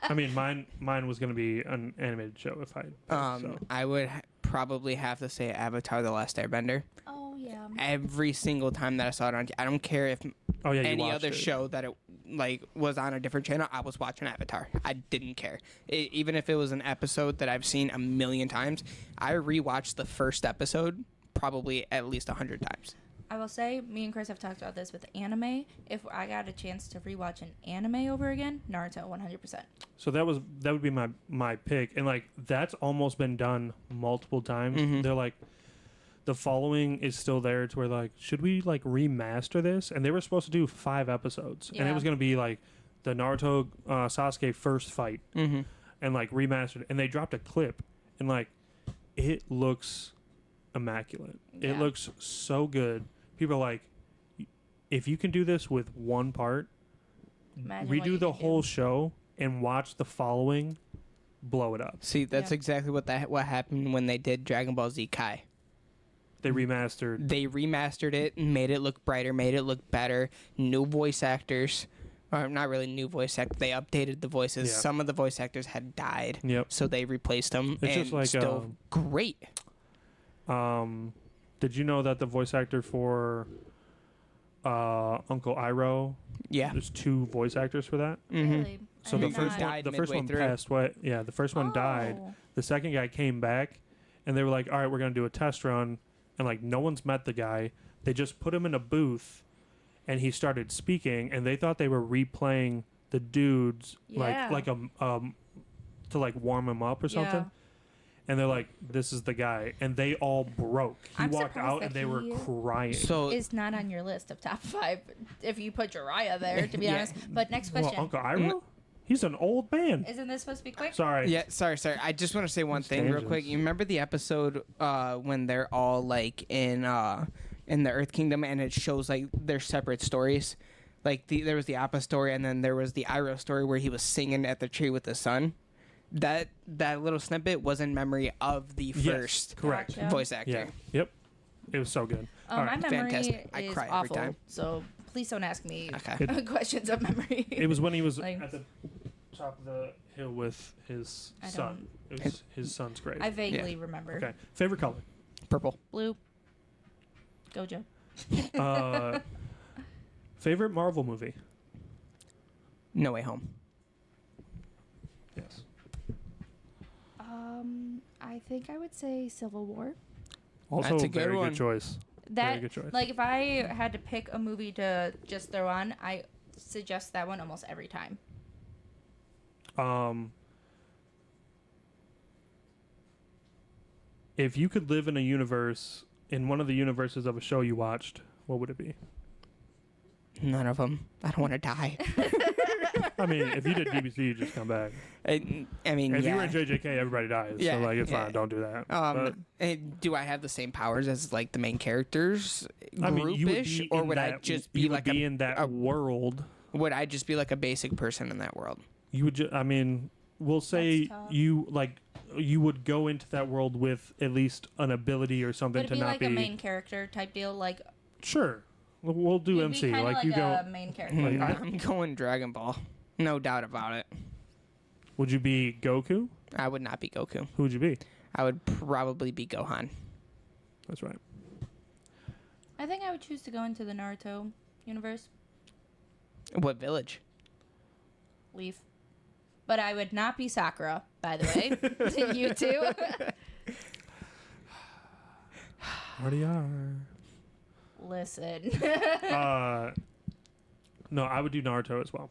I mean, mine was gonna be an animated show if I. So. I would probably have to say Avatar: The Last Airbender. Oh yeah. Every single time that I saw it on, I don't care if Oh yeah, you any watched other it. show that it like was on a different channel, I was watching Avatar. I didn't care. Even if it was an episode that I've seen a million times, I rewatched the first episode probably at least 100 times. I will say, me and Chris have talked about this with anime. If I got a chance to rewatch an anime over again, Naruto, 100%. So that would be my pick, and like that's almost been done multiple times. They're like, the following is still there to where like, should we like remaster this? And they were supposed to do 5 episodes, and it was gonna be like the Naruto Sasuke first fight, and like remastered, and they dropped a clip, and like it looks immaculate. It looks so good. People are like, if you can do this with one part, Imagine what you redo the can whole do. show and watch the following, blow it up. See, that's Yeah. exactly what happened when they did Dragon Ball Z Kai. They remastered. They remastered it, made it look brighter, made it look better. New voice actors, or not really new voice actors. They updated the voices. Yeah. Some of the voice actors had died, Yep. so they replaced them. It's and just like, still great. Did you know that the voice actor for Uncle Iroh, Yeah. there's 2 voice actors for that? Really? So I the did first not. one, Died the first midway one through. passed away. Yeah, the first one died. Oh. The second guy came back, and they were like, "All right, we're gonna do a test run," and like no one's met the guy. They just put him in a booth, and he started speaking, and they thought they were replaying the dudes Yeah. like to like warm him up or something. Yeah. And they're like, "This is the guy," and they all broke. He I'm walked surprised out, that and they were he crying. So Is not on your list of top 5 if you put Jiraiya there, to be Yeah. honest. But next Well, question. Uncle Iroh, he's an old man. Isn't this supposed to be quick? Sorry. yeah, sorry. I just want to say one It's thing real quick. dangerous. You remember the episode when they're all like in the Earth Kingdom, and it shows like their separate stories. Like there was the Appa story, and then there was the Iroh story where he was singing at the tree with the sun. That little snippet was in memory of the Yes, first correct. Gotcha. voice actor. Yeah. Yep. It was so good. All My right. memory Fantastic. I is cry every awful, time. so please don't ask me Okay. questions of memory. It was when he was Like- at the top of the hill with his I son. It was his son's grave. I vaguely remember. Okay. Favorite color? Purple. Blue. Gojo. Favorite Marvel movie? No Way Home. Yes. I think I would say Civil War. Also That's a a good very one. good choice. That good choice. like if I had to pick a movie to just throw on, I suggest that one almost every time. If you could live in a universe, in one of the universes of a show you watched, what would it be? None of them. I don't want to die. I mean, if you did DBC, you just come back. I mean, If you yeah. were in JJK, everybody dies. Yeah, So, like, it's yeah. fine. Don't do that. And do I have the same powers as like the main characters, I mean, you would groupish, be or in would I that- just you be would like be in that a world? would I just be like a basic person in that world? You would. I mean, we'll say tough. you would go into that world with at least an ability or something Would it to be not like be. a main character type deal? Like Sure, we'll do you'd MC. be kinda Like, you go. a main character. Like, I- I'm going Dragon Ball, no doubt about it. Would you be Goku? I would not be Goku. Who would you be? I would probably be Gohan. That's right. I think I would choose to go into the Naruto universe. What village? Leaf. But I would not be Sakura, by the way. You too. Already are. Listen. No, I would do Naruto as well.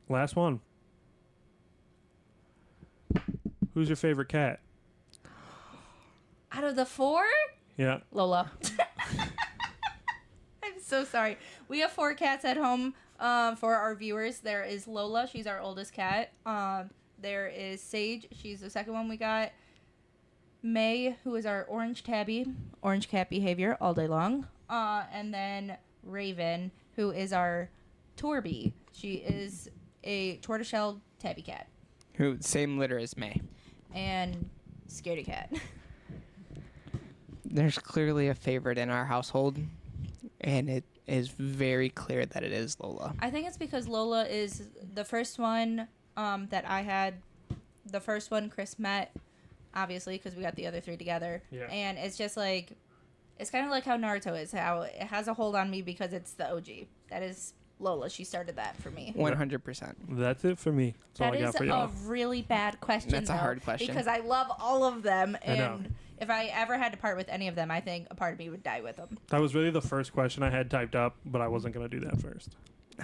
Last one. Who's your favorite cat? Out of the 4, Yeah. Lola. I'm so sorry. We have 4 cats at home. For our viewers, there is Lola. She's our oldest cat. There is Sage. She's the second one we got. May, who is our orange tabby. Orange cat behavior all day long. And then Raven, who is our Torby. She is a tortoiseshell tabby cat. Who same litter as May. And scaredy cat. There's clearly a favorite in our household, and it is very clear that it is Lola. I think it's because Lola is the first one that I had. The first one Chris met, obviously, because we got the other 3 together. Yeah. And it's just like, it's kind of like how Naruto is, how it has a hold on me because it's the OG. That is Lola. She started that for me. 100%. That's it for me. That's all That I got is for a y'all. really bad question. That's a though, hard question. because I love all of them, I know. and if I ever had to part with any of them, I think a part of me would die with them. That was really the first question I had typed up, but I wasn't going to do that first.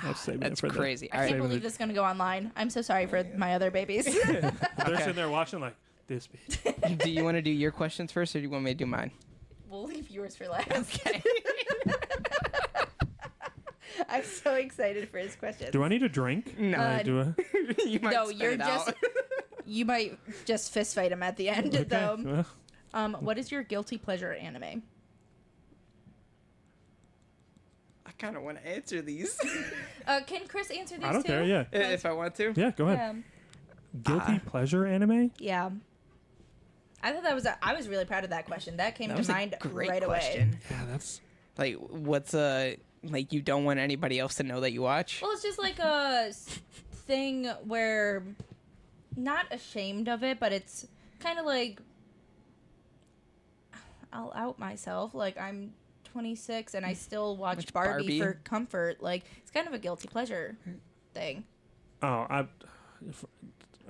That's crazy. I can't believe this is going to go online. I'm so sorry for my other babies. They're sitting there watching like, this bitch. Do you want to do your questions first, or do you want me to do mine? We'll leave yours for last. Okay. I'm so excited for his questions. Do I need a drink? No. Do I? You might No, spit you're it just. out. You might just fist fight him at the end, Okay. though. Well, What is your guilty pleasure anime? I kind of want to answer these. Can Chris answer these I don't too? care. Yeah. If I want to. Yeah. Go ahead. Yeah. Guilty pleasure anime? Yeah. I thought that was. I was really proud of that question. That came That to was a mind great right question. Yeah, that's. Like, what's like you don't want anybody else to know that you watch? away. Well, it's just like a thing where, not ashamed of it, but it's kind of like. I'll out myself. Like I'm 26 and I still watch Watch Barbie Barbie? for comfort. Like it's kind of a guilty pleasure thing. Oh,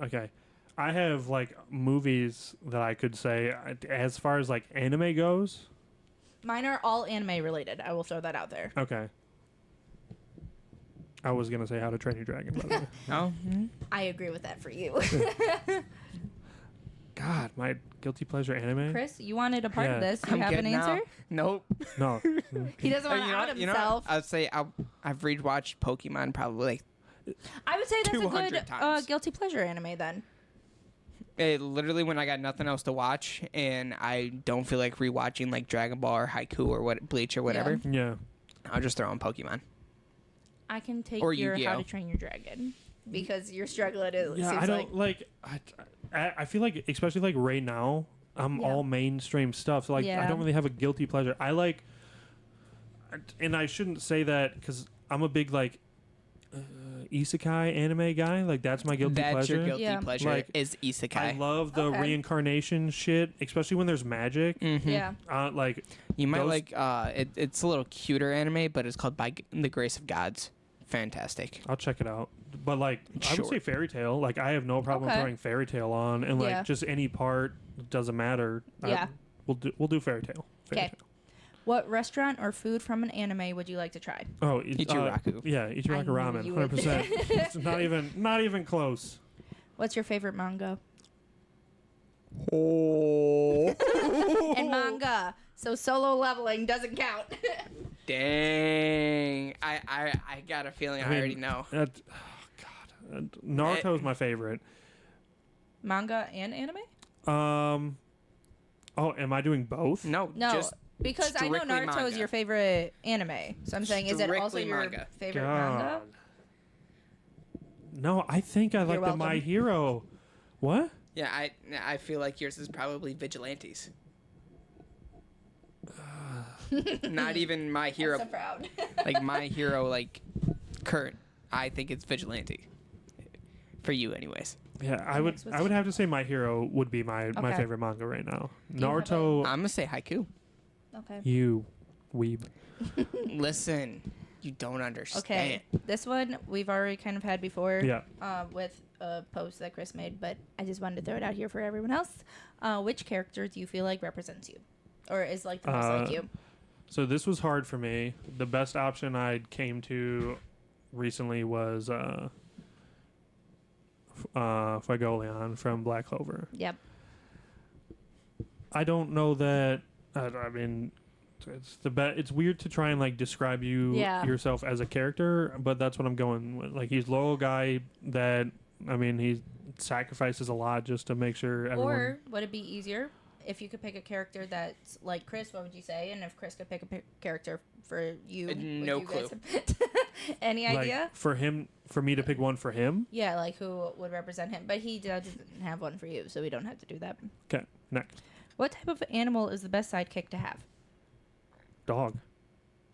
okay. I have like movies that I could say as far as like anime goes. Mine are all anime related. I will throw that out there. Okay. I was gonna say How to Train Your Dragon, by the way. Oh. I agree with that for you. God, my guilty pleasure anime. Chris, you wanted a part of Yeah. this. You have an answer? Nope. No. He doesn't want to You know out what? You know himself. what? I'd say I've rewatched Pokemon probably like I would say that's a 200 good times. guilty pleasure anime then. literally when I got nothing else to watch and I don't feel like rewatching like Dragon Ball or Haiku or what Bleach or whatever. Yeah. I'll just throw on Pokemon. I can take Or your How Yu-Gi-Oh. to Train Your Dragon because you're struggling. It Yeah, seems I don't I feel like, especially like right now, I'm Yeah. all mainstream stuff. So like, I Yeah. don't really have a guilty pleasure. I like, and I shouldn't say that because I'm a big like isekai anime guy. Like that's my guilty That's pleasure. your guilty Yeah. pleasure Like, is isekai. I love the Okay. reincarnation shit, especially when there's magic. Mhm. Yeah. Like You might those- like it's a little cuter anime, but it's called By the Grace of Gods. Fantastic. I'll check it out. But like I would Sure. say fairy tale. Like I have no problem Okay. throwing fairy tale on, and like Yeah. just any part doesn't matter. Yeah. We'll do fairy tale. Fairy 'Kay. tale. What restaurant or food from an anime would you like to try? Oh, Ichiraku. Yeah, Ichiraku I knew ramen, you would. 100%. It's not even close. What's your favorite manga? Oh. And manga. So solo leveling doesn't count. Dang. I got a feeling I mean, already know. Oh, God, Naruto's my favorite. Manga and anime? Oh, am I doing both? No, No, just because I know strictly Naruto is manga. your favorite anime. So I'm saying, is it also Strictly your manga. favorite God. manga? No, I think I like the welcome. My Hero. What? Yeah, I feel like yours is probably Vigilantes. Not even My Hero, So proud. like My Hero, like current. I think it's Vigilante. For you, anyways. Yeah, I Next would was- have to say My Hero would be my Okay. favorite manga right now. Do you have Naruto, I'm gonna say Haiku. Okay. you weeb. Listen, you don't understand. Okay. This one we've already kind of had before. Yeah. With a post that Chris made, but I just wanted to throw it out here for everyone else. Which character do you feel like represents you, or is like the most like you? So this was hard for me. The best option I came to recently was Fuegoleon from Black Clover. Yep. I don't know that. I mean, it's It's weird to try and like describe Yeah. yourself as a character, but that's what I'm going with. Like he's a loyal guy that he sacrifices a lot just to make sure everyone. Or would it be easier if you could pick a character that's like Chris? What would you say? And if Chris could pick a character for you, would no you guys clue. have- Any like, idea? for me to pick one for him. Yeah, like who would represent him? But he doesn't have one for you, so we don't have to do that. Okay, next What type of animal is the best sidekick to have? dog.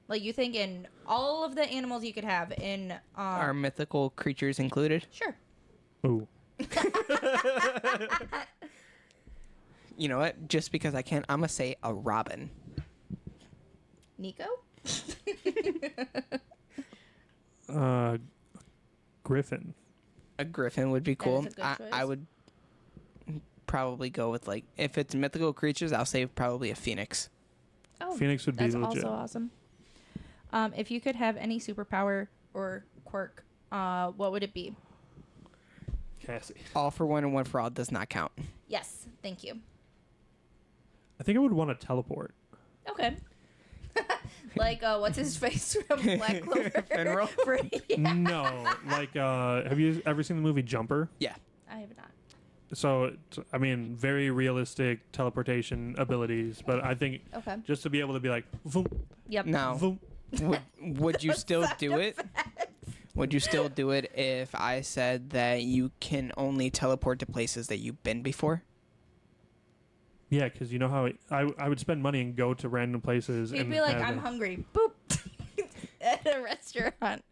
Like you think in all of the animals you could have in Are mythical creatures included? sure. Ooh. You know what? Just because I can't, I'm gonna say a robin. Nico? Griffin. A griffin would be cool. is a good I choice. would probably go with like if it's mythical creatures, I'll say probably a phoenix. Oh, Phoenix would be that's legit. also awesome. If you could have any superpower or quirk, what would it be? Cassie. All for one and one for all does not count. Yes, thank you. I think I would want to teleport. Okay. Like, what's his face from Black Clover? Finral? Yeah. No, like, have you ever seen the movie Jumper? Yeah. I have not. So, I mean, very realistic teleportation abilities, but I think Okay. just to be able to be like, vroom, Yep. Now, vroom. would you still Sound do it? Would you still do it if I said that you can only teleport to places that you've been before? Yeah, because you know how I would spend money and go to random places. You'd and be like, have I'm them. hungry. Boop. At a restaurant.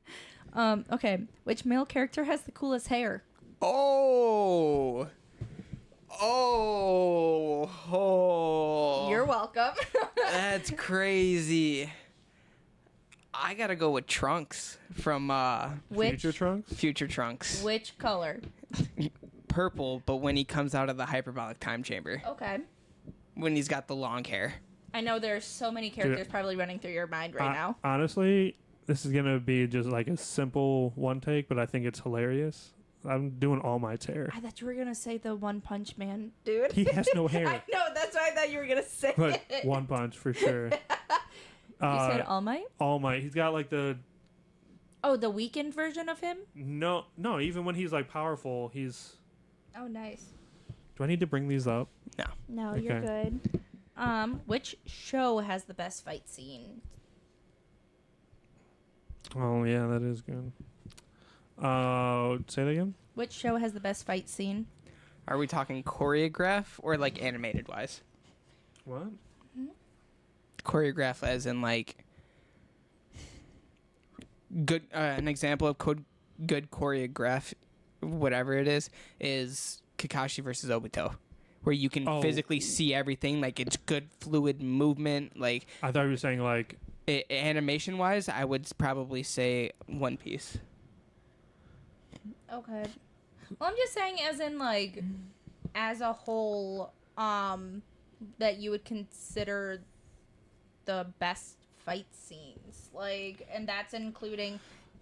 Okay. Which male character has the coolest hair? Oh. You're welcome. That's crazy. I gotta go with Trunks from Future Trunks. Future Trunks. Which color? Purple, but when he comes out of the hyperbolic time chamber, Okay. when he's got the long hair. I know there's so many characters probably running through your mind right now. Honestly, this is gonna be just like a simple one take, but I think it's hilarious. I'm doing All Might's hair. I thought you were gonna say the One Punch Man, dude. He has no hair. I know. That's why I thought you were gonna say But it. One Punch for sure. You said All Might? All Might. He's got like the Oh, the weakened version of him? no. Even when he's like powerful, he's. Oh, nice. Do I need to bring these up? No, you're Okay. good. Which show has the best fight scene? Oh yeah, that is good. Say that again. Which show has the best fight scene? Are we talking choreograph or like animated wise? What? Choreograph as in like good an example of good choreograph whatever it is Kakashi versus Obito, where you can Oh. physically see everything, like it's good fluid movement. Like I thought you were saying like. animation wise, I would probably say One Piece. Okay. Well, I'm just saying, as in like, as a whole, that you would consider the best fight scenes, like, and that's including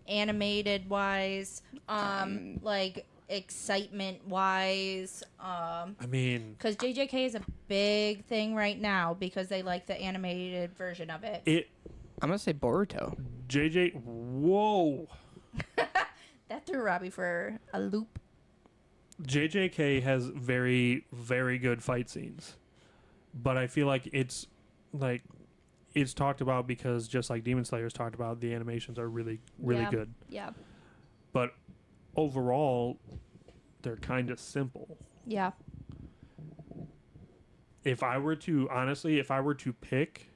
animated wise, like excitement wise, I mean, because JJK is a big thing right now because they like the animated version of it. I'm gonna say Boruto. JJ. Whoa. That threw Robbie for a loop. JJK has very, very good fight scenes, but I feel like it's talked about because just like Demon Slayer's talked about, the animations are really, really Yeah. good. Yeah. But overall, they're kind of simple. Yeah. If I were to pick,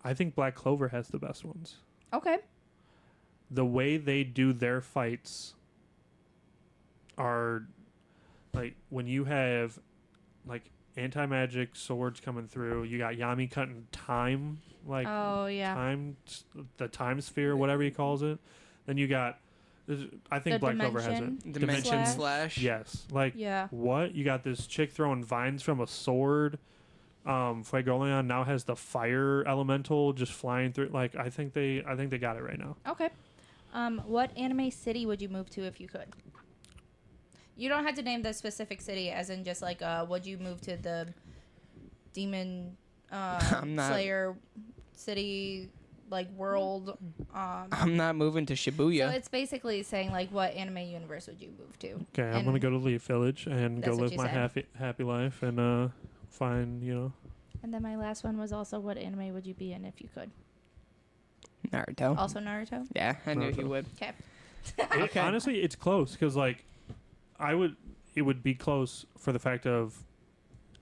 I think Black Clover has the best ones. Okay. The way they do their fights are like when you have like anti-magic swords coming through, you got Yami cutting time, like Oh yeah. the time sphere, whatever he calls it. Then you got, I think The Black Clover has dimension. it. Dimension Slash. slash. Yes, like Yeah. what? You got this chick throwing vines from a sword. Fuegoleon now has the fire elemental just flying through. Like I think they got it right now. Okay. What anime city would you move to if you could? You don't have to name the specific city, as in just like, would you move to the demon I'm not- Slayer city, like world? I'm not moving to So Shibuya. it's basically saying like, what anime universe would you move to? Okay, I'm And gonna go to Leaf Village and go that's what live you my said. happy life and find And then my last one was also, what anime would you be in if you could? Naruto. Also Naruto. Yeah, I knew Naruto. you would. Okay. It, honestly, it's close because like, it would be close for the fact of,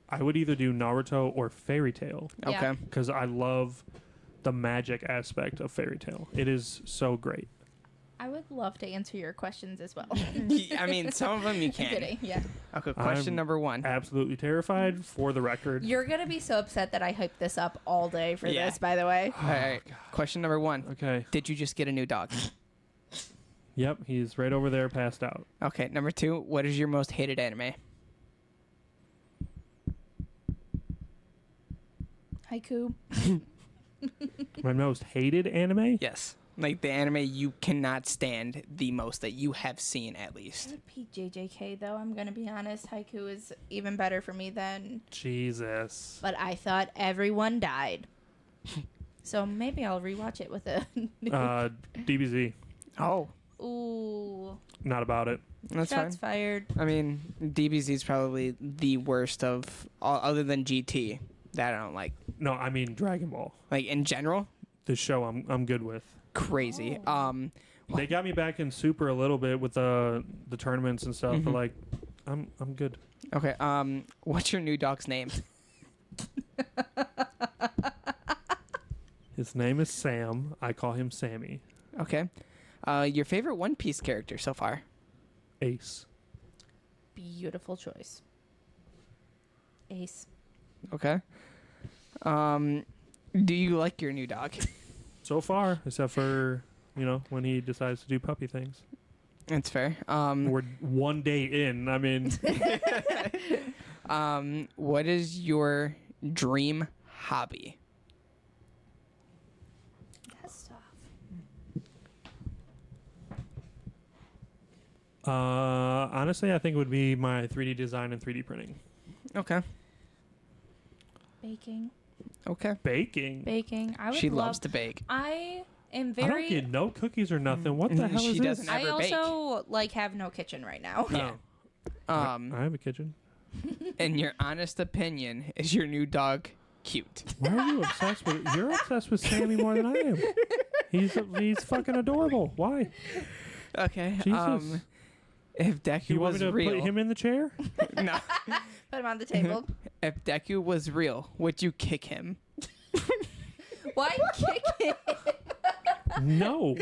I would either do Naruto or Fairy Tail Yeah. Okay. because I love the magic aspect of Fairy Tail. It is so great. I would love to answer your questions as well. I mean, some of them you I'm can. kidding. Yeah. Okay, question I'm number one. Absolutely terrified. For the record, You're gonna be so upset that I hyped this up all day for Yeah. this. By the way. All right. Question number one. okay. Did you just get a new dog? Yep, he's right over there, passed out. Okay. Number two. What is your most hated anime? Haiku. My most hated anime? Yes. Like the anime you cannot stand the most that you have seen at least. I would pick JJK though. I'm gonna be honest. Haiku is even better for me than. Jesus. But I thought everyone died. So maybe I'll rewatch it with a. DBZ. Oh, Ooh. Not about it. that's Shots fine. fired. I mean, DBZ is probably the worst of all, other than GT that I don't like. No, I mean Dragon Ball. Like in general, The show I'm good with. crazy. Oh. They got me back in Super a little bit with the tournaments and stuff, but Mhm. like I'm good. Okay. What's your new dog's name? His name is Sam. I call him Sammy. Okay. Your favorite One Piece character so far? Ace. Beautiful choice. Ace. Okay. Do you like your new dog? So far, except for, when he decides to do puppy things. That's fair. We're one day in. I mean, What is your dream hobby? That's tough. honestly, I think it would be my 3D design and 3D printing. Okay. Baking. Okay. Baking. Baking. I would She love. loves to bake. I am I very. don't get no cookies or nothing. What the hell She is this? doesn't I ever bake. also have no kitchen right now. No. I have a kitchen. In your honest opinion, is your new dog cute? Why are you obsessed with? You're obsessed with Sammy more than I am. He's fucking adorable. Why? Okay. Jesus. If Deku You want was me to real, put him in the chair? no. Put him on the table. If Deku was real, would you kick him? Why kick it? No.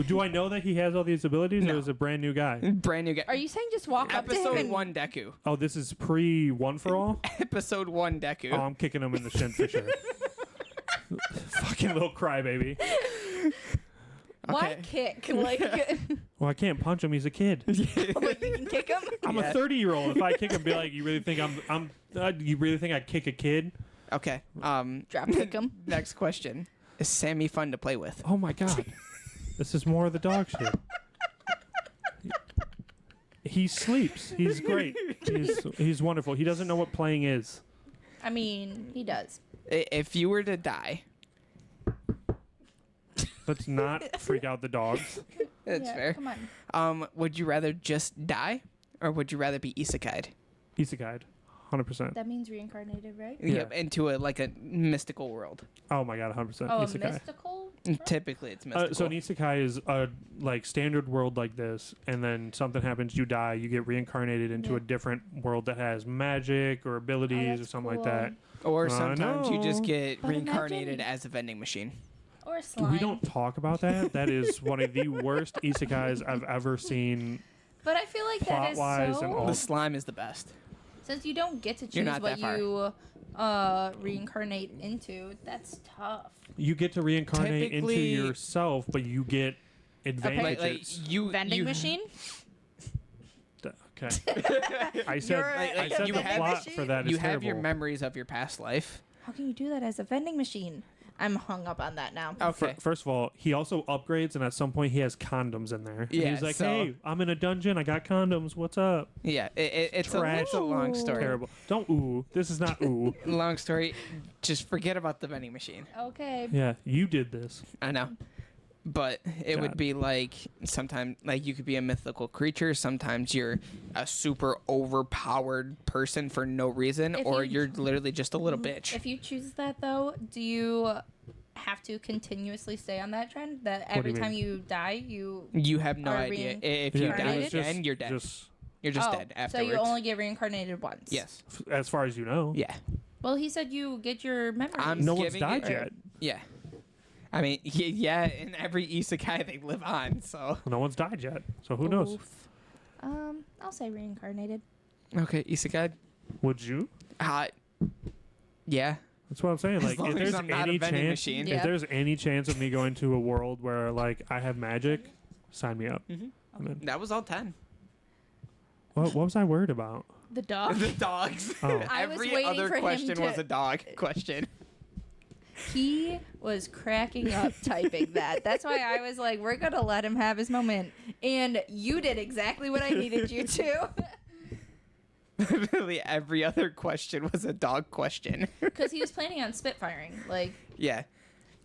Do I know that he has all these abilities, No. or is it a brand new guy? Brand new guy. Are you saying just walk up to him Episode and 1 Deku. Oh, this is pre One for All. Episode 1 Deku. Oh, I'm kicking him in the shin for sure. Fucking little crybaby. why Okay. kick? Like, Well, I can't punch him. He's a kid. but you can kick him. I'm Yeah. a 30-year-old. If I kick him, be like, you really think you really think I'd kick a kid? Okay. Drop kick him. Next question. Is Sammy fun to play with? Oh my god. This is more of the dog shit. He sleeps. He's great. He's wonderful. He doesn't know what playing is. I mean, he does. If you were to die, Let's not freak out the dogs. that's Yeah, fair. Come on. Would you rather just die, or would you rather be isekai'd? Isekai, 100%. That means reincarnated, right? Yeah. Yep, into a mystical world. Oh my god, 100%. Oh, a Isekai. mystical? Typically, it's mystical. So an isekai is a standard world like this, and then something happens, you die, you get reincarnated into Yeah. a different world that has magic or abilities or that's something like cool. that. or I sometimes you just know. get But reincarnated imagine- as a vending machine. Or a slime. We don't talk about that. That is one of the worst isekais I've ever seen. But I feel like that is Plot-wise so. and all. The slime is the best. Since you don't get to You're choose not what that you reincarnate into, that's tough. You get to reincarnate into Typically- yourself, but you get Like advantages. you Vending you, machine? Okay. I said, You're Like- I like said you the have- plot for that is you have your terrible. memories of your past life. How can you do that as a vending machine? I'm hung up on that now. Okay. First of all, he also upgrades, and at some point he has condoms in there. And Yeah, he's like, so- "Hey, I'm in a dungeon. I got condoms. What's up?" Yeah, it's a long story. Terrible. Don't ooh. This is not ooh. Long story. Just forget about the vending machine. Okay. Yeah, you did this. I know. But it would God. be like sometimes like you could be a mythical creature, sometimes you're a super overpowered person for no reason, If or you- you're literally just a little bitch. If you choose that, though, do you have to continuously stay on that trend? That do you every mean? time you die, you. You have no Are idea. rein- If you Yeah, die it's just- again, you're dead. Just You're just Oh, dead so afterwards. you only get reincarnated once? Yes. as far as you know. Yeah. Well, he said you get your memories. I'm No one's giving died it- yet. Yeah. I mean, yeah, in every isekai they live on, so. No one's died yet. So who knows? Oof. I'll say reincarnated. Okay, isekai. Would you? Yeah. That's what I'm saying. As Like, long if as there's I'm not a any vending chance, machine. Yeah. if there's any chance of me going to a world where like I have magic, sign me up. Mhm. I'm in. That was all 10. What was I worried about? The dog. The dogs. Oh. I was Every waiting other for him question to- was a dog question. He was cracking up typing that. That's why I was like, we're going to let him have his moment. And you did exactly what I needed you to. Literally every other question was a dog question. Because he was planning on spitfiring. Like, Yeah.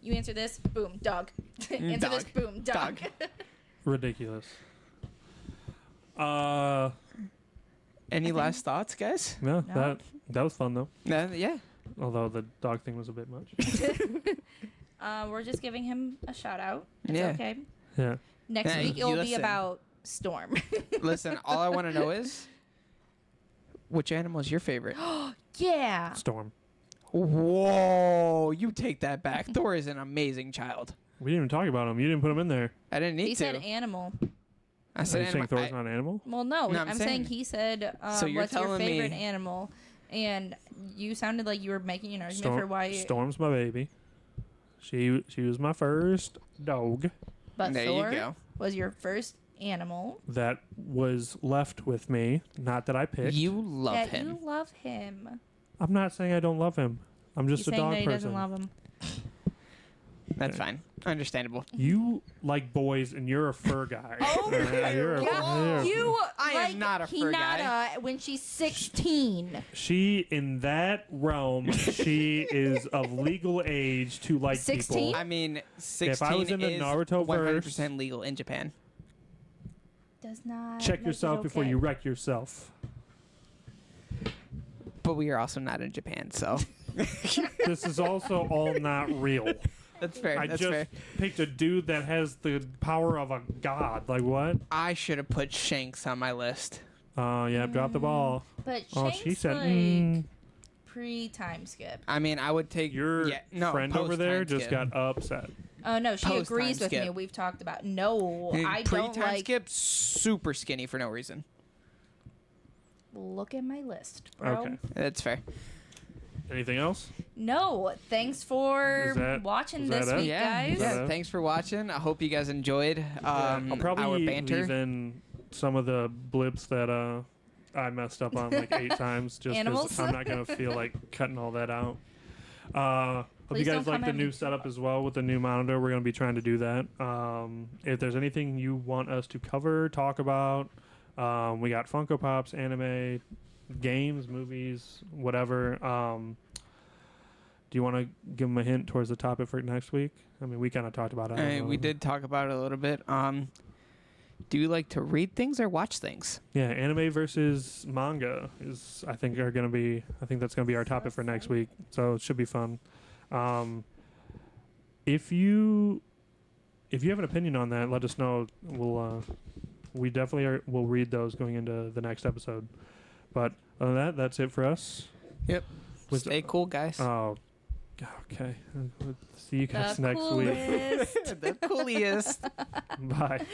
you answer this, boom, dog. Answer this, Dog. boom, dog. Ridiculous. Any last thoughts, guys? No, No. that was fun though. Yeah. Although the dog thing was a bit much. We're just giving him a shout out. It's Yeah. okay. Yeah. Next Hey, week, you it'll be listen. about Storm. Listen, all I want to know is which animal is your favorite? Yeah. Storm. Whoa, you take that back. Thor is an amazing child. We didn't even talk about him. You didn't put him in there. I didn't need He to. said animal. I Are said you saying animal. Thor's not an animal? Well, no, No, I'm I'm saying- saying he said, So you're what's your telling favorite me- animal? And you sounded like you were making an argument for why. Storm's my baby. She was my first dog But There Thor you go. was your first animal. that was left with me. Not that I picked. You love that him. you love him. I'm not saying I don't love him. I'm just He's a saying dog that he person. doesn't love him. That's fine. Understandable. You like boys, and you're a fur guy. Oh my You're a- God. you're a- You I am like not a fur guy. Hinata when she's 16. She in that realm. She is of legal age to like 16? people. I mean, 16 I was in the is Naruto 100% legal in Japan. Does not. Check make yourself it before okay. you wreck yourself. But we are also not in Japan, so This is also all not real. that's fair. I That's just fair. picked a dude that has the power of a god. Like what? I should have put Shanks on my list. Yeah, drop the ball. But Oh, Shank's she said, like pre-time skip. I mean, I would take Your friend over there post-time just skip. got upset. Oh no, she Post-time agrees with skip. me. We've talked about. No, I Pre-time don't like. skip, super skinny for no reason. Look at my list, bro. Okay. That's fair. Anything else? No, thanks for Is that- watching is this that it? week, Yeah, guys. yeah. Thanks for watching. I hope you guys enjoyed I'll our probably banter. leave in some of the blips that I messed up on like 8 times. Just Animals? because I'm not gonna feel like cutting all that out. Hope you Please guys don't like come the at new me. setup as well with the new monitor. We're gonna be trying to do that. If there's anything you want us to cover, talk about, we got Funko Pops, anime, games, movies, whatever. Do you want to give them a hint towards the topic for next week? I mean, we kind of talked about it. I don't know. We did talk about it a little bit. Do you like to read things or watch things? Yeah, anime versus manga is I think that's gonna be our topic for next week. So it should be fun. If you have an opinion on that, let us know. We definitely will read those going into the next episode. But other than that, that's it for us. Yep. With- Stay cool, guys. Oh, okay. See you guys The next week. coolest. The coolest. Bye.